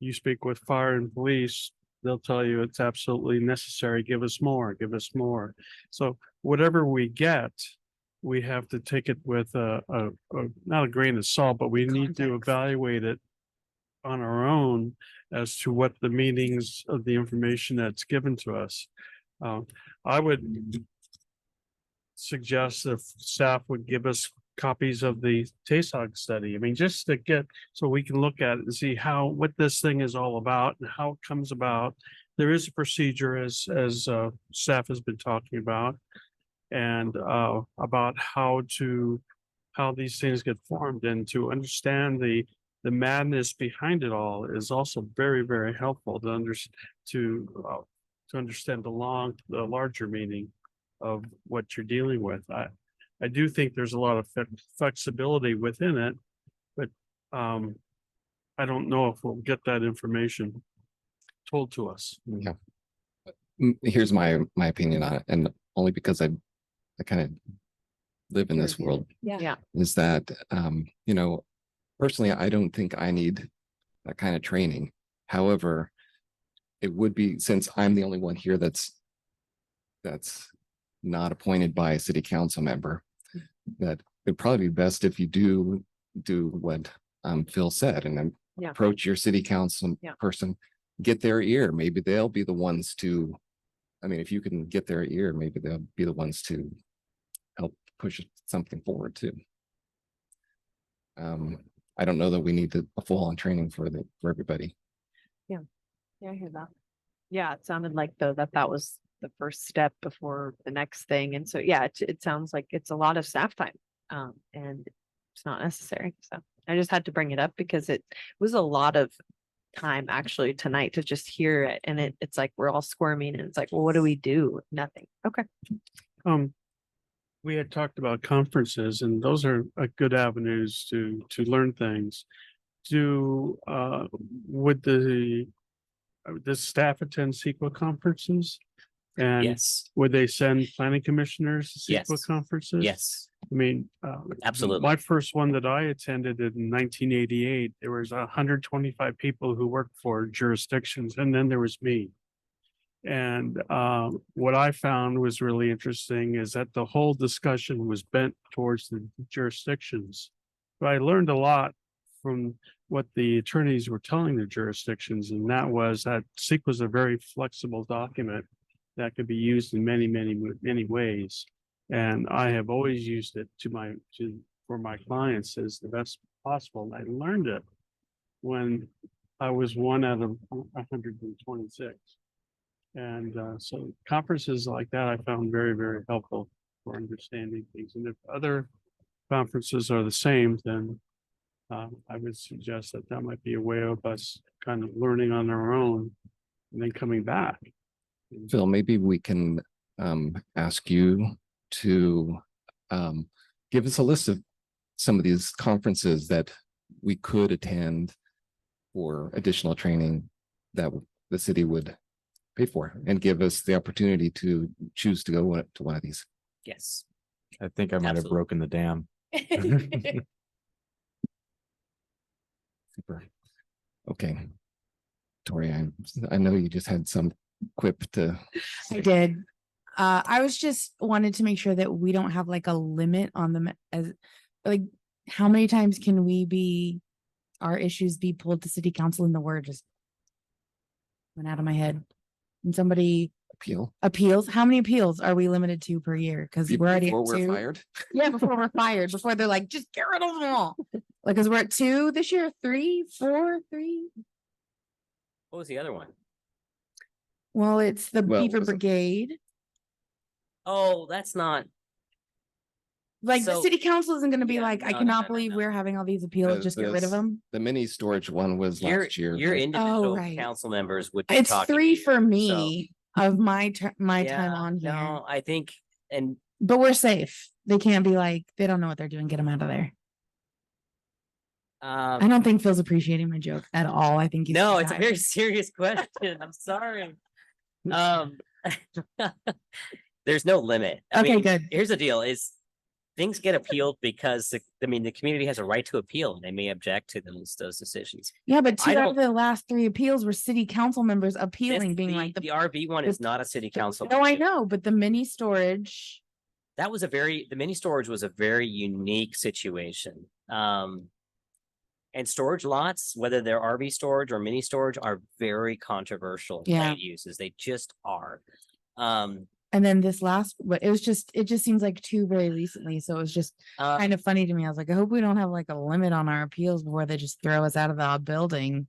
You speak with fire and police, they'll tell you it's absolutely necessary. Give us more, give us more. So whatever we get, we have to take it with not a grain of salt, but we need to Context. evaluate it on our own as to what the meanings of the information that's given to us. I would suggest if staff would give us copies of the TASOG study. I mean, just to get, so we can look at it and see what this thing is all about and how it comes about there is a procedure as staff has been talking about. And about how these things get formed and to understand the madness behind it all is also very, very helpful to understand the larger meaning of what you're dealing with. I do think there's a lot of flexibility within it, but I don't know if we'll get that information told to us. Yeah. Here's my opinion on it, and only because I kind of live in this world, Yeah. is that, you know, personally, I don't think I need that kind of training. However, it would be, since I'm the only one here that's not appointed by a city council member, that it'd probably be best if you do what Phil said and then Yeah. approach your city council Yeah. person, get their ear. Maybe they'll be the ones to, I mean, if you can get their ear, maybe they'll be the ones to help push something forward too. I don't know that we need a full-on training for everybody. Yeah, I hear that. Yeah, it sounded like though that was the first step before the next thing. And so, yeah, it sounds like it's a lot of staff time. And it's not necessary. So I just had to bring it up because it was a lot of time actually tonight to just hear it. And it's like, we're all squirming and it's like, well, what do we do? Nothing. Okay. We had talked about conferences and those are good avenues to learn things. Would the staff attend CEQA conferences? And Yes, would they send planning commissioners to CEQA Yes. conferences? yes, I mean, absolutely. my first one that I attended in 1988, there was 125 people who worked for jurisdictions, and then there was me. And what I found was really interesting is that the whole discussion was bent towards the jurisdictions. But I learned a lot from what the attorneys were telling the jurisdictions, and that was that SEQ was a very flexible document that could be used in many ways. And I have always used it for my clients as the best possible. I learned it when I was one out of 126. And so conferences like that, I found very, very helpful for understanding things. And if other conferences are the same, then I would suggest that might be a way of us kind of learning on our own and then coming back. Phil, maybe we can ask you to give us a list of some of these conferences that we could attend for additional training that the city would pay for, and give us the opportunity to choose to go to one of these. Yes. I think I might have Absolutely. broken the dam. Super. Okay. Tori, I know you just had some quip to. I did. I was just wanted to make sure that we don't have like a limit on them as like how many times can our issues be pulled to city council, and the word just went out of my head. And somebody appeals. How many appeals are we limited to per year? Because we're already Before at we're 2. fired. Yeah, before we're fired, before they're like, just get rid of them all. Like, cause we're at 2 this year, 3, 4, 3. What was the other one? Well, it's the Well, Beaver was it- Brigade. Oh, that's not, Like the So- city council isn't gonna be Yeah, like, I no, cannot no, believe no. we're having all these appeals, The- just get rid of the- them. The mini storage one was your last year. individual right. council members would. be It's talking to 3 you, for so- me of my time Yeah, on here. No, I think, and But we're safe. They can't be like, they don't know what they're doing. Get them out of there. I don't think Phil's appreciating my joke at all. I think he's no, too it's a tired. very serious question. I'm sorry. There's no limit. I Okay, mean, good. Here's the deal is things get appealed because the community has a right to appeal and they may object to those decisions. Yeah, but 2 I out of don't- the last 3 appeals were city council members appealing, This- being the, like the RV one is not a city council. No, I issue. know, but the mini storage. That was the mini storage was a very unique situation. And storage lots, whether they're RV storage or mini storage, are very controversial Yeah. land uses. They just are. And then this last, but it just seems like 2 very recently. So it was just Uh, kind of funny to me. I was like, I hope we don't have like a limit on our appeals before they just throw us out of the building.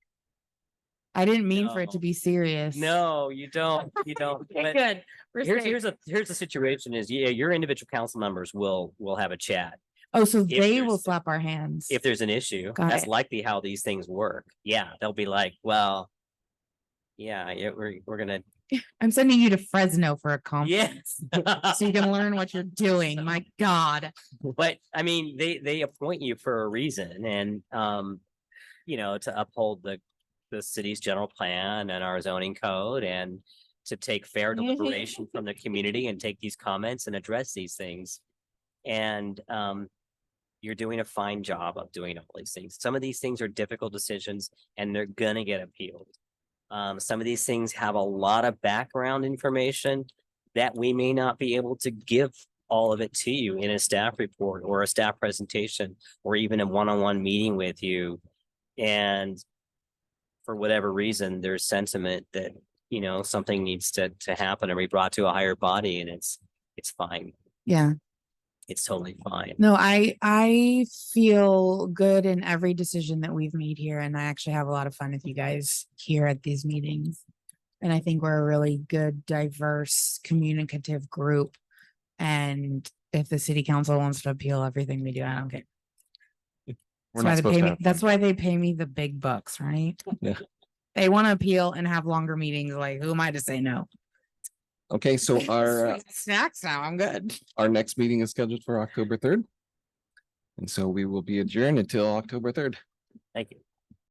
I didn't mean for it to No. be serious. No, you don't, you don't. Okay, But good. We're here's safe. here's the situation is, yeah, your individual council members will have a chat. Oh, so if they will there's- slap our hands. If there's an issue, Got that's it. likely how these things work. Yeah, they'll be like, well, yeah, we're gonna, I'm sending you to Fresno for a conference. yes. So you can learn what you're doing. My God. But I mean, they appoint you for a reason and, to uphold the city's general plan and our zoning code and to take fair deliberation from the community and take these comments and address these things. And, you're doing a fine job of doing all these things. Some of these things are difficult decisions and they're gonna get appealed. Some of these things have a lot of background information that we may not be able to give all of it to you in a staff report or a staff presentation, or even a one-on-one meeting with you. And for whatever reason, there's sentiment that, something needs to happen and be brought to a higher body, and it's fine. Yeah. It's totally fine. No, I feel good in every decision that we've made here, and I actually have a lot of fun with you guys here at these meetings. And I think we're a really good, diverse, communicative group. And if the city council wants to appeal everything we do, I don't care. We're That's why not they supposed pay to me, have that's fun. why they pay me the big bucks, right? Yeah. They want to appeal and have longer meetings. Like, who am I to say no? Okay, so our Snacks now, I'm good. our next meeting is scheduled for October 3rd. And so we will be adjourned until October 3rd. Thank you.